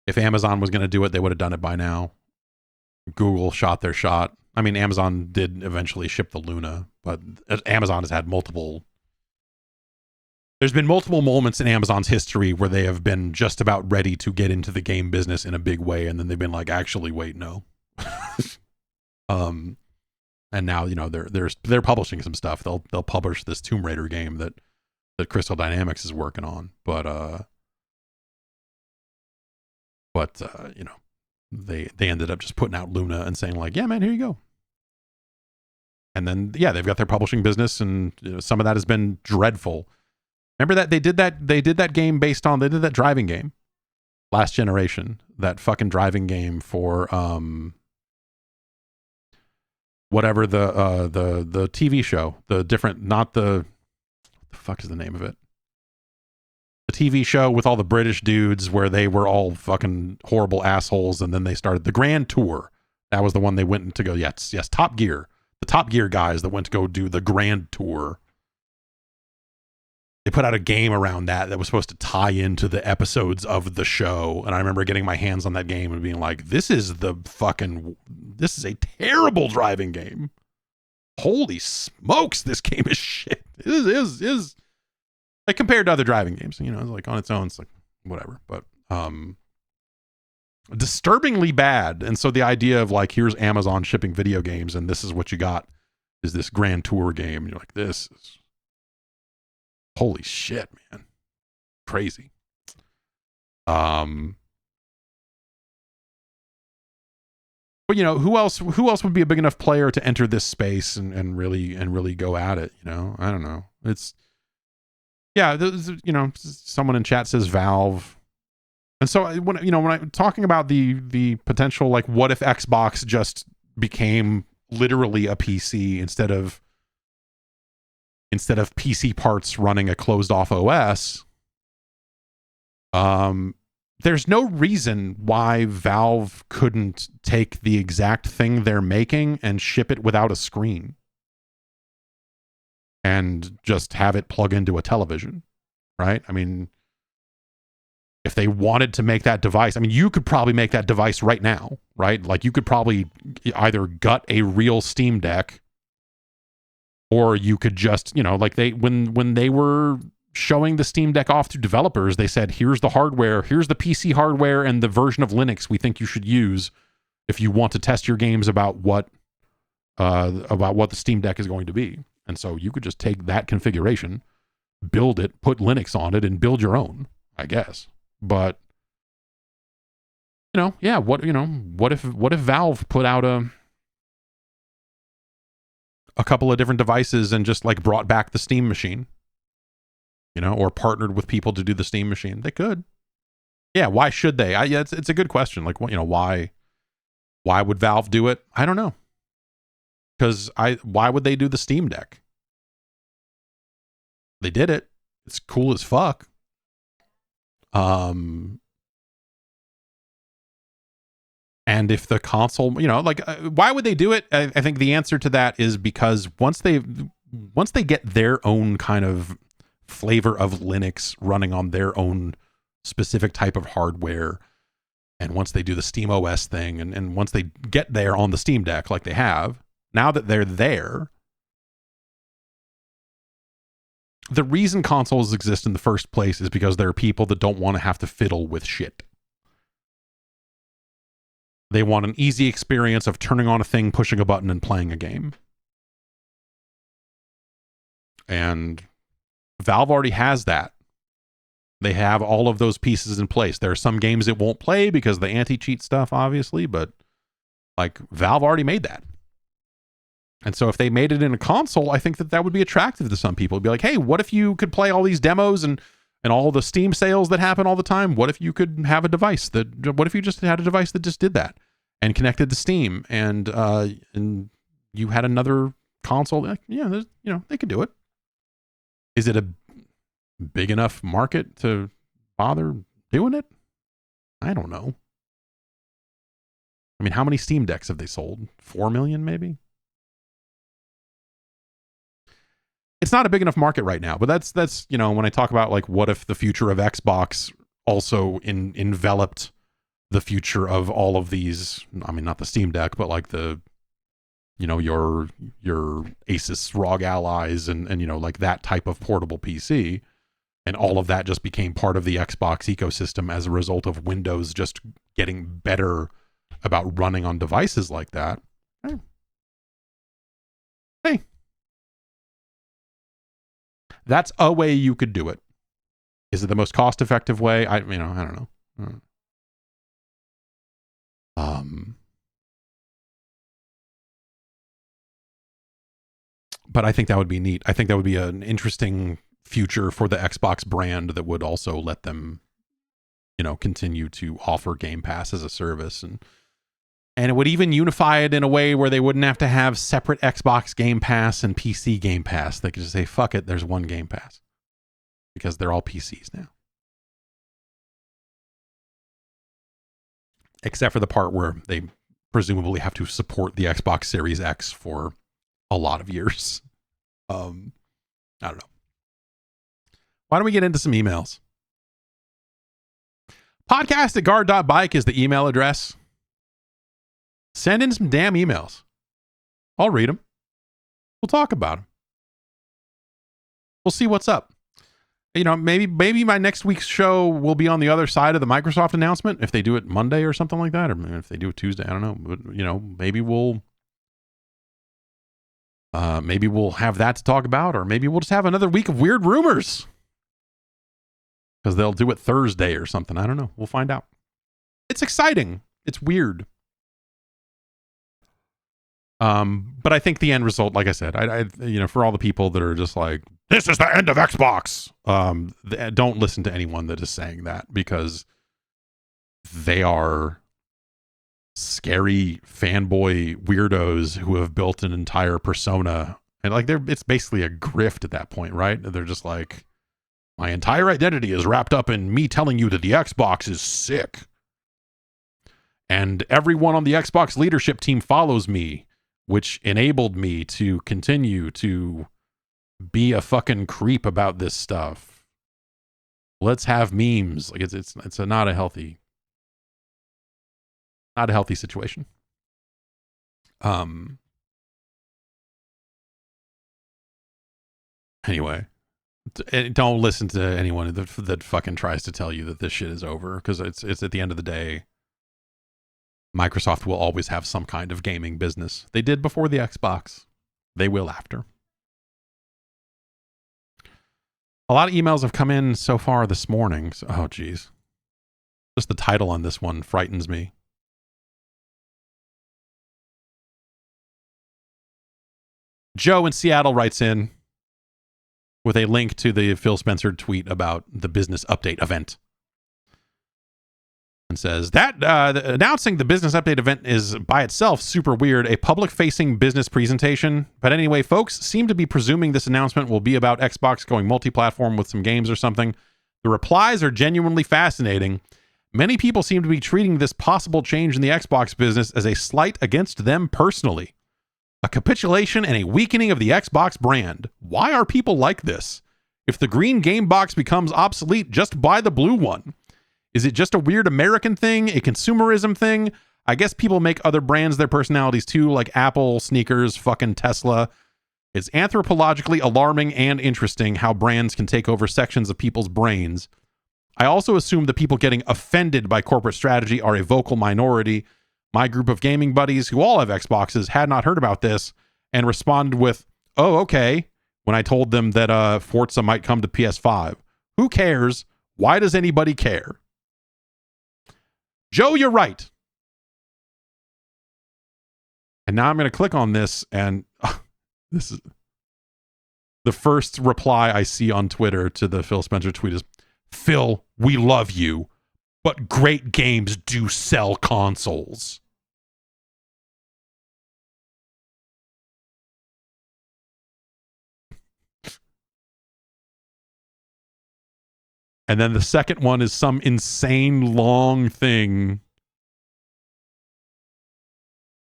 if Amazon was going to do it, they would have done it by now. Google shot their shot. I mean, Amazon did eventually ship the Luna, but Amazon has had there's been multiple moments in Amazon's history where they have been just about ready to get into the game business in a big way, and then they've been like, actually, wait, no. And now, you know, they're publishing some stuff. They'll publish this Tomb Raider game that Crystal Dynamics is working on, but you know, they ended up just putting out Luna and saying like, yeah, man, here you go. And then, yeah, they've got their publishing business, and you know, some of that has been dreadful. Remember that they did that game they did that driving game last generation, that fucking driving game for whatever the TV show, the fuck is the name of it? The TV show with all the British dudes where they were all fucking horrible assholes, and then they started the Grand Tour. That was the one they went to go. Yes, Top Gear. The Top Gear guys that went to go do the Grand Tour. They put out a game around that was supposed to tie into the episodes of the show. And I remember getting my hands on that game and being like, this is a terrible driving game. Holy smokes, this game is shit. It is like compared to other driving games, you know, like on its own, it's like whatever, but disturbingly bad. And so the idea of like, here's Amazon shipping video games and this is what you got is this Grand Tour game. And you're like, this is holy shit, man. Crazy. But you know, who else would be a big enough player to enter this space and really go at it, you know? I don't know. It's, yeah, you know, someone in chat says Valve. And so when I'm talking about the potential, like, what if Xbox just became literally a PC instead of PC parts running a closed off OS, there's no reason why Valve couldn't take the exact thing they're making and ship it without a screen and just have it plug into a television, right? I mean, if they wanted to make that device, I mean, you could probably make that device right now, right? Like, you could probably either gut a real Steam Deck, or you could just, like when they were showing the Steam Deck off to developers, they said, here's the hardware, here's the PC hardware and the version of Linux we think you should use if you want to test your games about what the Steam Deck is going to be. And so you could just take that configuration, build it, put Linux on it, and build your own, I guess. But what if Valve put out a couple of different devices and just like brought back the Steam machine, or partnered with people to do the Steam machine? They could. Yeah, why should they? It's a good question. Like, why would Valve do it? I don't know. Because why would they do the Steam Deck? They did it. It's cool as fuck. And if the console, why would they do it? I think the answer to that is because once they get their own kind of flavor of Linux running on their own specific type of hardware, and once they do the Steam OS thing, and once they get there on the Steam Deck like they have, now that they're there, the reason consoles exist in the first place is because there are people that don't want to have to fiddle with shit. They want an easy experience of turning on a thing, pushing a button, and playing a game. And Valve already has that. They have all of those pieces in place. There are some games it won't play because of the anti-cheat stuff, obviously, but like, Valve already made that. And so if they made it in a console, I think that would be attractive to some people. It'd be like, hey, what if you could play all these demos and all the Steam sales that happen all the time? What if you could have a device what if you just had a device that just did that and connected to Steam, and you had another console? Like, yeah, they could do it. Is it a big enough market to bother doing it? I don't know. I mean, how many Steam Decks have they sold? 4 million, maybe? It's not a big enough market right now, but that's when I talk about, like, what if the future of Xbox also enveloped the future of all of these, I mean, not the Steam Deck, but like the, your Asus ROG Allies and like that type of portable PC, and all of that just became part of the Xbox ecosystem as a result of Windows just getting better about running on devices like that. Hey. That's a way you could do it. Is it the most cost-effective way? I don't know. But I think that would be neat. I think that would be an interesting future for the Xbox brand that would also let them, continue to offer Game Pass as a service, and it would even unify it in a way where they wouldn't have to have separate Xbox Game Pass and PC Game Pass. They could just say, fuck it, there's one Game Pass. Because they're all PCs now. Except for the part where they presumably have to support the Xbox Series X for a lot of years. I don't know. Why don't we get into some emails? podcast@guard.bike is the email address. Send in some damn emails. I'll read them. We'll talk about them. We'll see what's up. Maybe my next week's show will be on the other side of the Microsoft announcement, if they do it Monday or something like that, or if they do it Tuesday, I don't know. But, maybe we'll have that to talk about, or maybe we'll just have another week of weird rumors because they'll do it Thursday or something. I don't know. We'll find out. It's exciting. It's weird. But I think the end result, like I said, I for all the people that are just like, this is the end of Xbox, don't listen to anyone that is saying that, because they are scary fanboy weirdos who have built an entire persona, and like it's basically a grift at that point, right? They're just like, my entire identity is wrapped up in me telling you that the Xbox is sick, and everyone on the Xbox leadership team follows me, which enabled me to continue to be a fucking creep about this stuff. Let's have memes. Like it's not a healthy situation. Anyway, don't listen to anyone that fucking tries to tell you that this shit is over, because it's at the end of the day, Microsoft will always have some kind of gaming business. They did before the Xbox. They will after. A lot of emails have come in so far this morning. So, oh, geez. Just the title on this one frightens me. Joe in Seattle writes in with a link to the Phil Spencer tweet about the business update event, and says that announcing the business update event is by itself super weird, a public-facing business presentation. But anyway, folks seem to be presuming this announcement will be about Xbox going multi-platform with some games or something. The replies are genuinely fascinating. Many people seem to be treating this possible change in the Xbox business as a slight against them personally. A capitulation and a weakening of the Xbox brand. Why are people like this? If the green game box becomes obsolete, just buy the blue one. Is it just a weird American thing? A consumerism thing? I guess people make other brands their personalities too, like Apple, sneakers, fucking Tesla. It's anthropologically alarming and interesting how brands can take over sections of people's brains. I also assume the people getting offended by corporate strategy are a vocal minority. My group of gaming buddies who all have Xboxes had not heard about this and responded with, oh, okay, when I told them that Forza might come to PS5. Who cares? Why does anybody care? Joe, you're right. And now I'm going to click on this, and this is the first reply I see on Twitter to the Phil Spencer tweet is, Phil, we love you, but great games do sell consoles. And then the second one is some insane long thing.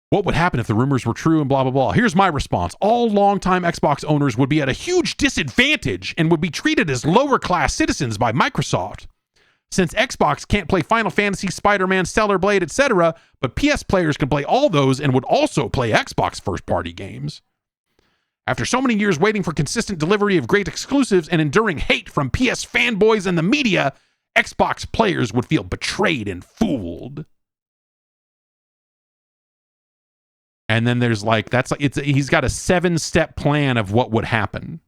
What would happen if the rumors were true and blah, blah, blah? Here's my response. All longtime Xbox owners would be at a huge disadvantage and would be treated as lower class citizens by Microsoft. Since Xbox can't play Final Fantasy, Spider-Man, Stellar Blade, etc., but PS players can play all those and would also play Xbox first-party games. After so many years waiting for consistent delivery of great exclusives and enduring hate from PS fanboys and the media, Xbox players would feel betrayed and fooled. And then there's like, he's got a 7-step plan of what would happen.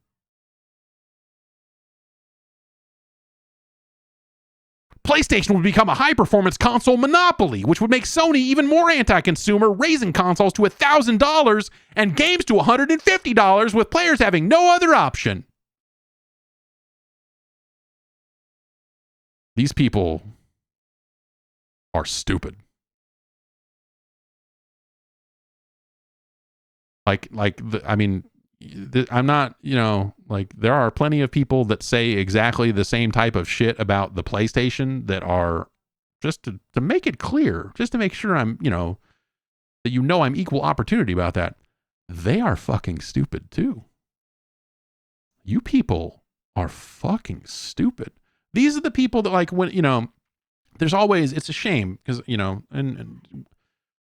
PlayStation would become a high-performance console monopoly, which would make Sony even more anti-consumer, raising consoles to $1,000 and games to $150, with players having no other option. These people are stupid. I'm not, there are plenty of people that say exactly the same type of shit about the PlayStation that are, just to make it clear, just to make sure I'm, that I'm equal opportunity about that. They are fucking stupid too. You people are fucking stupid. These are the people that, like, when, there's always, it's a shame because, and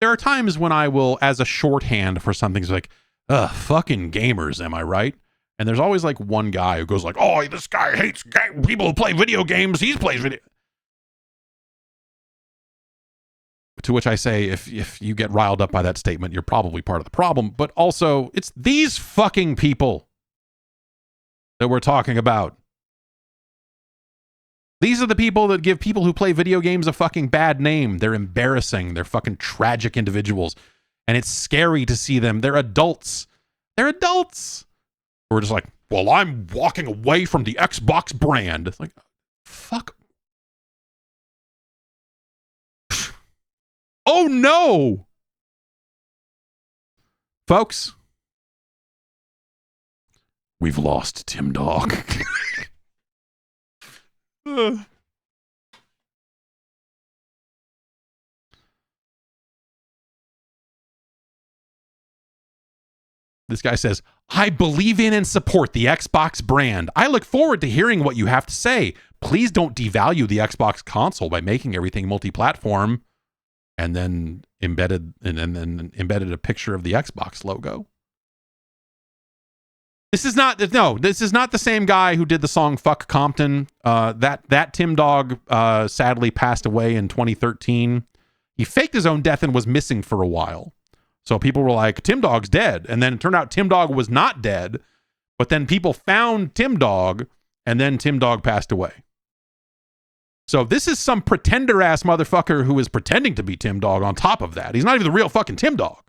there are times when I will, as a shorthand for something, it's like, fucking gamers, am I right? And there's always like one guy who goes like, oh, this guy hates people who play video games. He plays video. To which I say, if you get riled up by that statement, you're probably part of the problem. But also, it's these fucking people that we're talking about. These are the people that give people who play video games a fucking bad name. They're embarrassing. They're fucking tragic individuals. And it's scary to see them. They're adults. They're adults. We're just like, well, I'm walking away from the Xbox brand. It's like, fuck. Oh no! Folks, we've lost Tim Dog. This guy says, I believe in and support the Xbox brand. I look forward to hearing what you have to say. Please don't devalue the Xbox console by making everything multi-platform. And then embedded a picture of the Xbox logo. This is not the same guy who did the song Fuck Compton. That Tim Dog sadly passed away in 2013. He faked his own death and was missing for a while. So people were like, Tim Dog's dead. And then it turned out Tim Dog was not dead. But then people found Tim Dog, and then Tim Dog passed away. So this is some pretender-ass motherfucker who is pretending to be Tim Dog on top of that. He's not even the real fucking Tim Dog.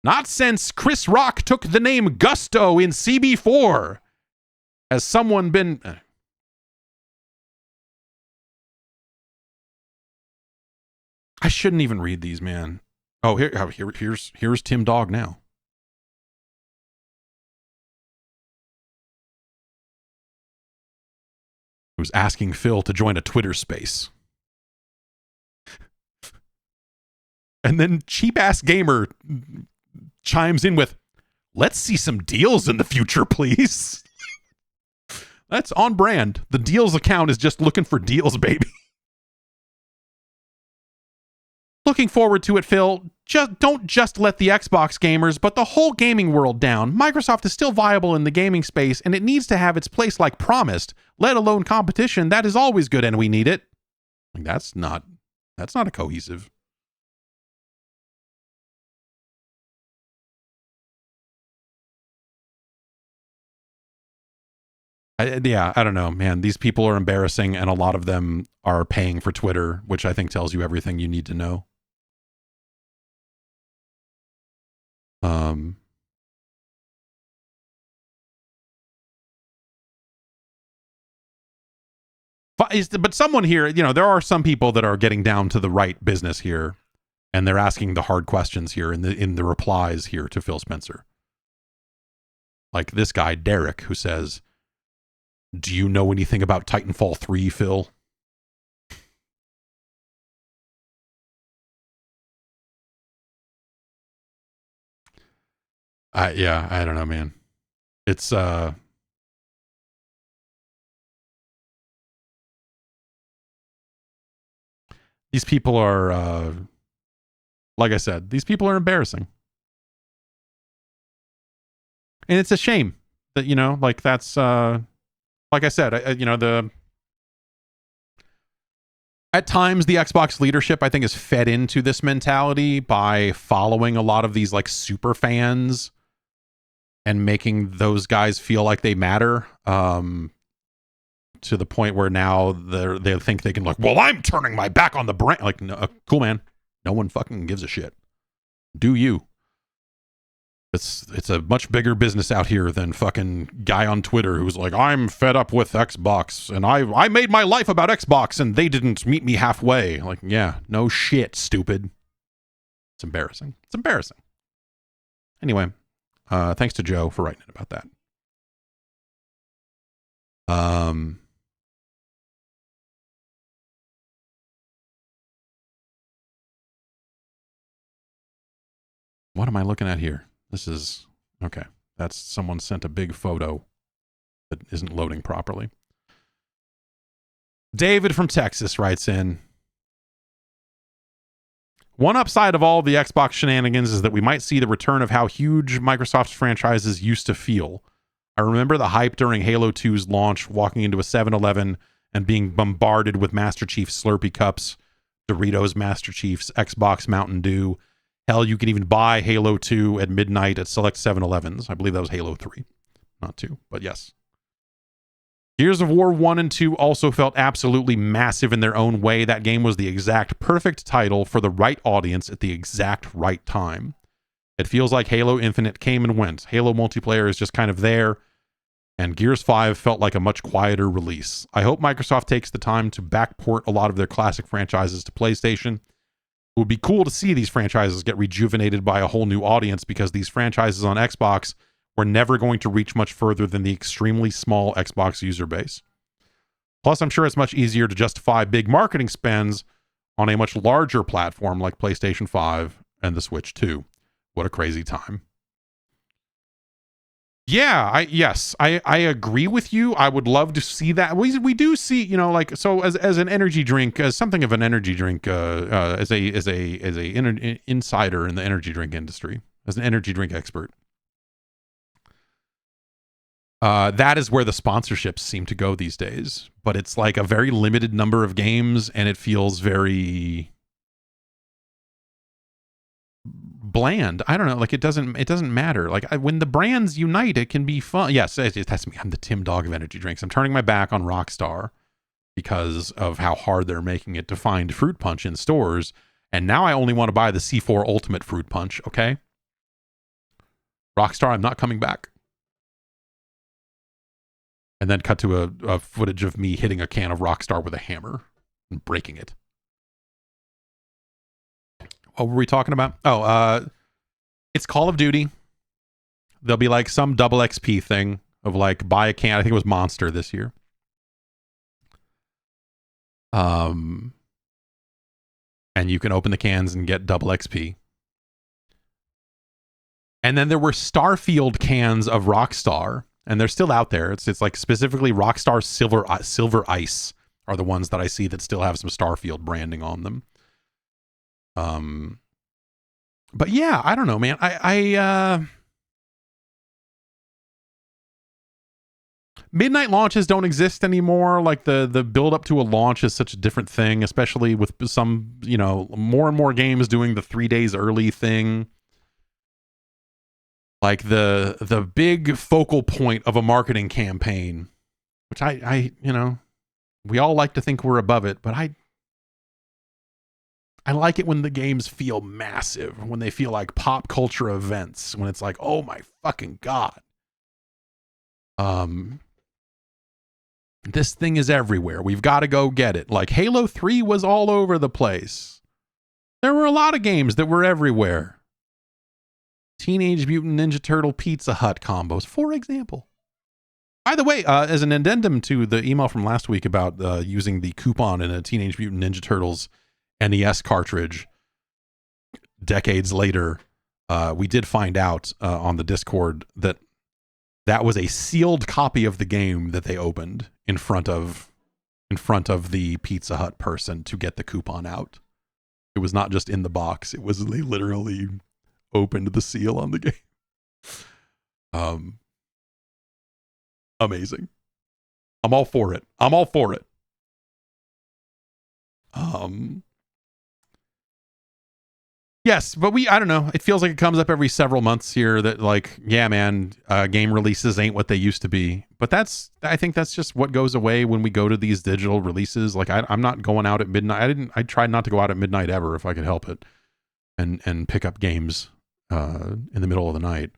Not since Chris Rock took the name Gusto in CB4 has someone been... I shouldn't even read these, man. Oh, here's Tim Dog now. Who's asking Phil to join a Twitter space. And then cheap-ass gamer chimes in with, let's see some deals in the future, please. That's on brand. The deals account is just looking for deals, baby. Looking forward to it, Phil. Don't just let the Xbox gamers, but the whole gaming world down. Microsoft is still viable in the gaming space, and it needs to have its place like promised, let alone competition. That is always good, and we need it. Like, that's not a cohesive. I don't know, man. These people are embarrassing, and a lot of them are paying for Twitter, which I think tells you everything you need to know. But someone here, there are some people that are getting down to the right business here, and they're asking the hard questions here in the replies here to Phil Spencer. Like this guy, Derek, who says, do you know anything about Titanfall 3, Phil? I don't know, man. It's these people are like I said, these people are embarrassing. And it's a shame that, like that's like I said, at times the Xbox leadership, I think, is fed into this mentality by following a lot of these like super fans and making those guys feel like they matter, to the point where now they think they can, like, well, I'm turning my back on the brand. Like, no, cool, man. No one fucking gives a shit. Do you? It's a much bigger business out here than fucking guy on Twitter who's like, I'm fed up with Xbox and I made my life about Xbox and they didn't meet me halfway. Like, yeah, no shit, stupid. It's embarrassing. It's embarrassing. Anyway, thanks to Joe for writing about that. What am I looking at here? This is, okay. That's someone sent a big photo that isn't loading properly. David from Texas writes in, one upside of all the Xbox shenanigans is that we might see the return of how huge Microsoft's franchises used to feel. I remember the hype during Halo 2's launch, walking into a 7-Eleven and being bombarded with Master Chief Slurpee cups, Doritos Master Chiefs, Xbox Mountain Dew. Hell, you can even buy Halo 2 at midnight at select 7-Elevens. I believe that was Halo 3. Not 2, but yes. Gears of War 1 and 2 also felt absolutely massive in their own way. That game was the exact perfect title for the right audience at the exact right time. It feels like Halo Infinite came and went. Halo multiplayer is just kind of there, and Gears 5 felt like a much quieter release. I hope Microsoft takes the time to backport a lot of their classic franchises to PlayStation. It would be cool to see these franchises get rejuvenated by a whole new audience, because these franchises on Xbox were never going to reach much further than the extremely small Xbox user base. Plus, I'm sure it's much easier to justify big marketing spends on a much larger platform like PlayStation 5 and the Switch 2. What a crazy time. Yeah, I agree with you. I would love to see that. We do see, you know, like, so as an energy drink, as something of an energy drink, as a insider in the energy drink industry, as an energy drink expert, that is where the sponsorships seem to go these days. But it's like a very limited number of games, and it feels very bland. I don't know, like it doesn't matter. Like when the brands unite, it can be fun. Yes, that's me. I'm the Tim Dog of energy drinks. I'm turning my back on Rockstar because of how hard they're making it to find fruit punch in stores, and now I only want to buy the C4 Ultimate Fruit Punch. Okay, Rockstar, I'm not coming back. And then cut to a footage of me hitting a can of Rockstar with a hammer and breaking it. What were we talking about? Oh, it's Call of Duty. There'll be like some double XP thing of like buy a can. I think it was Monster this year. And you can open the cans and get double XP. And then there were Starfield cans of Rockstar, and they're still out there. It's like specifically Rockstar Silver Ice are the ones that I see that still have some Starfield branding on them. But yeah, I don't know, man. Midnight launches don't exist anymore. Like the build up to a launch is such a different thing, especially with some, you know, more and more games doing the 3 days early thing. Like the big focal point of a marketing campaign, which I you know, we all like to think we're above it, but I like it when the games feel massive, when they feel like pop culture events, when it's like, oh my fucking God. This thing is everywhere. We've got to go get it. Like Halo 3 was all over the place. There were a lot of games that were everywhere. Teenage Mutant Ninja Turtle Pizza Hut combos, for example. By the way, as an addendum to the email from last week about using the coupon in a Teenage Mutant Ninja Turtles NES cartridge decades later, we did find out on the Discord that was a sealed copy of the game that they opened in front of the Pizza Hut person to get the coupon out. It was not just in the box. It was, they literally opened the seal on the game. Amazing. I'm all for it. Yes, but I don't know. It feels like it comes up every several months here that like, yeah, man, game releases ain't what they used to be. But I think that's just what goes away when we go to these digital releases. Like I'm not going out at midnight. I tried not to go out at midnight ever if I could help it, and pick up games in the middle of the night.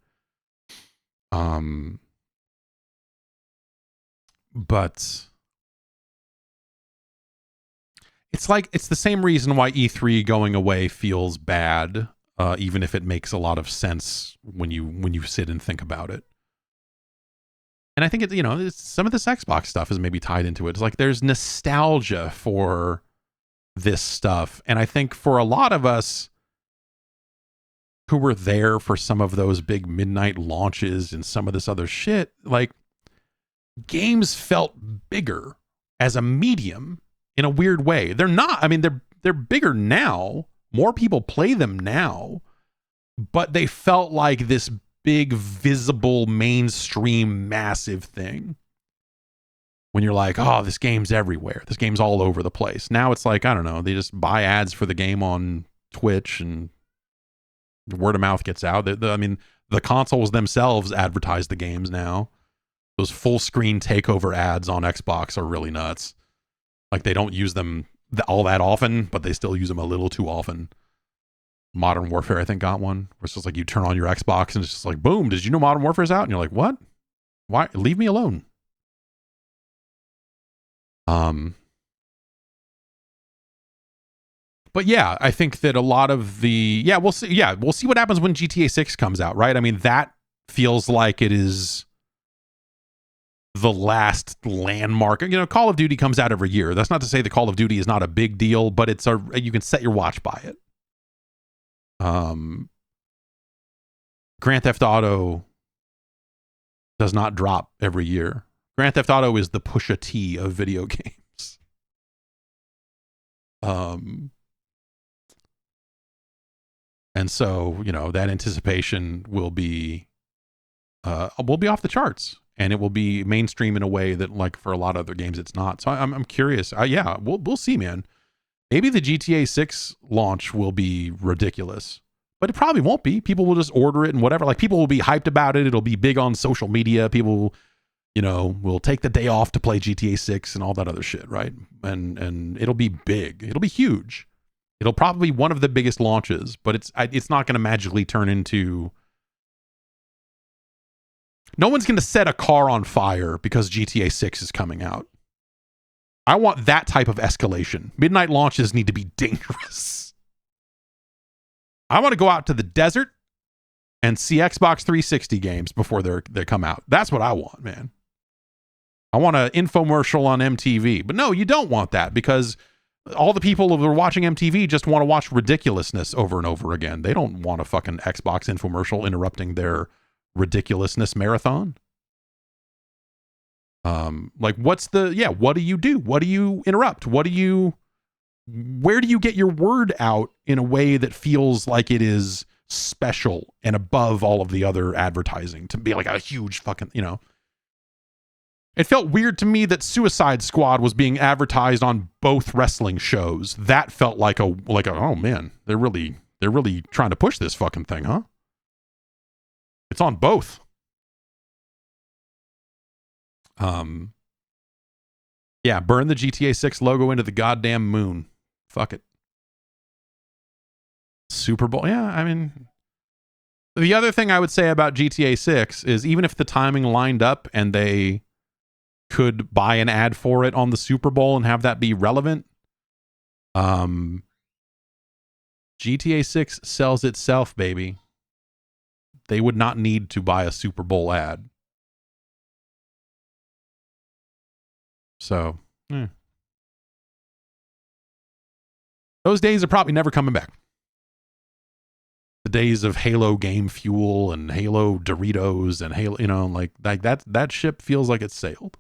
But it's like, it's the same reason why E3 going away feels bad, even if it makes a lot of sense when you sit and think about it. And I think it, you know, some of this Xbox stuff is maybe tied into it. It's like there's nostalgia for this stuff, and I think for a lot of us who were there for some of those big midnight launches and some of this other shit, like games felt bigger as a medium. In a weird way. They're not, I mean, they're bigger now. More people play them now. But they felt like this big, visible, mainstream, massive thing. When you're like, oh, this game's everywhere. This game's all over the place. Now it's like, I don't know, they just buy ads for the game on Twitch and word of mouth gets out. I mean, the consoles themselves advertise the games now. Those full screen takeover ads on Xbox are really nuts. Like they don't use them all that often, but they still use them a little too often. Modern Warfare, I think, got one where it's just like you turn on your Xbox and it's just like, boom, did you know Modern Warfare's out? And you're like, what? Why? Leave me alone. But yeah, I think that a lot of we'll see. Yeah, we'll see what happens when GTA 6 comes out, right? I mean, that feels like it is the last landmark. You know, Call of Duty comes out every year. That's not to say that Call of Duty is not a big deal, but you can set your watch by it. Grand Theft Auto does not drop every year. Grand Theft Auto is the Pusha T of video games. And so, you know, that anticipation will be off the charts, and it will be mainstream in a way that, like, for a lot of other games, it's not. So I'm curious. Yeah, we'll see, man. Maybe the GTA 6 launch will be ridiculous, but it probably won't be. People will just order it and whatever. Like, people will be hyped about it. It'll be big on social media. People, you know, will take the day off to play GTA 6 and all that other shit, right? And it'll be big. It'll be huge. It'll probably be one of the biggest launches, but it's not going to magically turn into... No one's going to set a car on fire because GTA 6 is coming out. I want that type of escalation. Midnight launches need to be dangerous. I want to go out to the desert and see Xbox 360 games before they come out. That's what I want, man. I want an infomercial on MTV. But no, you don't want that, because all the people who are watching MTV just want to watch ridiculousness over and over again. They don't want a fucking Xbox infomercial interrupting their ridiculousness marathon. Like, what do you do? What do you interrupt? Where do you get your word out in a way that feels like it is special and above all of the other advertising to be like a huge fucking, you know? It felt weird to me that Suicide Squad was being advertised on both wrestling shows. That felt like a oh man, they're really trying to push this fucking thing, huh? It's on both. Yeah, burn the GTA 6 logo into the goddamn moon. Fuck it. Super Bowl. Yeah, I mean, the other thing I would say about GTA 6 is, even if the timing lined up and they could buy an ad for it on the Super Bowl and have that be relevant, GTA 6 sells itself, baby. They would not need to buy a Super Bowl ad. So, those days are probably never coming back. The days of Halo game fuel and Halo Doritos and Halo, you know, like that ship feels like it's sailed.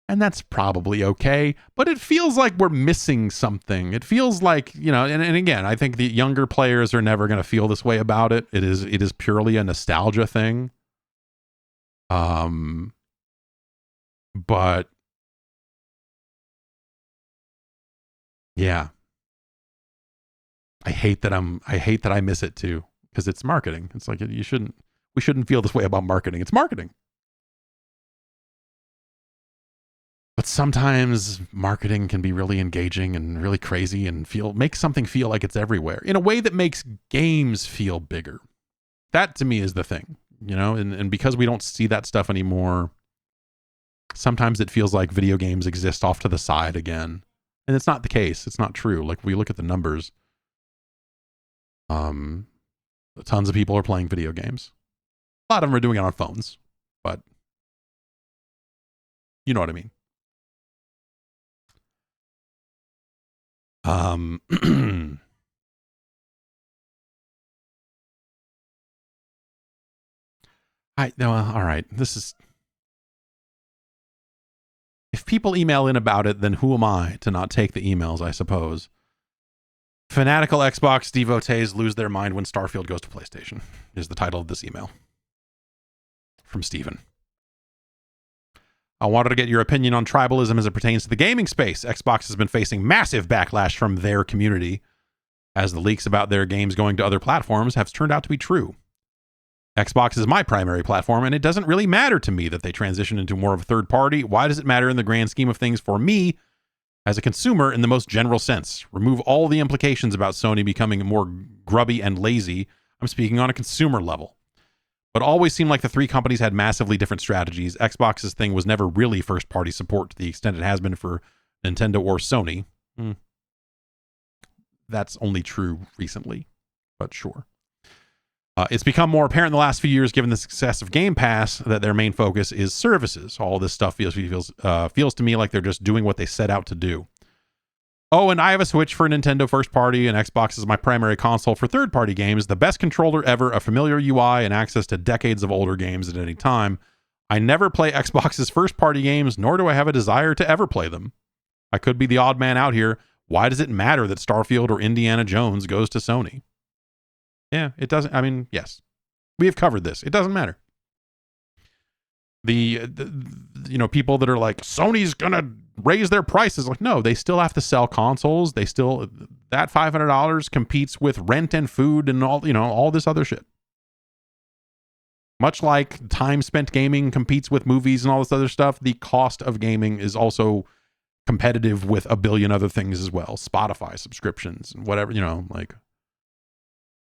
And that's probably okay, but it feels like we're missing something. It feels like, you know, and again, I think the younger players are never going to feel this way about it. It is purely a nostalgia thing. But yeah, I hate that I miss it too, because it's marketing. It's like, we shouldn't feel this way about marketing. It's marketing. But sometimes marketing can be really engaging and really crazy and make something feel like it's everywhere in a way that makes games feel bigger. That to me is the thing, you know, and because we don't see that stuff anymore, sometimes it feels like video games exist off to the side again. And it's not the case. It's not true. Like, we look at the numbers. Tons of people are playing video games. A lot of them are doing it on phones, but you know what I mean. All right. This is... If people email in about it, then who am I to not take the emails, I suppose. Fanatical Xbox devotees lose their mind when Starfield goes to PlayStation is the title of this email. From Steven. I wanted to get your opinion on tribalism as it pertains to the gaming space. Xbox has been facing massive backlash from their community, as the leaks about their games going to other platforms have turned out to be true. Xbox is my primary platform, and it doesn't really matter to me that they transition into more of a third party. Why does it matter in the grand scheme of things for me as a consumer in the most general sense? Remove all the implications about Sony becoming more grubby and lazy. I'm speaking on a consumer level. but always seemed like the three companies had massively different strategies. Xbox's thing was never really first-party support to the extent it has been for Nintendo or Sony. That's only true recently, but sure. It's become more apparent in the last few years, given the success of Game Pass, that their main focus is services. All this stuff feels to me like they're just doing what they set out to do. Oh, and I have a Switch for Nintendo first party, and Xbox is my primary console for third party games. The best controller ever, a familiar UI, and access to decades of older games at any time. I never play Xbox's first party games, nor do I have a desire to ever play them. I could be the odd man out here. Why does it matter that Starfield or Indiana Jones goes to Sony? Yeah, it doesn't. I mean, yes, we have covered this. It doesn't matter. The people that are like, Sony's gonna raise their prices. Like, no, they still have to sell consoles. They still, that $500 competes with rent and food and all this other shit. Much like time spent gaming competes with movies and all this other stuff, the cost of gaming is also competitive with a billion other things as well. Spotify subscriptions and whatever, like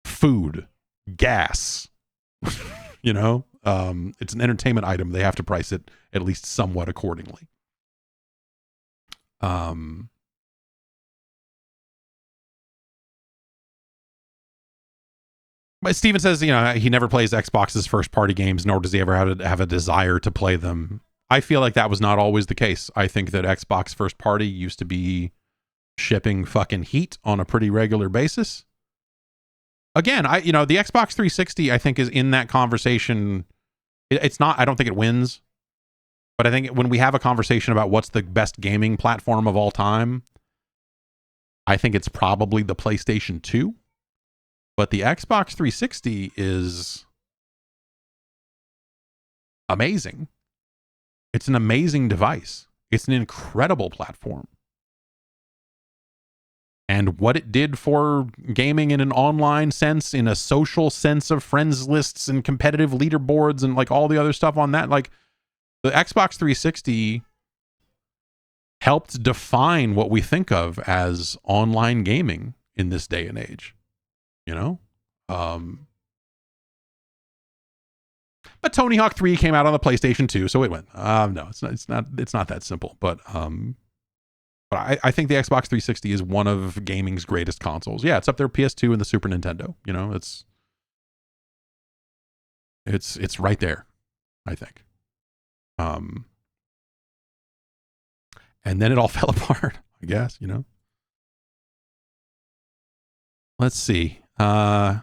food, gas, it's an entertainment item. They have to price it at least somewhat accordingly. But Steven says, he never plays Xbox's first party games, nor does he ever have a desire to play them. I feel like that was not always the case. I think that Xbox first party used to be shipping fucking heat on a pretty regular basis. Again, the Xbox 360, I think, is in that conversation. It's not, I don't think it wins, but I think when we have a conversation about what's the best gaming platform of all time, I think it's probably the PlayStation 2. But the Xbox 360 is amazing. It's an amazing device. It's an incredible platform. And what it did for gaming in an online sense, in a social sense of friends lists and competitive leaderboards and like all the other stuff on that, like the Xbox 360 helped define what we think of as online gaming in this day and age, but Tony Hawk 3 came out on the PlayStation 2, so it went. No, it's not that simple. But I think the Xbox 360 is one of gaming's greatest consoles. Yeah, it's up there, PS2 and the Super Nintendo. It's right there, I think. And then it all fell apart, I guess. Let's see. Ben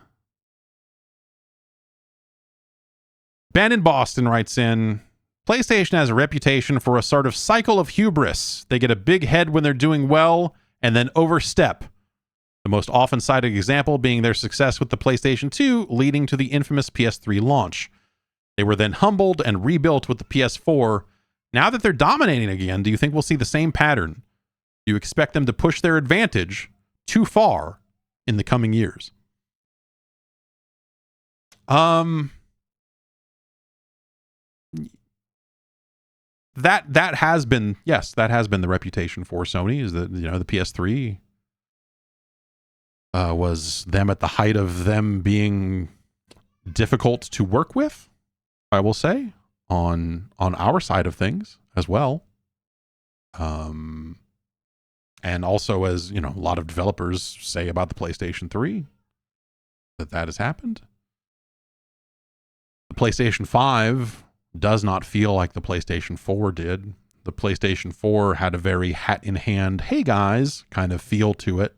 in Boston writes in, PlayStation has a reputation for a sort of cycle of hubris. They get a big head when they're doing well and then overstep. The most often cited example being their success with the PlayStation 2, leading to the infamous PS3 launch. They were then humbled and rebuilt with the PS4. Now that they're dominating again, do you think we'll see the same pattern? Do you expect them to push their advantage too far in the coming years? That has been the reputation for Sony, is that the PS3 was them at the height of them being difficult to work with, I will say, on our side of things as well. And also, as a lot of developers say about the PlayStation 3, that has happened. The PlayStation 5 does not feel like the PlayStation 4 did. The PlayStation 4 had a very hat in hand, hey guys, kind of feel to it.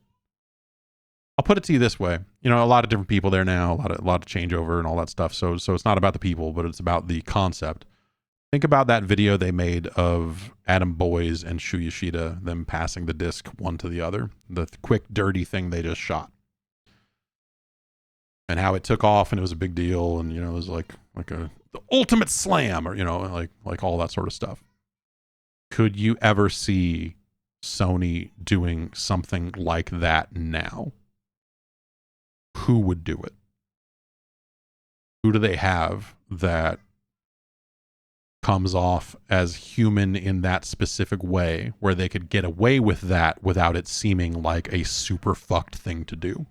I'll put it to you this way. A lot of different people there now, a lot of changeover and all that stuff. So it's not about the people, but it's about the concept. Think about that video they made of Adam Boyes and Shu Yoshida, them passing the disc one to the other. The quick, dirty thing they just shot. And how it took off and it was a big deal. And, it was like the ultimate slam, or, like all that sort of stuff. Could you ever see Sony doing something like that now? Who would do it? Who do they have that comes off as human in that specific way, where they could get away with that without it seeming like a super fucked thing to do?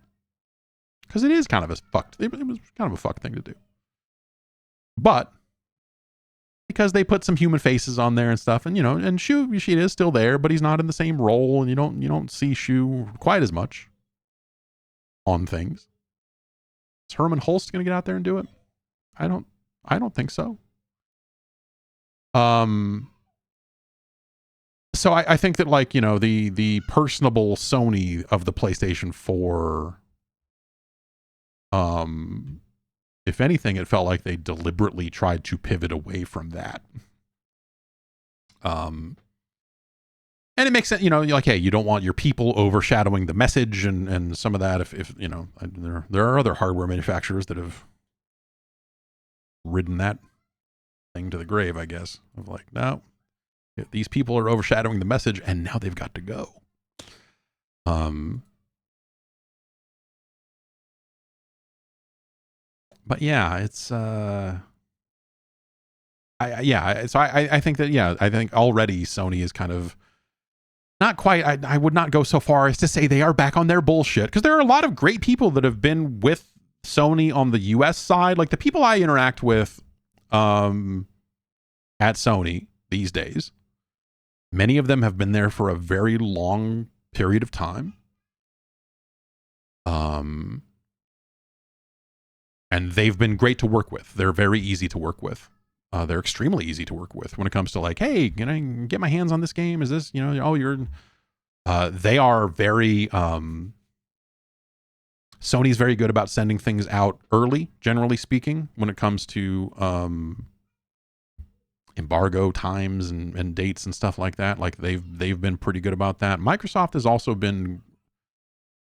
Because it is kind of it was kind of a fucked thing to do. But because they put some human faces on there and stuff, and and Shu Yoshida is still there, but he's not in the same role, and you don't see Shu quite as much on things. Is Herman Holst going to get out there and do it? I don't think so. So I think that, like, the personable Sony of the PlayStation 4, if anything, it felt like they deliberately tried to pivot away from that. And it makes sense, you're like, hey, you don't want your people overshadowing the message and some of that. If there are other hardware manufacturers that have ridden that thing to the grave, I guess, of like, no, these people are overshadowing the message, and now they've got to go. But yeah, it's I think that, I think already Sony is kind of not quite. I would not go so far as to say they are back on their bullshit, because there are a lot of great people that have been with Sony on the US side. Like the people I interact with at Sony these days, many of them have been there for a very long period of time. And they've been great to work with. They're very easy to work with. They're extremely easy to work with when it comes to, like, hey, can I get my hands on this game? Is this, they are very, Sony's very good about sending things out early, generally speaking, when it comes to embargo times and dates and stuff like that. Like they've been pretty good about that. Microsoft has also been,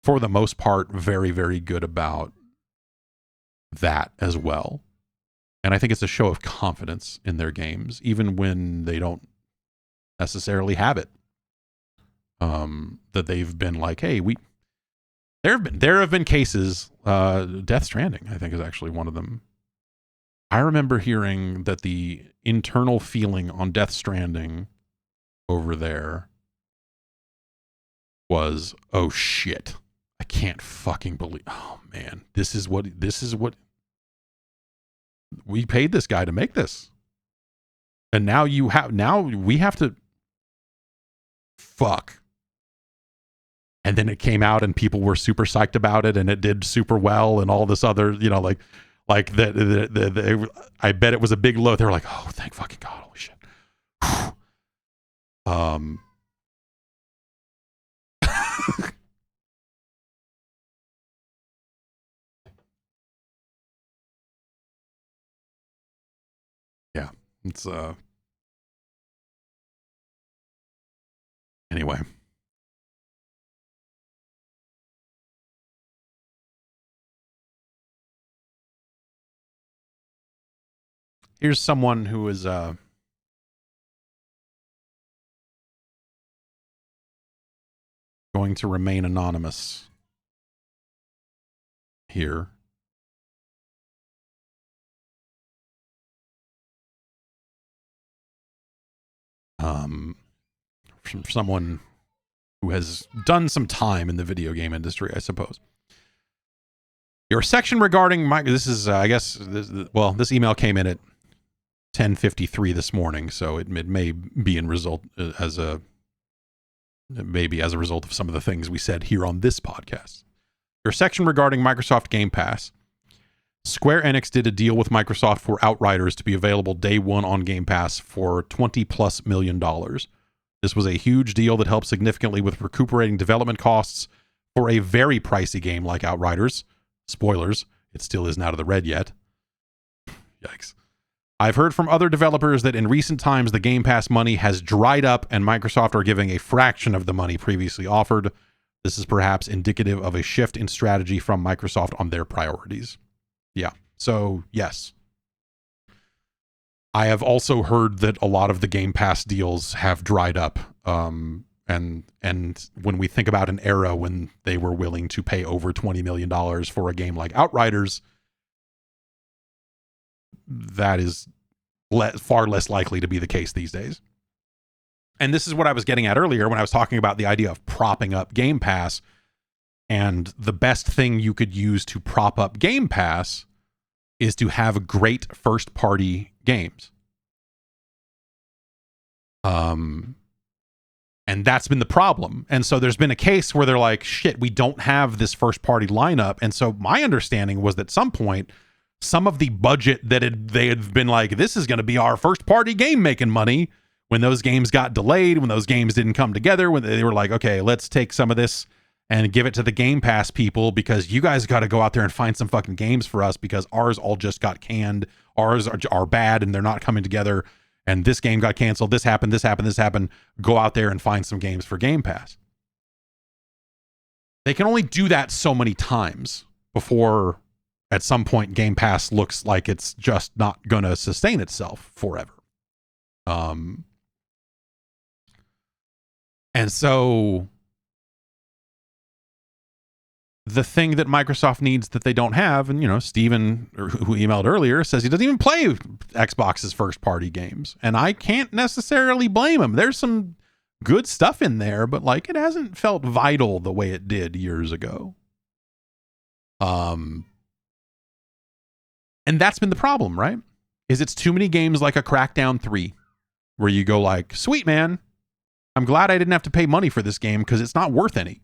for the most part, very, very good about that as well. And I think it's a show of confidence in their games, even when they don't necessarily have it. That they've been like, hey, there have been cases, Death Stranding, I think, is actually one of them. I remember hearing that the internal feeling on Death Stranding over there was, oh shit, I can't fucking believe, oh man, this is what we paid this guy to make this. And now we have to fuck. And then it came out and people were super psyched about it, and it did super well, and all this other, like I bet it was a big load. They were like, oh, thank fucking God, holy shit. Yeah, it's anyway. Here's someone who is going to remain anonymous here. From someone who has done some time in the video game industry, I suppose. Your section regarding this is, I guess, this email came in at 10:53 this morning, so it may be maybe as a result of some of the things we said here on this podcast. Your section regarding Microsoft Game Pass. Square Enix did a deal with Microsoft for Outriders to be available day one on Game Pass for $20+ million. This was a huge deal that helped significantly with recuperating development costs for a very pricey game like Outriders. Spoilers, it still isn't out of the red yet. Yikes. I've heard from other developers that in recent times the Game Pass money has dried up and Microsoft are giving a fraction of the money previously offered. This is perhaps indicative of a shift in strategy from Microsoft on their priorities. Yeah, so yes. I have also heard that a lot of the Game Pass deals have dried up. And when we think about an era when they were willing to pay over $20 million for a game like Outriders, that is far less likely to be the case these days. And this is what I was getting at earlier when I was talking about the idea of propping up Game Pass. And the best thing you could use to prop up Game Pass is to have great first party games. And that's been the problem. And so there's been a case where they're like, shit, we don't have this first party lineup. And so my understanding was that at some point, some of the budget that they had been like, this is going to be our first party game making money, when those games got delayed, when those games didn't come together, when they were like, okay, let's take some of this and give it to the Game Pass people, because you guys got to go out there and find some fucking games for us, because ours all just got canned. Ours are bad and they're not coming together. And this game got canceled. This happened. Go out there and find some games for Game Pass. They can only do that so many times before at some point Game Pass looks like it's just not going to sustain itself forever. And so the thing that Microsoft needs that they don't have, and, you know, Steven, who emailed earlier, says he doesn't even play Xbox's first party games. And I can't necessarily blame him. There's some good stuff in there, but like, it hasn't felt vital the way it did years ago. And that's been the problem, right? Is it's too many games like a Crackdown 3, where you go like, sweet man, I'm glad I didn't have to pay money for this game because it's not worth any.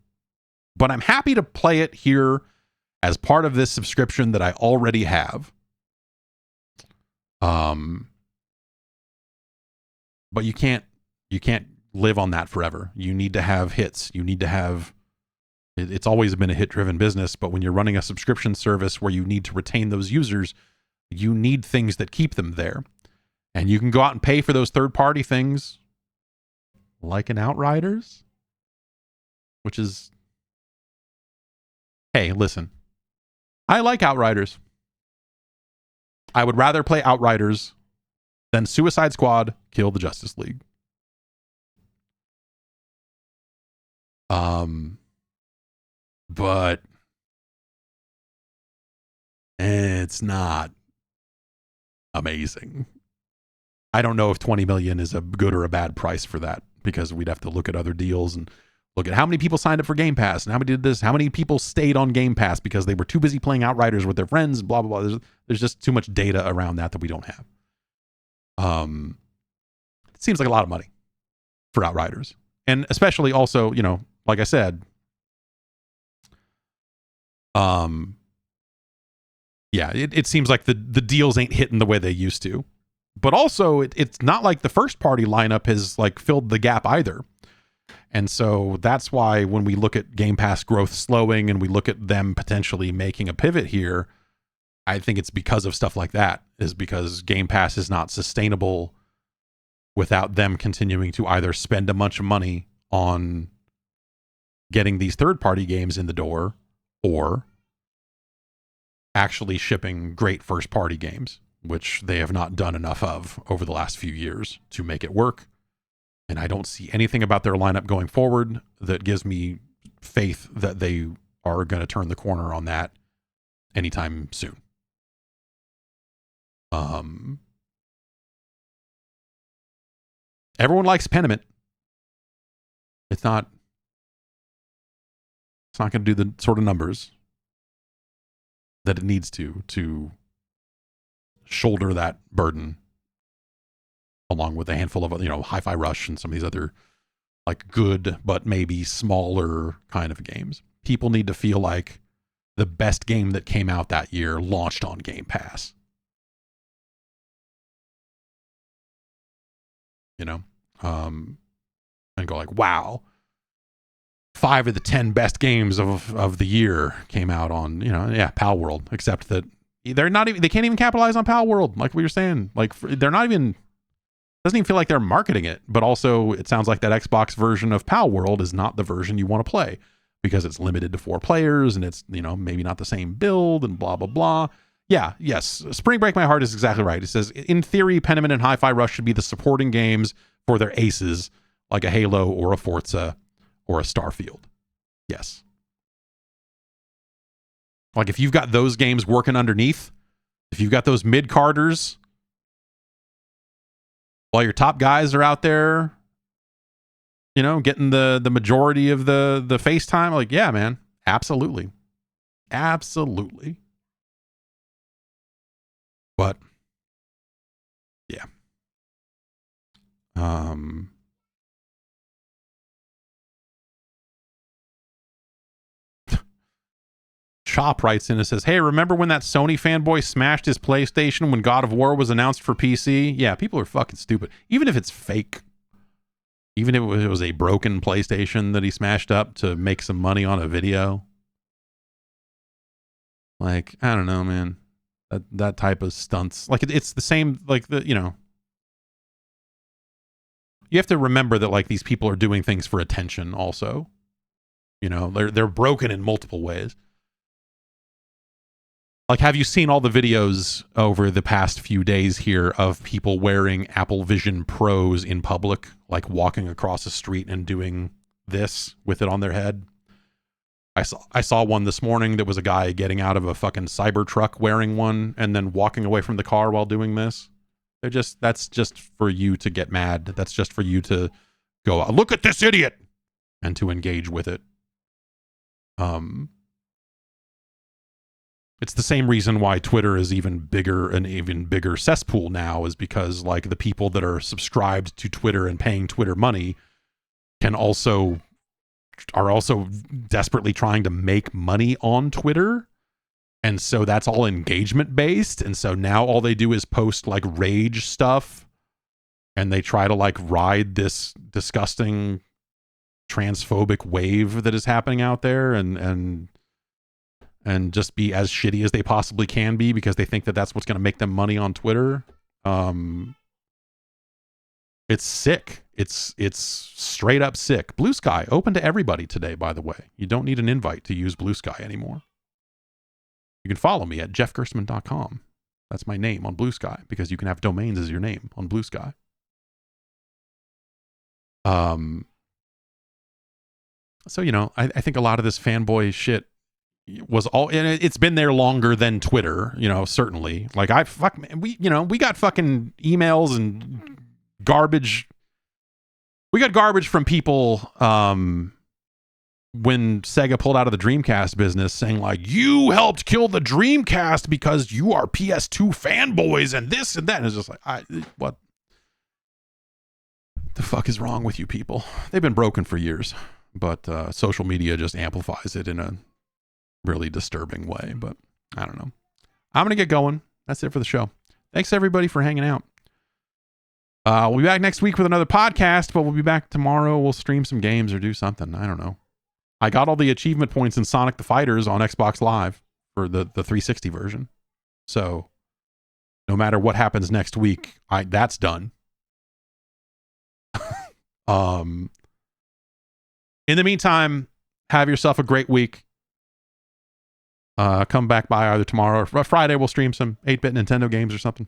But I'm happy to play it here as part of this subscription that I already have. But you can't live on that forever. You need to have hits. You need to have, it's always been a hit-driven business, but when you're running a subscription service where you need to retain those users, you need things that keep them there. And you can go out and pay for those third-party things, like an Outriders, which is, hey, listen, I like Outriders. I would rather play Outriders than Suicide Squad Kill the Justice League. But it's not amazing. I don't know if 20 million is a good or a bad price for that, because we'd have to look at other deals and look at how many people signed up for Game Pass and how many did this, how many people stayed on Game Pass because they were too busy playing Outriders with their friends, blah, blah, blah. There's just too much data around that we don't have. It seems like a lot of money for Outriders. And especially also, you know, like I said, yeah, it seems like the deals ain't hitting the way they used to. But also, it's not like the first party lineup has like filled the gap either. And so that's why when we look at Game Pass growth slowing and we look at them potentially making a pivot here, I think it's because of stuff like that, is because Game Pass is not sustainable without them continuing to either spend a bunch of money on getting these third-party games in the door or actually shipping great first-party games, which they have not done enough of over the last few years to make it work. And I don't see anything about their lineup going forward that gives me faith that they are going to turn the corner on that anytime soon. Everyone likes Pentiment. It's not going to do the sort of numbers that it needs to shoulder that burden, along with a handful of, you know, Hi-Fi Rush and some of these other like good but maybe smaller kind of games. People need to feel like the best game that came out that year launched on Game Pass. You know, and go like, wow, 5 of the 10 best games of the year came out on, you know, yeah, Pal World, except that they're not even, they can't even capitalize on Pal World, like we were saying. Like, they're not even, doesn't even feel like they're marketing it. But also, it sounds like that Xbox version of Pal World is not the version you want to play, because it's limited to 4 players and it's, you know, maybe not the same build and blah, blah, blah. Yeah, yes. Spring Break My Heart is exactly right. It says, in theory, Pentiment and Hi-Fi Rush should be the supporting games for their aces, like a Halo or a Forza or a Starfield. Yes. Like, if you've got those games working underneath, if you've got those mid-carders, while your top guys are out there, you know, getting the majority of the face time, like, yeah, man, absolutely. Absolutely. But yeah. Chop writes in and says, hey, remember when that Sony fanboy smashed his PlayStation when God of War was announced for PC? Yeah, people are fucking stupid. Even if it's fake. Even if it was a broken PlayStation that he smashed up to make some money on a video. Like, I don't know, man. That type of stunts. Like, it's the same, like, you have to remember that, like, these people are doing things for attention also. They're broken in multiple ways. Like, have you seen all the videos over the past few days here of people wearing Apple Vision Pros in public, like walking across the street and doing this with it on their head? I saw one this morning that was a guy getting out of a fucking Cybertruck wearing one and then walking away from the car while doing this. That's just for you to get mad. That's just for you to go, look at this idiot, and to engage with it. It's the same reason why Twitter is an even bigger cesspool now, is because, like, the people that are subscribed to Twitter and paying Twitter money are also desperately trying to make money on Twitter. And so that's all engagement based. And so now all they do is post, like, rage stuff, and they try to, like, ride this disgusting transphobic wave that is happening out there and just be as shitty as they possibly can be because they think that that's what's going to make them money on Twitter. It's sick. It's straight up sick. Blue Sky open to everybody today, by the way. You don't need an invite to use Blue Sky anymore. You can follow me at jeffgerstmann.com. That's my name on Blue Sky, because you can have domains as your name on Blue Sky. So, I think a lot of this fanboy shit was all, and it's been there longer than Twitter, certainly. Like, we got fucking emails and garbage. We got garbage from people when Sega pulled out of the Dreamcast business, saying, like, you helped kill the Dreamcast because you are PS2 fanboys and this and that. And it's just like, what the fuck is wrong with you people? They've been broken for years, but social media just amplifies it in a really disturbing way. But I don't know. I'm going to get going. That's it for the show. Thanks everybody for hanging out. We'll be back next week with another podcast, but we'll be back tomorrow. We'll stream some games or do something. I don't know. I got all the achievement points in Sonic the Fighters on Xbox Live for the 360 version. So no matter what happens next week, that's done. In the meantime, have yourself a great week. Come back by either tomorrow or Friday. We'll stream some 8-bit Nintendo games or something.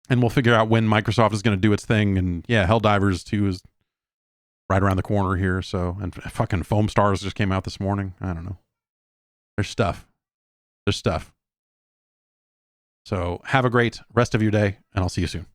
And we'll figure out when Microsoft is going to do its thing. And yeah, Helldivers 2 is right around the corner here. So, and fucking Foam Stars just came out this morning. I don't know. There's stuff. So have a great rest of your day, and I'll see you soon.